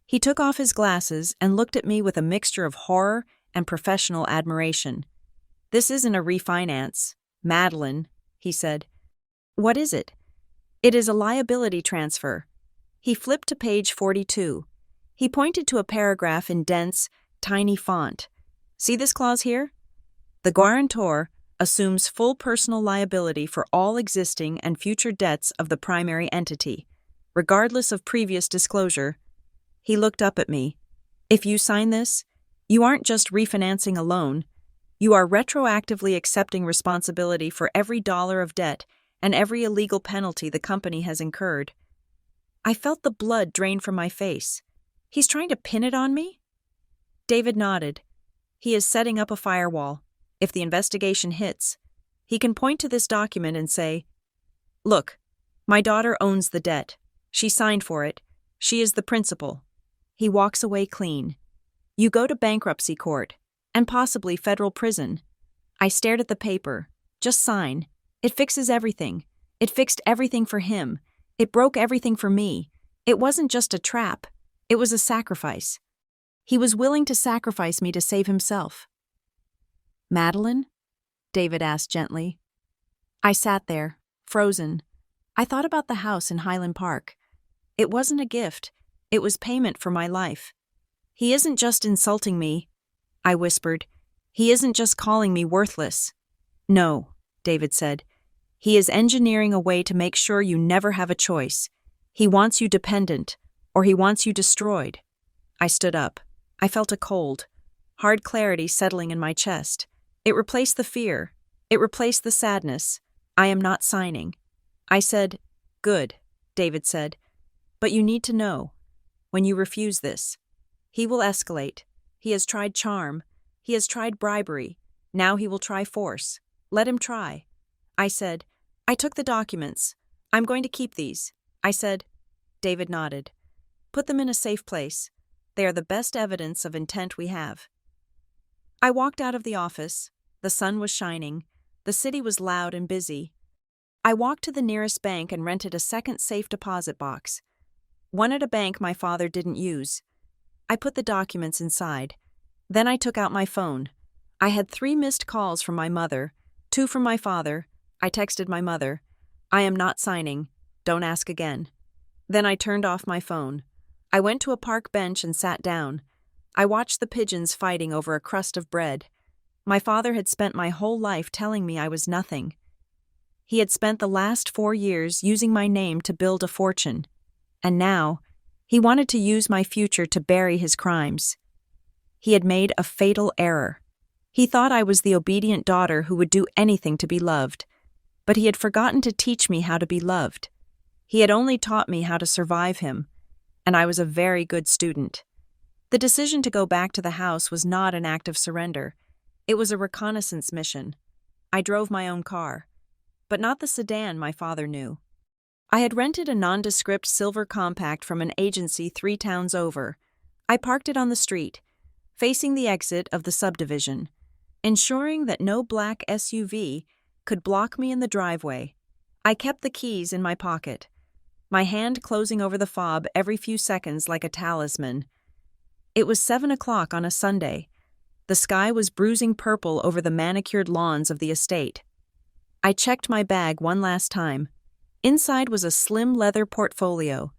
He took off his glasses and looked at me with a mixture of horror and professional admiration. "This isn't a refinance, Madeline," he said. "What is it?" "It is a liability transfer." He flipped to page 42. He pointed to a paragraph in dense, tiny font. "See this clause here? The guarantor assumes full personal liability for all existing and future debts of the primary entity, regardless of previous disclosure." He looked up at me. "If you sign this, you aren't just refinancing a loan. You are retroactively accepting responsibility for every dollar of debt and every illegal penalty the company has incurred." I felt the blood drain from my face. "He's trying to pin it on me?" David nodded. "He is setting up a firewall. If the investigation hits, he can point to this document and say, 'Look, my daughter owns the debt. She signed for it. She is the principal.' He walks away clean. You go to bankruptcy court, and possibly federal prison." I stared at the paper. "Just sign. It fixes everything. It fixed everything for him. It broke everything for me. It wasn't just a trap. It was a sacrifice. He was willing to sacrifice me to save himself." "Madeline?" David asked gently. I sat there, frozen. I thought about the house in Highland Park. It wasn't a gift. It was payment for my life. "He isn't just insulting me," I whispered. "He isn't just calling me worthless." "No," David said. "He is engineering a way to make sure you never have a choice. He wants you dependent, or he wants you destroyed." I stood up. I felt a cold, hard clarity settling in my chest. It replaced the fear. It replaced the sadness. "I am not signing." I said, "Good," David said. "But you need to know, when you refuse this, he will escalate. He has tried charm. He has tried bribery. Now he will try force. Let him try." I said, "I took the documents. I'm going to keep these." I said. David nodded. "Put them in a safe place. They are the best evidence of intent we have." I walked out of the office. The sun was shining. The city was loud and busy. I walked to the nearest bank and rented a second safe deposit box, one at a bank my father didn't use. I put the documents inside. Then I took out my phone. I had 3 missed calls from my mother, 2 from my father. I texted my mother, "I am not signing. Don't ask again." Then I turned off my phone. I went to a park bench and sat down. I watched the pigeons fighting over a crust of bread. My father had spent my whole life telling me I was nothing. He had spent the last 4 years using my name to build a fortune, and now he wanted to use my future to bury his crimes. He had made a fatal error. He thought I was the obedient daughter who would do anything to be loved, but he had forgotten to teach me how to be loved. He had only taught me how to survive him, and I was a very good student. The decision to go back to the house was not an act of surrender. It was a reconnaissance mission. I drove my own car, but not the sedan my father knew. I had rented a nondescript silver compact from an agency 3 towns over. I parked it on the street, facing the exit of the subdivision, ensuring that no black SUV could block me in the driveway. I kept the keys in my pocket, my hand closing over the fob every few seconds like a talisman. It was 7 o'clock on a Sunday. The sky was bruising purple over the manicured lawns of the estate. I checked my bag one last time. Inside was a slim leather portfolio.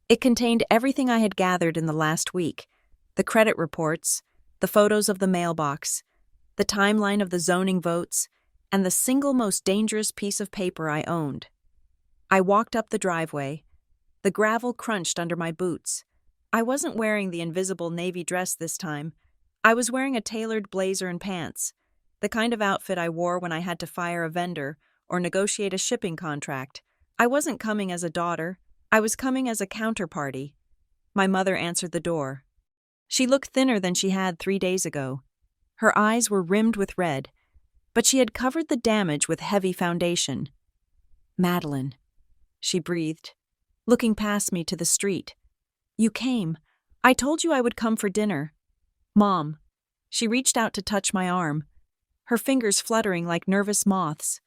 It contained everything I had gathered in the last week: the credit reports, the photos of the mailbox, the timeline of the zoning votes, and the single most dangerous piece of paper I owned. I walked up the driveway. The gravel crunched under my boots. I wasn't wearing the invisible navy dress this time. I was wearing a tailored blazer and pants, the kind of outfit I wore when I had to fire a vendor or negotiate a shipping contract. I wasn't coming as a daughter. I was coming as a counterparty. My mother answered the door. She looked thinner than she had 3 days ago. Her eyes were rimmed with red, but she had covered the damage with heavy foundation. "Madeline," she breathed, looking past me to the street. "You came. I told you I would come for dinner." "Mom." She reached out to touch my arm, her fingers fluttering like nervous moths.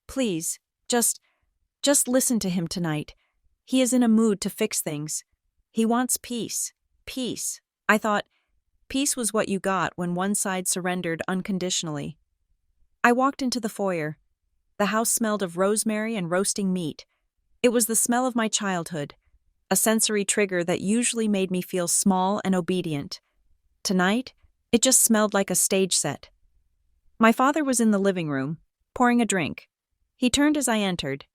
"Please, just listen to him tonight. He is in a mood to fix things. He wants peace. Peace." I thought, peace was what you got when one side surrendered unconditionally. I walked into the foyer. The house smelled of rosemary and roasting meat. It was the smell of my childhood, a sensory trigger that usually made me feel small and obedient. Tonight, it just smelled like a stage set. My father was in the living room, pouring a drink. He turned as I entered.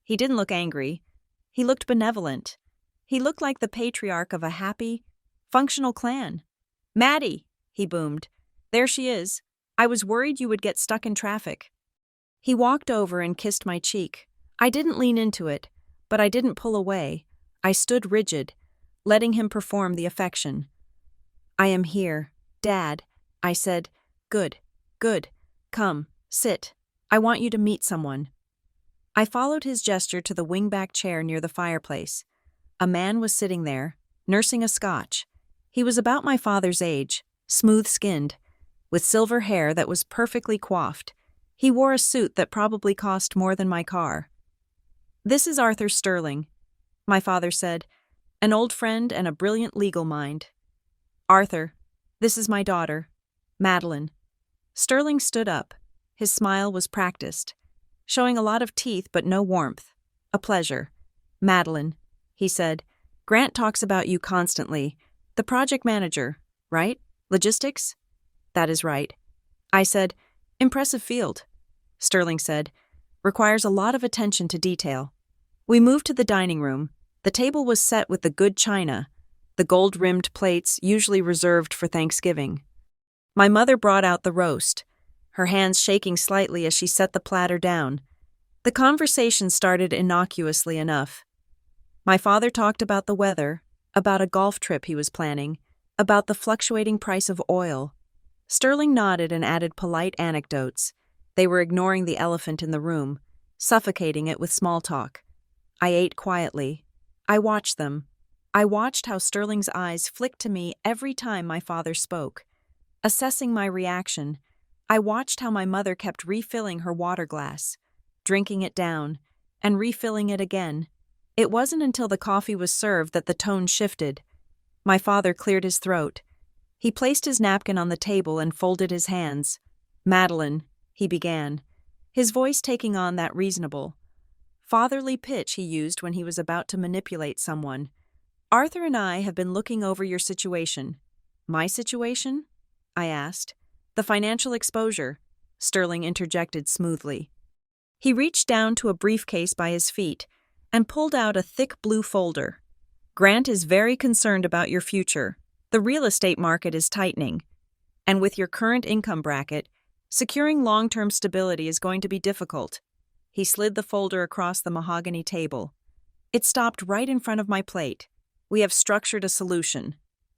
He didn't look angry. He looked benevolent. He looked like the patriarch of a happy, functional clan. "Maddie," he boomed. "There she is. I was worried you would get stuck in traffic." He walked over and kissed my cheek. I didn't lean into it, but I didn't pull away. I stood rigid, letting him perform the affection. "I am here, Dad," I said. Good. Come, sit. I want you to meet someone." I followed his gesture to the wingback chair near the fireplace. A man was sitting there, nursing a scotch. He was about my father's age, smooth-skinned, with silver hair that was perfectly coiffed. He wore a suit that probably cost more than my car. "This is Arthur Sterling," my father said, "an old friend and a brilliant legal mind. Arthur, this is my daughter, Madeline." Sterling stood up. His smile was practiced, showing a lot of teeth but no warmth. "A pleasure. Madeline," he said, "Grant talks about you constantly. The project manager, right? Logistics?" "That is right." I said, "Impressive field." Sterling said, "Requires a lot of attention to detail." We moved to the dining room. The table was set with the good china, the gold-rimmed plates usually reserved for Thanksgiving. My mother brought out the roast, her hands shaking slightly as she set the platter down. The conversation started innocuously enough. My father talked about the weather, about a golf trip he was planning, about the fluctuating price of oil. Sterling nodded and added polite anecdotes. They were ignoring the elephant in the room, suffocating it with small talk. I ate quietly. I watched them. I watched how Sterling's eyes flicked to me every time my father spoke. Assessing my reaction, I watched how my mother kept refilling her water glass, drinking it down, and refilling it again. It wasn't until the coffee was served that the tone shifted. My father cleared his throat. He placed his napkin on the table and folded his hands. "Madeline," he began, his voice taking on that reasonable, fatherly pitch he used when he was about to manipulate someone. "Arthur and I have been looking over your situation." "My situation?" I asked. The financial exposure, Sterling interjected smoothly. He reached down to a briefcase by his feet and pulled out a thick blue folder. Grant is very concerned about your future. The real estate market is tightening. And with your current income bracket, securing long-term stability is going to be difficult. He slid the folder across the mahogany table. It stopped right in front of my plate. We have structured a solution,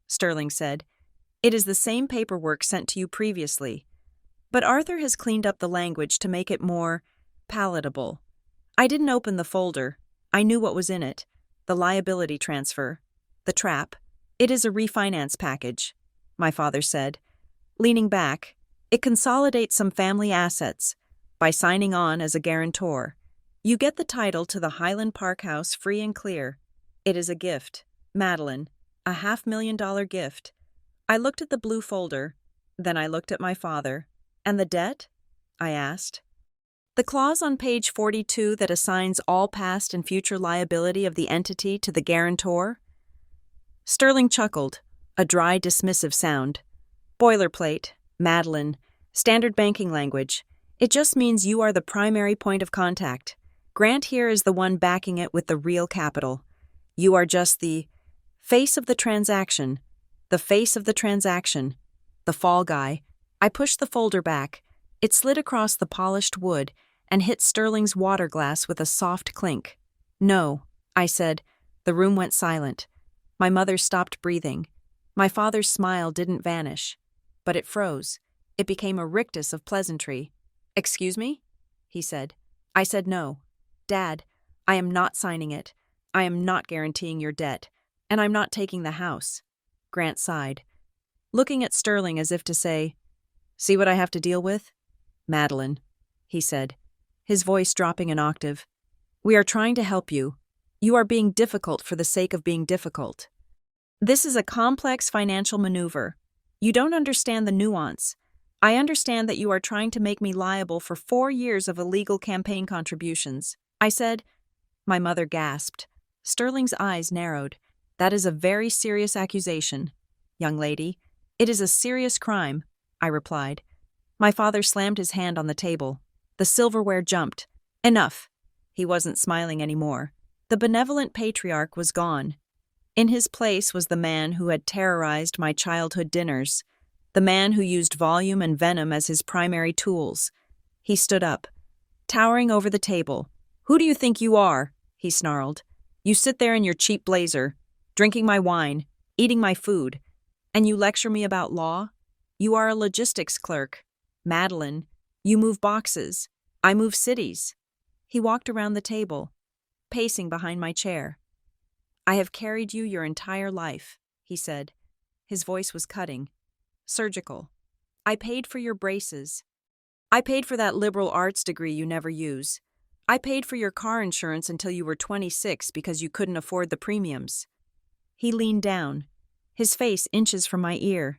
Sterling said. It is the same paperwork sent to you previously. But Arthur has cleaned up the language to make it more palatable. I didn't open the folder. I knew what was in it. The liability transfer. The trap. It is a refinance package, my father said. Leaning back, it consolidates some family assets. By signing on as a guarantor, you get the title to the Highland Park house free and clear. It is a gift, Madeline, a $500,000 gift. I looked at the blue folder, then I looked at my father. And the debt? I asked. The clause on page 42 that assigns all past and future liability of the entity to the guarantor? Sterling chuckled, a dry, dismissive sound. Boilerplate, Madeline, standard banking language. It just means you are the primary point of contact. Grant here is the one backing it with the real capital. You are just the face of the transaction. The face of the transaction. The fall guy. I pushed the folder back. It slid across the polished wood and hit Sterling's water glass with a soft clink. No, I said. The room went silent. My mother stopped breathing. My father's smile didn't vanish, but it froze. It became a rictus of pleasantry. Excuse me? He said. I said no. Dad, I am not signing it. I am not guaranteeing your debt. And I'm not taking the house. Grant sighed, looking at Sterling as if to say, See what I have to deal with? Madeline, he said, his voice dropping an octave. We are trying to help you. You are being difficult for the sake of being difficult. This is a complex financial maneuver. You don't understand the nuance. I understand that you are trying to make me liable for 4 years of illegal campaign contributions. I said. My mother gasped. Sterling's eyes narrowed. That is a very serious accusation, young lady. It is a serious crime, I replied. My father slammed his hand on the table. The silverware jumped. Enough. He wasn't smiling anymore. The benevolent patriarch was gone. In his place was the man who had terrorized my childhood dinners, the man who used volume and venom as his primary tools. He stood up, towering over the table. Who do you think you are? He snarled. You sit there in your cheap blazer, drinking my wine, eating my food, and you lecture me about law? You are a logistics clerk. Madeline, you move boxes. I move cities. He walked around the table, pacing behind my chair. I have carried you your entire life, he said. His voice was cutting, surgical. I paid for your braces. I paid for that liberal arts degree you never use. I paid for your car insurance until you were 26 because you couldn't afford the premiums. He leaned down, his face inches from my ear.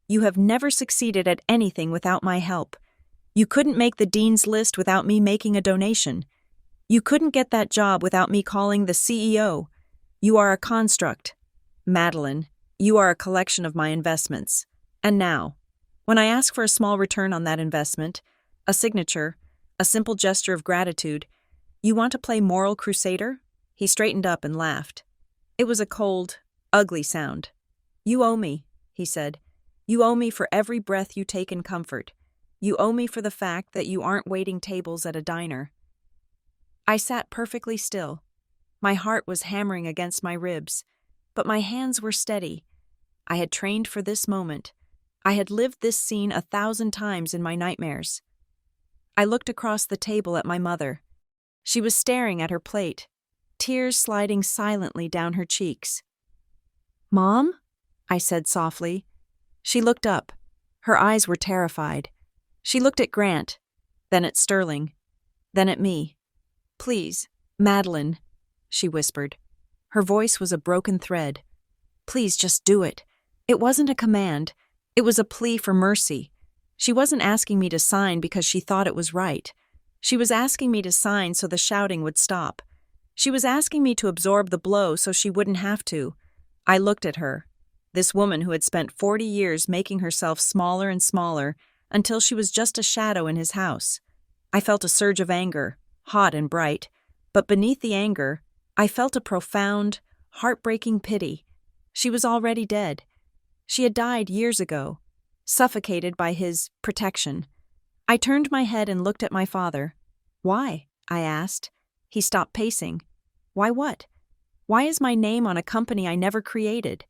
You have never succeeded at anything without my help. You couldn't make the dean's list without me making a donation. You couldn't get that job without me calling the CEO. You are a construct. Madeline, you are a collection of my investments. And now, when I ask for a small return on that investment, a signature, a simple gesture of gratitude, you want to play moral crusader? He straightened up and laughed. It was a cold, ugly sound. You owe me, he said. You owe me for every breath you take in comfort. You owe me for the fact that you aren't waiting tables at a diner. I sat perfectly still. My heart was hammering against my ribs, but my hands were steady. I had trained for this moment. I had lived this scene 1,000 times in my nightmares. I looked across the table at my mother. She was staring at her plate, tears sliding silently down her cheeks. Mom? I said softly. She looked up. Her eyes were terrified. She looked at Grant, then at Sterling, then at me. Please, Madeline, she whispered. Her voice was a broken thread. Please just do it. It wasn't a command. It was a plea for mercy. She wasn't asking me to sign because she thought it was right. She was asking me to sign so the shouting would stop. She was asking me to absorb the blow so she wouldn't have to. I looked at her. This woman who had spent 40 years making herself smaller and smaller, until she was just a shadow in his house. I felt a surge of anger, hot and bright, but beneath the anger, I felt a profound, heartbreaking pity. She was already dead. She had died years ago, suffocated by his protection. I turned my head and looked at my father. "Why?" I asked. He stopped pacing. "Why what? Why is my name on a company I never created?"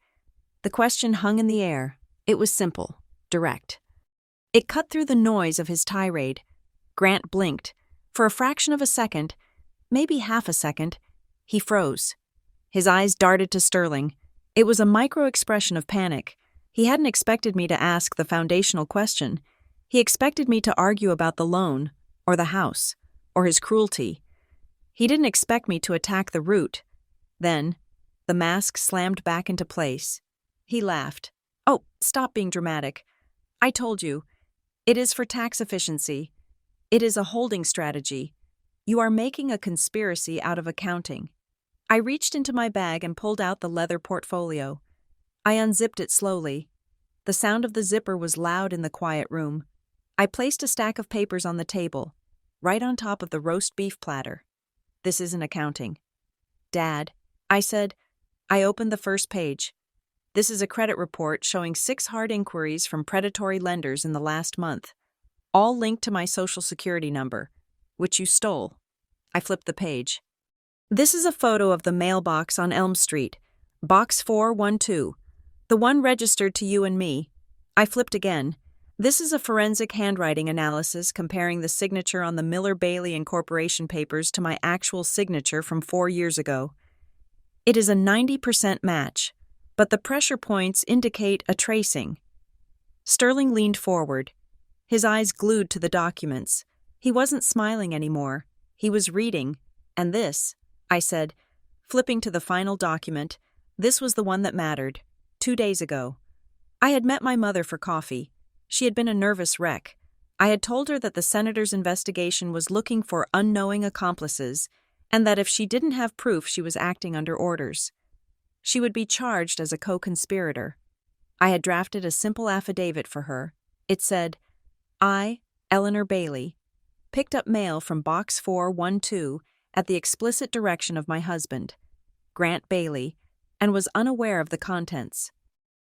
The question hung in the air. It was simple, direct. It cut through the noise of his tirade. Grant blinked. For a fraction of a second, maybe half a second, he froze. His eyes darted to Sterling. It was a micro-expression of panic. He hadn't expected me to ask the foundational question. He expected me to argue about the loan, or the house, or his cruelty. He didn't expect me to attack the root. Then, the mask slammed back into place. He laughed. "Oh, stop being dramatic. I told you. It is for tax efficiency. It is a holding strategy. You are making a conspiracy out of accounting." I reached into my bag and pulled out the leather portfolio. I unzipped it slowly. The sound of the zipper was loud in the quiet room. I placed a stack of papers on the table, right on top of the roast beef platter. "This isn't accounting." "Dad," I said. I opened the first page. "This is a credit report showing 6 hard inquiries from predatory lenders in the last month, all linked to my social security number, which you stole." I flipped the page. "This is a photo of the mailbox on Elm Street, Box 412, the one registered to you and me." I flipped again. "This is a forensic handwriting analysis comparing the signature on the Miller-Bailey Incorporation papers to my actual signature from 4 years ago. It is a 90% match, but the pressure points indicate a tracing." Sterling leaned forward, his eyes glued to the documents. He wasn't smiling anymore. He was reading. "And this," I said, flipping to the final document, "this was the one that mattered. 2 days ago. I had met my mother for coffee. She had been a nervous wreck. I had told her that the senator's investigation was looking for unknowing accomplices, and that if she didn't have proof she was acting under orders, she would be charged as a co-conspirator. I had drafted a simple affidavit for her. It said, "I, Eleanor Bailey, picked up mail from Box 412 at the explicit direction of my husband, Grant Bailey, and was unaware of the contents.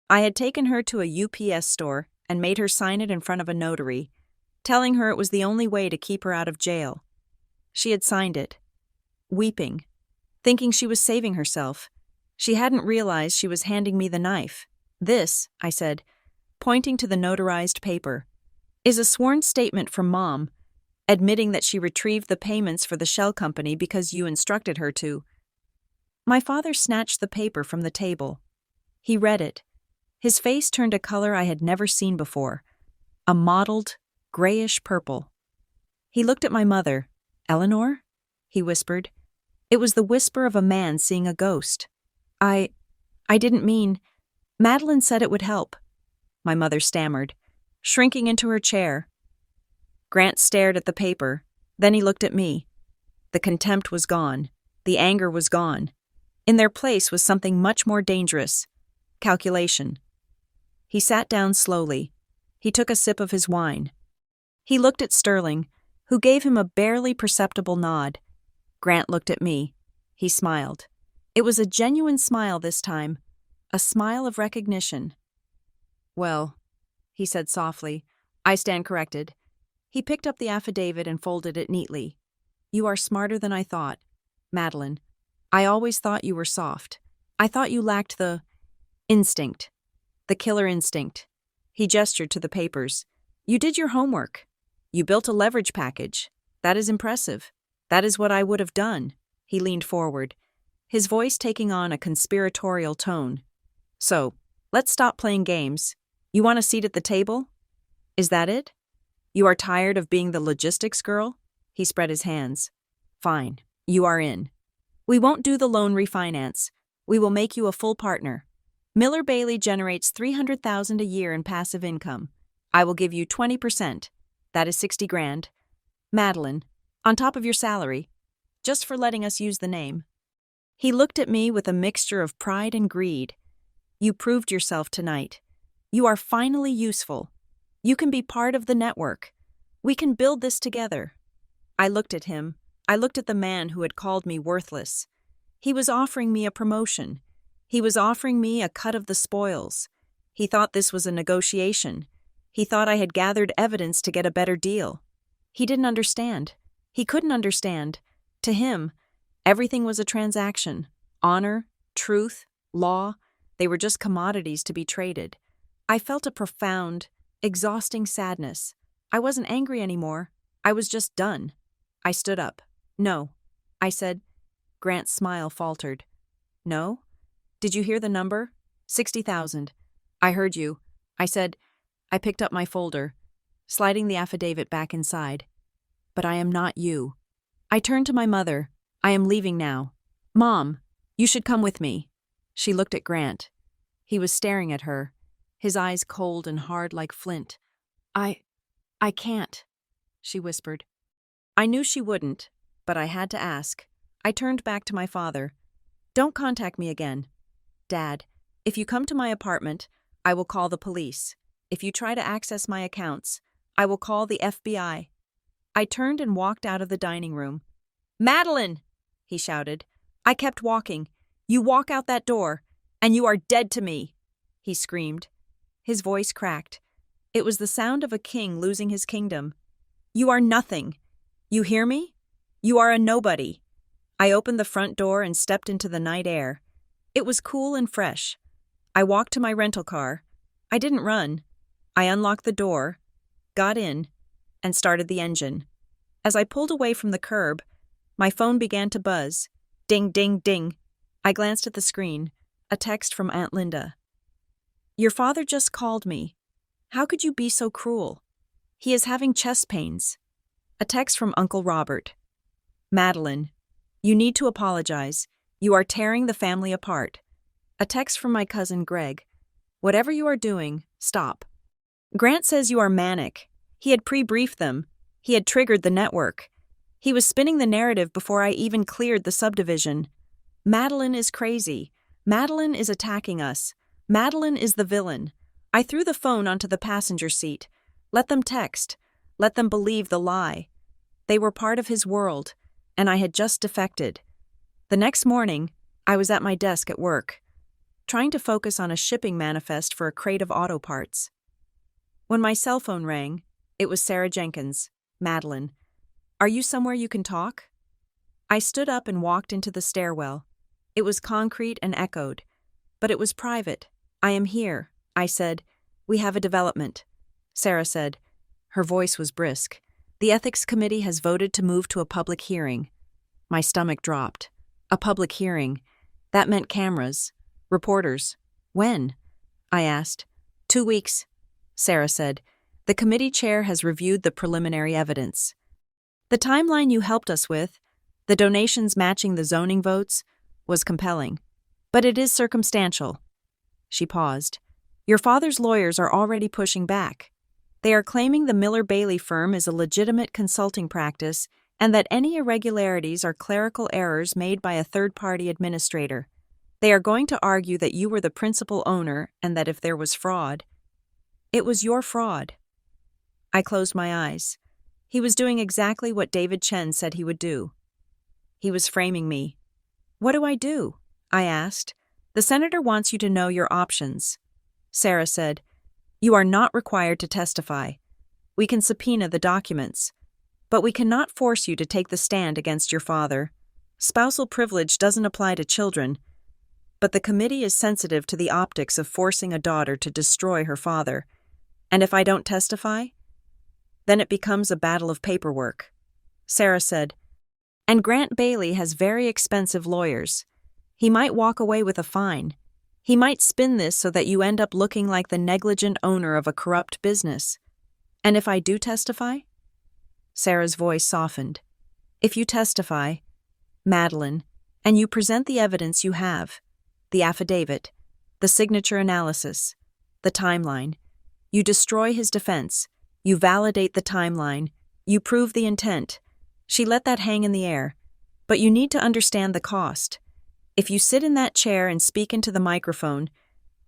I had taken her to a UPS store and made her sign it in front of a notary, telling her it was the only way to keep her out of jail. She had signed it, weeping, thinking she was saving herself. She hadn't realized she was handing me the knife. This," I said, pointing to the notarized paper, "is a sworn statement from Mom, admitting that she retrieved the payments for the shell company because you instructed her to." My father snatched the paper from the table. He read it. His face turned a color I had never seen before, a mottled, grayish purple. He looked at my mother. "Eleanor?" he whispered. It was the whisper of a man seeing a ghost. I didn't mean. Madeline said it would help," my mother stammered, shrinking into her chair. Grant stared at the paper. Then he looked at me. The contempt was gone. The anger was gone. In their place was something much more dangerous. Calculation. He sat down slowly. He took a sip of his wine. He looked at Sterling, who gave him a barely perceptible nod. Grant looked at me. He smiled. It was a genuine smile this time, a smile of recognition. "Well," he said softly, "I stand corrected." He picked up the affidavit and folded it neatly. "You are smarter than I thought, Madeline. I always thought you were soft. I thought you lacked the instinct, the killer instinct." He gestured to the papers. "You did your homework. You built a leverage package. That is impressive. That is what I would have done." He leaned forward, his voice taking on a conspiratorial tone. "So, let's stop playing games. You want a seat at the table? Is that it? You are tired of being the logistics girl?" He spread his hands. "Fine, you are in. We won't do the loan refinance. We will make you a full partner. Miller Bailey generates $300,000 a year in passive income. I will give you 20%. That is 60 grand. Madeline, on top of your salary, just for letting us use the name." He looked at me with a mixture of pride and greed. "You proved yourself tonight. You are finally useful. You can be part of the network. We can build this together. I looked at him. I looked at the man who had called me worthless. He was offering me a promotion. He was offering me a cut of the spoils. He thought this was a negotiation. He thought I had gathered evidence to get a better deal. He didn't understand. He couldn't understand. To him, everything was a transaction. Honor, truth, law, they were just commodities to be traded. I felt a profound, exhausting sadness. I wasn't angry anymore. I was just done. I stood up. No, I said. Grant's smile faltered. No? Did you hear the number? 60,000. I heard you. I said. I picked up my folder, sliding the affidavit back inside. But I am not you. I turned to my mother. I am leaving now. Mom, you should come with me. She looked at Grant. He was staring at her, his eyes cold and hard like flint. I can't, she whispered. I knew she wouldn't, but I had to ask. I turned back to my father. Don't contact me again. Dad, if you come to my apartment, I will call the police. If you try to access my accounts, I will call the FBI. I turned and walked out of the dining room. Madeline, he shouted. I kept walking. You walk out that door, and you are dead to me, he screamed. His voice cracked. It was the sound of a king losing his kingdom. You are nothing. You hear me? You are a nobody. I opened the front door and stepped into the night air. It was cool and fresh. I walked to my rental car. I didn't run. I unlocked the door, got in, and started the engine. As I pulled away from the curb, my phone began to buzz. Ding, ding, ding. I glanced at the screen. A text from Aunt Linda. Your father just called me. How could you be so cruel? He is having chest pains. A text from Uncle Robert. Madeline, you need to apologize. You are tearing the family apart. A text from my cousin Greg. Whatever you are doing, stop. Grant says you are manic. He had pre-briefed them. He had triggered the network. He was spinning the narrative before I even cleared the subdivision. Madeline is crazy. Madeline is attacking us. Madeline is the villain. I threw the phone onto the passenger seat. Let them text. Let them believe the lie. They were part of his world, and I had just defected. The next morning, I was at my desk at work, trying to focus on a shipping manifest for a crate of auto parts. When my cell phone rang, it was Sarah Jenkins. Madeline, are you somewhere you can talk? I stood up and walked into the stairwell. It was concrete and echoed, but it was private. I am here, I said. We have a development. Sarah said. Her voice was brisk. The ethics committee has voted to move to a public hearing. My stomach dropped. A public hearing. That meant cameras. Reporters. When? I asked. 2 weeks, Sarah said. The committee chair has reviewed the preliminary evidence. The timeline you helped us with, the donations matching the zoning votes, was compelling. But it is circumstantial. She paused. Your father's lawyers are already pushing back. They are claiming the Miller-Bailey firm is a legitimate consulting practice and that any irregularities are clerical errors made by a third-party administrator. They are going to argue that you were the principal owner and that if there was fraud, it was your fraud. I closed my eyes. He was doing exactly what David Chen said he would do. He was framing me. What do I do? I asked. The senator wants you to know your options. Sarah said, You are not required to testify. We can subpoena the documents, but we cannot force you to take the stand against your father. Spousal privilege doesn't apply to children, but the committee is sensitive to the optics of forcing a daughter to destroy her father. And if I don't testify, then it becomes a battle of paperwork. Sarah said, And Grant Bailey has very expensive lawyers. He might walk away with a fine. He might spin this so that you end up looking like the negligent owner of a corrupt business. And if I do testify? Sarah's voice softened. If you testify, Madeline, and you present the evidence you have, the affidavit, the signature analysis, the timeline, you destroy his defense, you validate the timeline, you prove the intent. She let that hang in the air. But you need to understand the cost. If you sit in that chair and speak into the microphone,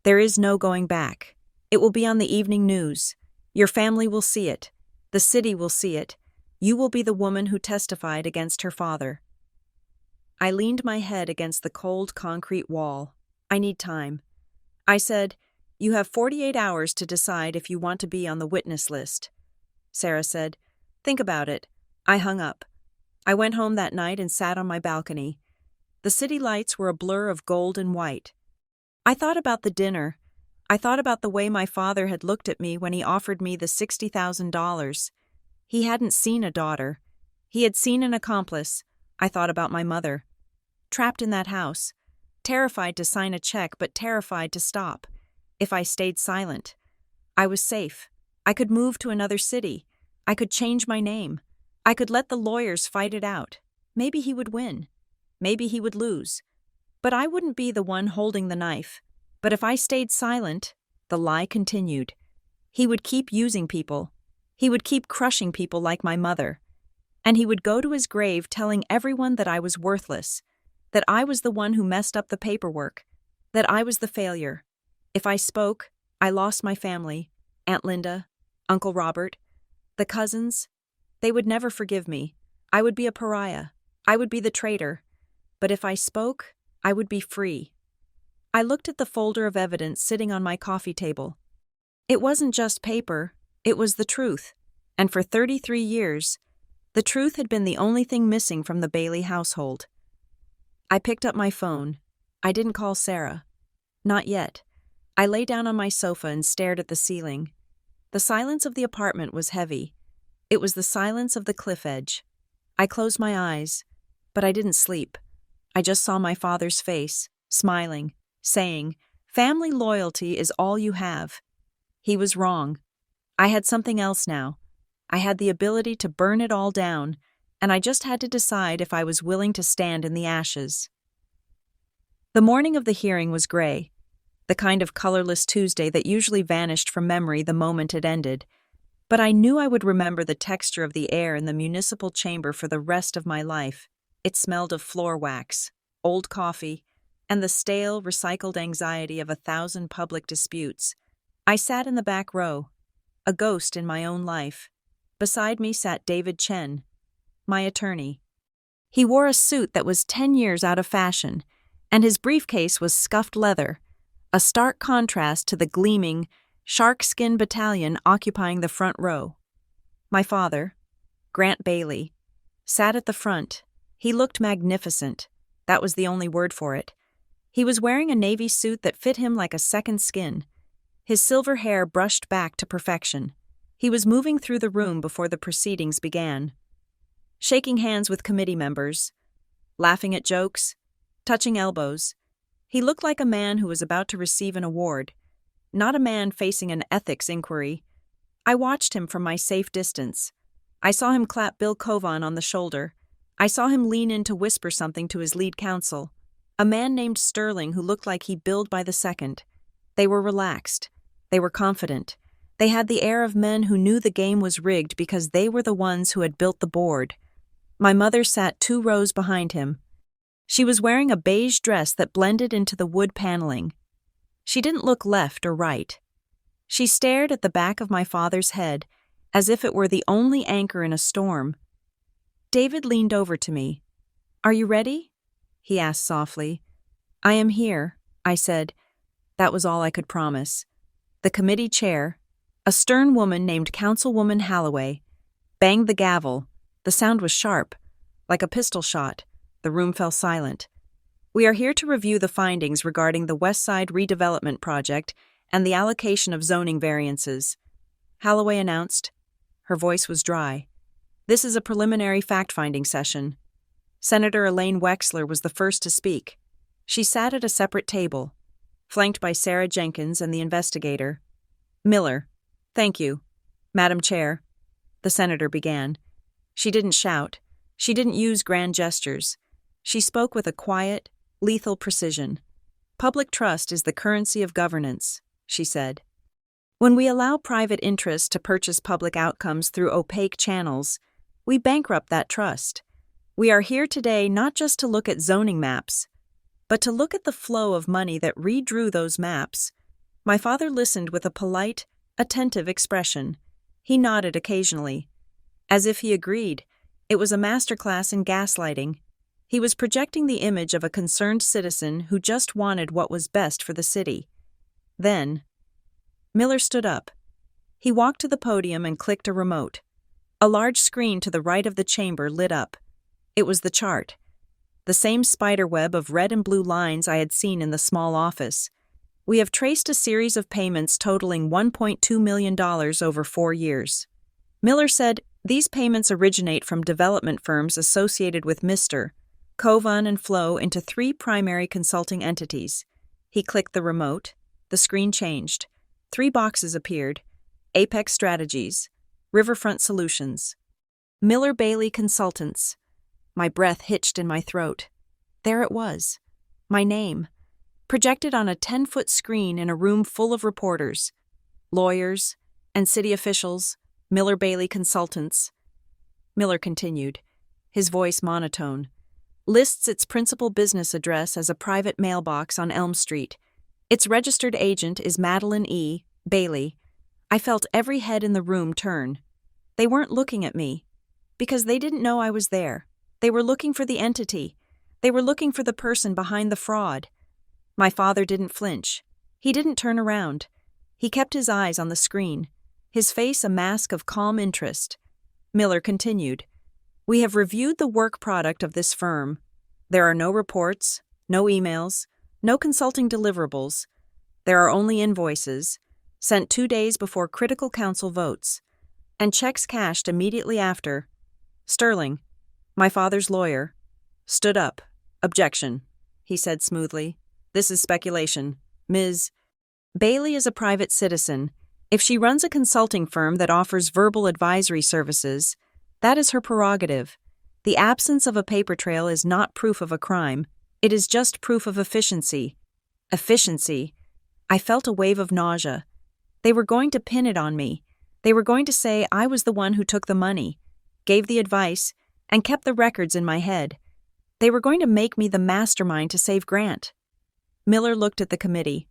there is no going back. It will be on the evening news. Your family will see it. The city will see it. You will be the woman who testified against her father." I leaned my head against the cold concrete wall. I need time. I said, "You have 48 hours to decide if you want to be on the witness list." Sarah said, "Think about it." I hung up. I went home that night and sat on my balcony. The city lights were a blur of gold and white. I thought about the dinner. I thought about the way my father had looked at me when he offered me the $60,000. He hadn't seen a daughter. He had seen an accomplice. I thought about my mother. Trapped in that house. Terrified to sign a check, but terrified to stop. If I stayed silent. I was safe. I could move to another city. I could change my name. I could let the lawyers fight it out. Maybe he would win. Maybe he would lose. But I wouldn't be the one holding the knife. But if I stayed silent, the lie continued. He would keep using people. He would keep crushing people like my mother. And he would go to his grave telling everyone that I was worthless, that I was the one who messed up the paperwork, that I was the failure. If I spoke, I lost my family, Aunt Linda, Uncle Robert, the cousins. They would never forgive me. I would be a pariah. I would be the traitor. But if I spoke, I would be free. I looked at the folder of evidence sitting on my coffee table. It wasn't just paper, it was the truth. And for 33 years, the truth had been the only thing missing from the Bailey household. I picked up my phone. I didn't call Sarah. Not yet. I lay down on my sofa and stared at the ceiling. The silence of the apartment was heavy. It was the silence of the cliff edge. I closed my eyes, but I didn't sleep. I just saw my father's face, smiling, saying, "Family loyalty is all you have." He was wrong. I had something else now. I had the ability to burn it all down, and I just had to decide if I was willing to stand in the ashes. The morning of the hearing was gray, the kind of colorless Tuesday that usually vanished from memory the moment it ended. But I knew I would remember the texture of the air in the municipal chamber for the rest of my life. It smelled of floor wax, old coffee, and the stale, recycled anxiety of 1,000 public disputes. I sat in the back row, a ghost in my own life. Beside me sat David Chen, my attorney. He wore a suit that was 10 years out of fashion, and his briefcase was scuffed leather, a stark contrast to the gleaming, shark-skin battalion occupying the front row. My father, Grant Bailey, sat at the front. He looked magnificent. That was the only word for it. He was wearing a navy suit that fit him like a second skin. His silver hair brushed back to perfection. He was moving through the room before the proceedings began, shaking hands with committee members, laughing at jokes, touching elbows. He looked like a man who was about to receive an award, not a man facing an ethics inquiry. I watched him from my safe distance. I saw him clap Bill Kovan on the shoulder. I saw him lean in to whisper something to his lead counsel, a man named Sterling who looked like he billed by the second. They were relaxed. They were confident. They had the air of men who knew the game was rigged because they were the ones who had built the board. My mother sat 2 rows behind him. She was wearing a beige dress that blended into the wood paneling. She didn't look left or right. She stared at the back of my father's head as if it were the only anchor in a storm. David leaned over to me. "Are you ready?" he asked softly. "I am here," I said. That was all I could promise. The committee chair, a stern woman named Councilwoman Halloway, banged the gavel. The sound was sharp, like a pistol shot. The room fell silent. "We are here to review the findings regarding the West Side redevelopment project and the allocation of zoning variances," Halloway announced. Her voice was dry. "This is a preliminary fact-finding session." Senator Elaine Wexler was the first to speak. She sat at a separate table, flanked by Sarah Jenkins and the investigator. "Miller, thank you. Madam Chair," the senator began. She didn't shout. She didn't use grand gestures. She spoke with a quiet, lethal precision. "Public trust is the currency of governance," she said. "When we allow private interests to purchase public outcomes through opaque channels, we bankrupt that trust. We are here today not just to look at zoning maps, but to look at the flow of money that redrew those maps." My father listened with a polite, attentive expression. He nodded occasionally. As if he agreed, it was a masterclass in gaslighting. He was projecting the image of a concerned citizen who just wanted what was best for the city. Then, Miller stood up. He walked to the podium and clicked a remote. A large screen to the right of the chamber lit up. It was the chart. The same spiderweb of red and blue lines I had seen in the small office. We have traced a series of payments totaling $1.2 million over 4 years. Miller said, these payments originate from development firms associated with Mr. Kovan and flow into 3 primary consulting entities. He clicked the remote. The screen changed. 3 boxes appeared. Apex Strategies. Riverfront Solutions. Miller Bailey Consultants. My breath hitched in my throat. There it was. My name. Projected on a 10-foot screen in a room full of reporters. Lawyers and city officials. Miller Bailey Consultants. Miller continued, his voice monotone. Lists its principal business address as a private mailbox on Elm Street. Its registered agent is Madeline E. Bailey. I felt every head in the room turn. They weren't looking at me, because they didn't know I was there. They were looking for the entity. They were looking for the person behind the fraud. My father didn't flinch. He didn't turn around. He kept his eyes on the screen, his face a mask of calm interest. Miller continued, we have reviewed the work product of this firm. There are no reports, no emails, no consulting deliverables. There are only invoices, sent 2 days before critical council votes, and checks cashed immediately after. Sterling, my father's lawyer, stood up. Objection, he said smoothly. This is speculation. Ms. Bailey is a private citizen. If she runs a consulting firm that offers verbal advisory services, that is her prerogative. The absence of a paper trail is not proof of a crime. It is just proof of efficiency. Efficiency. I felt a wave of nausea. They were going to pin it on me. They were going to say I was the one who took the money, gave the advice, and kept the records in my head. They were going to make me the mastermind to save Grant. Miller looked at the committee.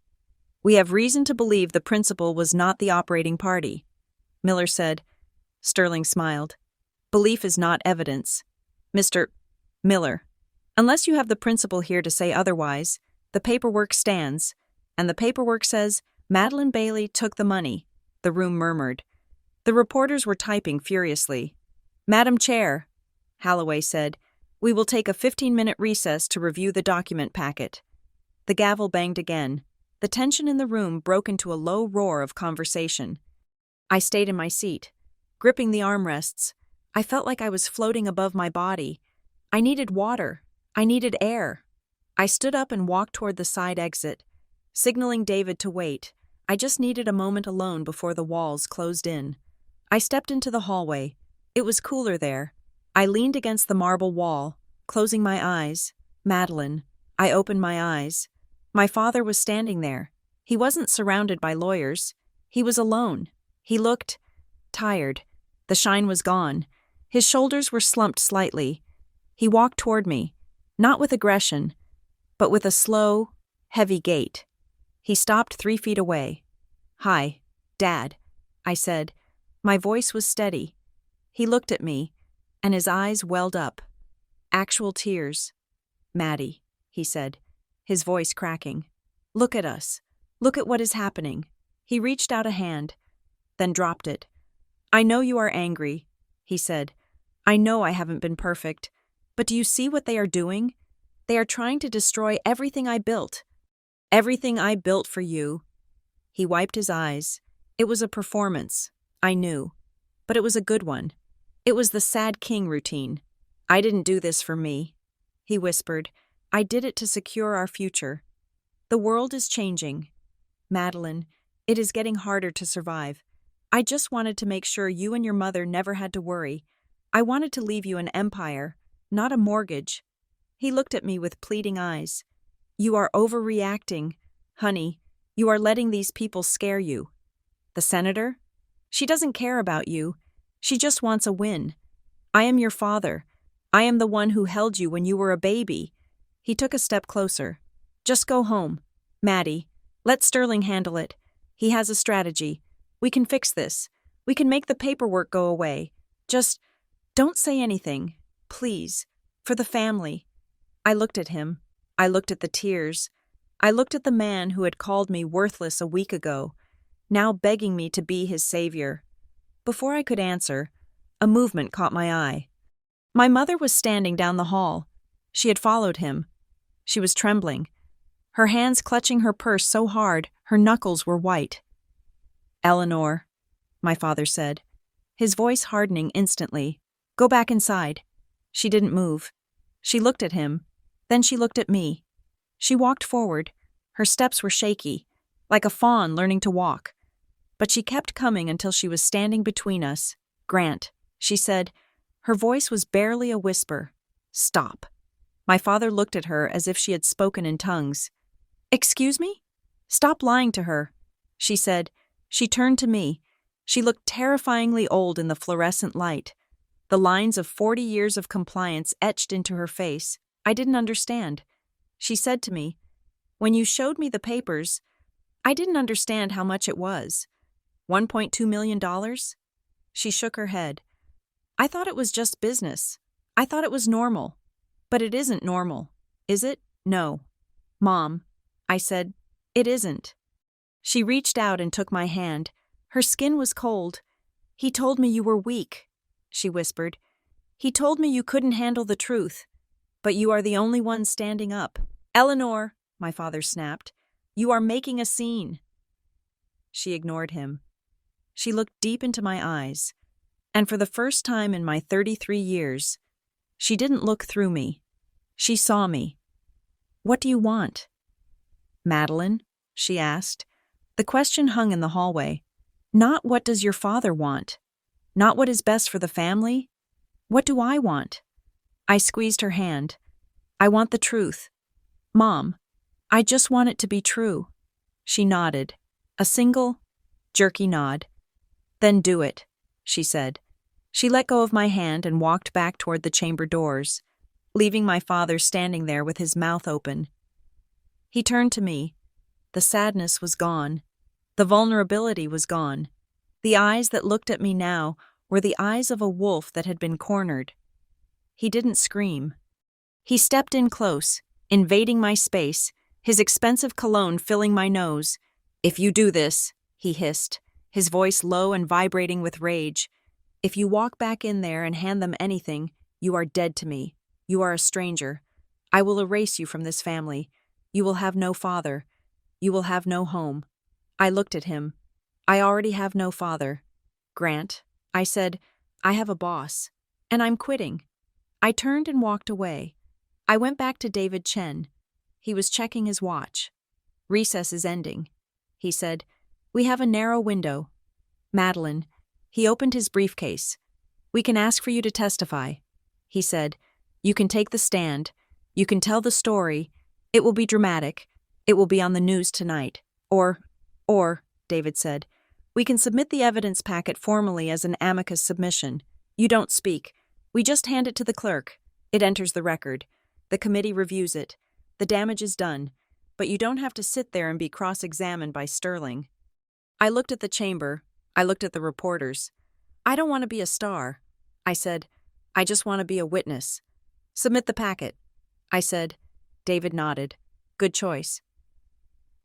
We have reason to believe the principal was not the operating party. Miller said. Sterling smiled. Belief is not evidence. Mr. Miller, unless you have the principal here to say otherwise, the paperwork stands, and the paperwork says Madeline Bailey took the money, the room murmured. The reporters were typing furiously. Madam Chair, Holloway said, we will take a 15-minute recess to review the document packet. The gavel banged again. The tension in the room broke into a low roar of conversation. I stayed in my seat, gripping the armrests. I felt like I was floating above my body. I needed water. I needed air. I stood up and walked toward the side exit, signaling David to wait. I just needed a moment alone before the walls closed in. I stepped into the hallway. It was cooler there. I leaned against the marble wall, closing my eyes. Madeline. I opened my eyes. My father was standing there. He wasn't surrounded by lawyers. He was alone. He looked tired. The shine was gone. His shoulders were slumped slightly. He walked toward me, not with aggression, but with a slow, heavy gait. He stopped 3 feet away. Hi, Dad, I said. My voice was steady. He looked at me, and his eyes welled up. Actual tears. Maddie, he said, his voice cracking. Look at us. Look at what is happening. He reached out a hand, then dropped it. I know you are angry, he said. I know I haven't been perfect, but do you see what they are doing? They are trying to destroy everything I built. Everything I built for you. He wiped his eyes. It was a performance, I knew, but it was a good one. It was the sad king routine. I didn't do this for me, he whispered. I did it to secure our future. The world is changing. Madeline, it is getting harder to survive. I just wanted to make sure you and your mother never had to worry. I wanted to leave you an empire, not a mortgage. He looked at me with pleading eyes. You are overreacting. Honey, you are letting these people scare you. The senator? She doesn't care about you. She just wants a win. I am your father. I am the one who held you when you were a baby. He took a step closer. Just go home. Maddie, let Sterling handle it. He has a strategy. We can fix this. We can make the paperwork go away. Just don't say anything, please, for the family." I looked at him. I looked at the tears. I looked at the man who had called me worthless a week ago, now begging me to be his savior. Before I could answer, a movement caught my eye. My mother was standing down the hall. She had followed him. She was trembling, her hands clutching her purse so hard her knuckles were white. "Eleanor," my father said, his voice hardening instantly. "Go back inside." She didn't move. She looked at him. Then she looked at me. She walked forward. Her steps were shaky, like a fawn learning to walk. But she kept coming until she was standing between us. "Grant," she said. Her voice was barely a whisper. "Stop." My father looked at her as if she had spoken in tongues. "Excuse me?" "Stop lying to her," she said. She turned to me. She looked terrifyingly old in the fluorescent light. The lines of 40 years of compliance etched into her face. I didn't understand. She said to me, "When you showed me the papers, I didn't understand how much it was. $1.2 million?" She shook her head. "I thought it was just business. I thought it was normal. But it isn't normal, is it?" "No." "Mom," I said, "it isn't." She reached out and took my hand. Her skin was cold. "He told me you were weak," she whispered. "He told me you couldn't handle the truth. But you are the only one standing up." "Eleanor," my father snapped, "you are making a scene." She ignored him. She looked deep into my eyes. And for the first time in my 33 years, she didn't look through me. She saw me. "What do you want?" "Madeline?" she asked. The question hung in the hallway. Not what does your father want? Not what is best for the family? What do I want? I squeezed her hand. "I want the truth. Mom, I just want it to be true." She nodded. A single, jerky nod. "Then do it," she said. She let go of my hand and walked back toward the chamber doors, leaving my father standing there with his mouth open. He turned to me. The sadness was gone. The vulnerability was gone. The eyes that looked at me now were the eyes of a wolf that had been cornered. He didn't scream. He stepped in close, invading my space, his expensive cologne filling my nose. "If you do this," he hissed, his voice low and vibrating with rage, "if you walk back in there and hand them anything, you are dead to me. You are a stranger. I will erase you from this family. You will have no father. You will have no home." I looked at him. "I already have no father. Grant," I said, "I have a boss. And I'm quitting." I turned and walked away. I went back to David Chen. He was checking his watch. "Recess is ending," he said. "We have a narrow window. Madeline," he opened his briefcase. "We can ask for you to testify," he said. "You can take the stand. You can tell the story. It will be dramatic. It will be on the news tonight. Or, David said, "we can submit the evidence packet formally as an amicus submission. You don't speak. We just hand it to the clerk. It enters the record. The committee reviews it. The damage is done. But you don't have to sit there and be cross-examined by Sterling." I looked at the chamber. I looked at the reporters. "I don't want to be a star," I said. "I just want to be a witness." "Submit the packet," I said. David nodded. "Good choice."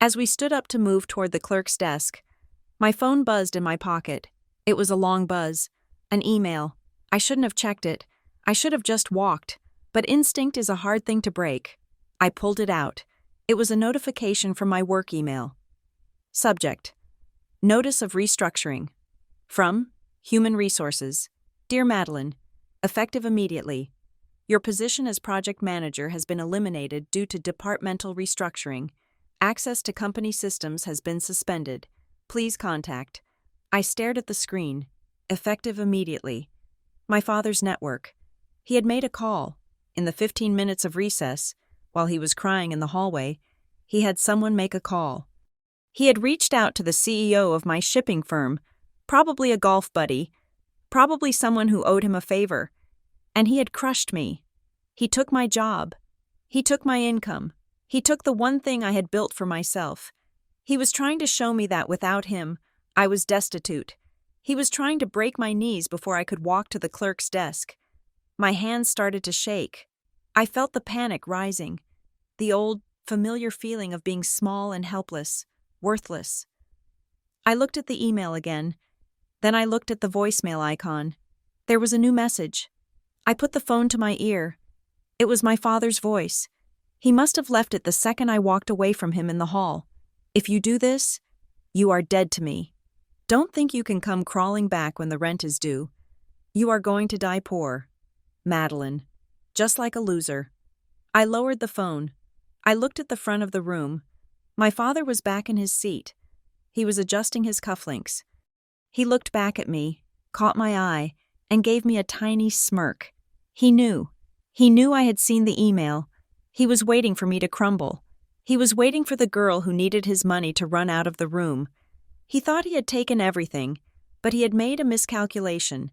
As we stood up to move toward the clerk's desk, my phone buzzed in my pocket. It was a long buzz. An email. I shouldn't have checked it. I should have just walked. But instinct is a hard thing to break. I pulled it out. It was a notification from my work email. Subject: Notice of restructuring. From Human Resources. Dear Madeline, effective immediately. Your position as project manager has been eliminated due to departmental restructuring. Access to company systems has been suspended. Please contact. I stared at the screen. Effective immediately. My father's network. He had made a call. In the 15 minutes of recess, while he was crying in the hallway, he had someone make a call. He had reached out to the CEO of my shipping firm, probably a golf buddy, probably someone who owed him a favor, and he had crushed me. He took my job. He took my income. He took the one thing I had built for myself. He was trying to show me that without him, I was destitute. He was trying to break my knees before I could walk to the clerk's desk. My hands started to shake. I felt the panic rising, the old, familiar feeling of being small and helpless, worthless. I looked at the email again. Then I looked at the voicemail icon. There was a new message. I put the phone to my ear. It was my father's voice. He must have left it the second I walked away from him in the hall. If you do this, you are dead to me. Don't think you can come crawling back when the rent is due. You are going to die poor. Madeline. Just like a loser. I lowered the phone. I looked at the front of the room. My father was back in his seat. He was adjusting his cufflinks. He looked back at me, caught my eye, and gave me a tiny smirk. He knew. He knew I had seen the email. He was waiting for me to crumble. He was waiting for the girl who needed his money to run out of the room. He thought he had taken everything, but he had made a miscalculation.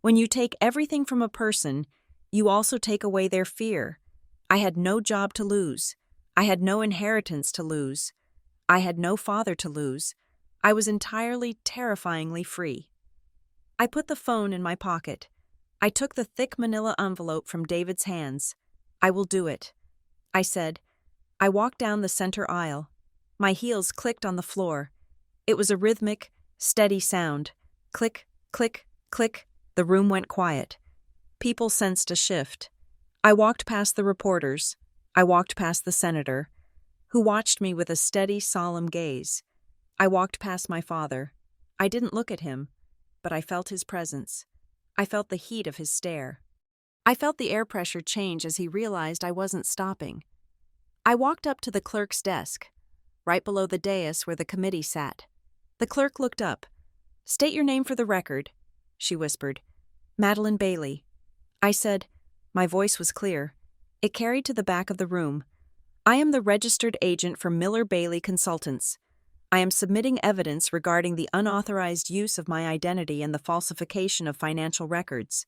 When you take everything from a person, you also take away their fear. I had no job to lose. I had no inheritance to lose. I had no father to lose. I was entirely, terrifyingly free. I put the phone in my pocket. I took the thick manila envelope from David's hands. I will do it, I said. I walked down the center aisle. My heels clicked on the floor. It was a rhythmic, steady sound. Click, click, click. The room went quiet. People sensed a shift. I walked past the reporters. I walked past the senator, who watched me with a steady, solemn gaze. I walked past my father. I didn't look at him, but I felt his presence. I felt the heat of his stare. I felt the air pressure change as he realized I wasn't stopping. I walked up to the clerk's desk, right below the dais where the committee sat. The clerk looked up. "State your name for the record," she whispered. "Madeline Bailey." I said. My voice was clear. It carried to the back of the room. "I am the registered agent for Miller Bailey Consultants. I am submitting evidence regarding the unauthorized use of my identity and the falsification of financial records."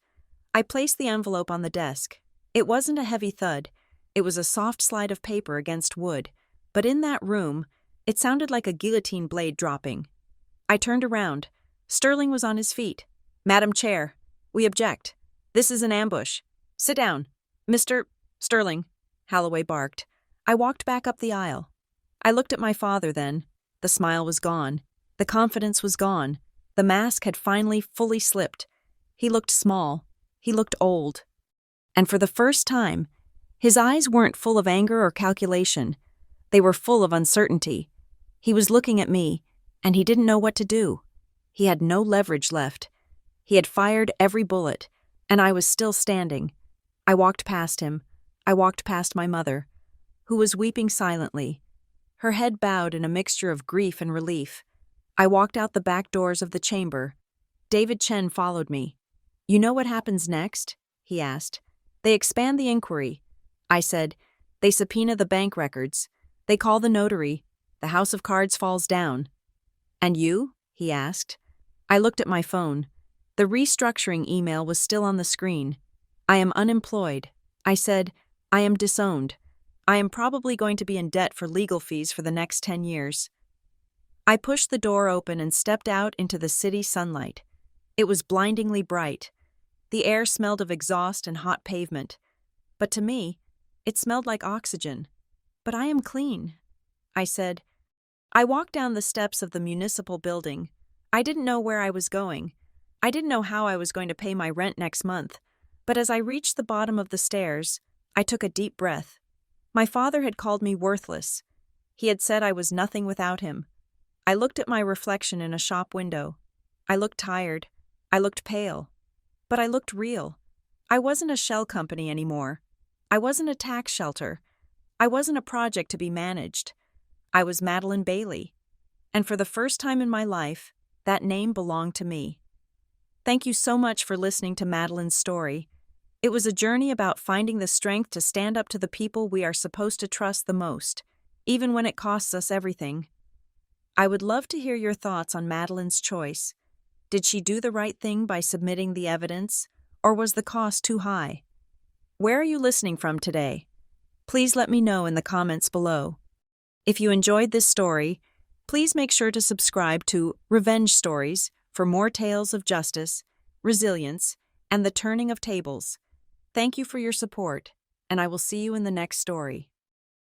I placed the envelope on the desk. It wasn't a heavy thud. It was a soft slide of paper against wood. But in that room, it sounded like a guillotine blade dropping. I turned around. Sterling was on his feet. "Madam Chair, we object. This is an ambush. Sit down. Mr. Sterling," Holloway barked. I walked back up the aisle. I looked at my father then. The smile was gone. The confidence was gone. The mask had finally fully slipped. He looked small. He looked old. And for the first time, his eyes weren't full of anger or calculation. They were full of uncertainty. He was looking at me, and he didn't know what to do. He had no leverage left. He had fired every bullet, and I was still standing. I walked past him. I walked past my mother, who was weeping silently, her head bowed in a mixture of grief and relief. I walked out the back doors of the chamber. David Chen followed me. "You know what happens next?" he asked. "They expand the inquiry." I said. "They subpoena the bank records. They call the notary. The house of cards falls down." "And you?" he asked. I looked at my phone. The restructuring email was still on the screen. "I am unemployed." I said. "I am disowned. I am probably going to be in debt for legal fees for the next 10 years. I pushed the door open and stepped out into the city sunlight. It was blindingly bright. The air smelled of exhaust and hot pavement. But to me, it smelled like oxygen. "But I am clean," I said. I walked down the steps of the municipal building. I didn't know where I was going. I didn't know how I was going to pay my rent next month. But as I reached the bottom of the stairs, I took a deep breath. My father had called me worthless. He had said I was nothing without him. I looked at my reflection in a shop window. I looked tired. I looked pale. But I looked real. I wasn't a shell company anymore. I wasn't a tax shelter. I wasn't a project to be managed. I was Madeline Bailey. And for the first time in my life, that name belonged to me. Thank you so much for listening to Madeline's story. It was a journey about finding the strength to stand up to the people we are supposed to trust the most, even when it costs us everything. I would love to hear your thoughts on Madeline's choice. Did she do the right thing by submitting the evidence, or was the cost too high? Where are you listening from today? Please let me know in the comments below. If you enjoyed this story, please make sure to subscribe to Revenge Stories for more tales of justice, resilience, and the turning of tables. Thank you for your support, and I will see you in the next story.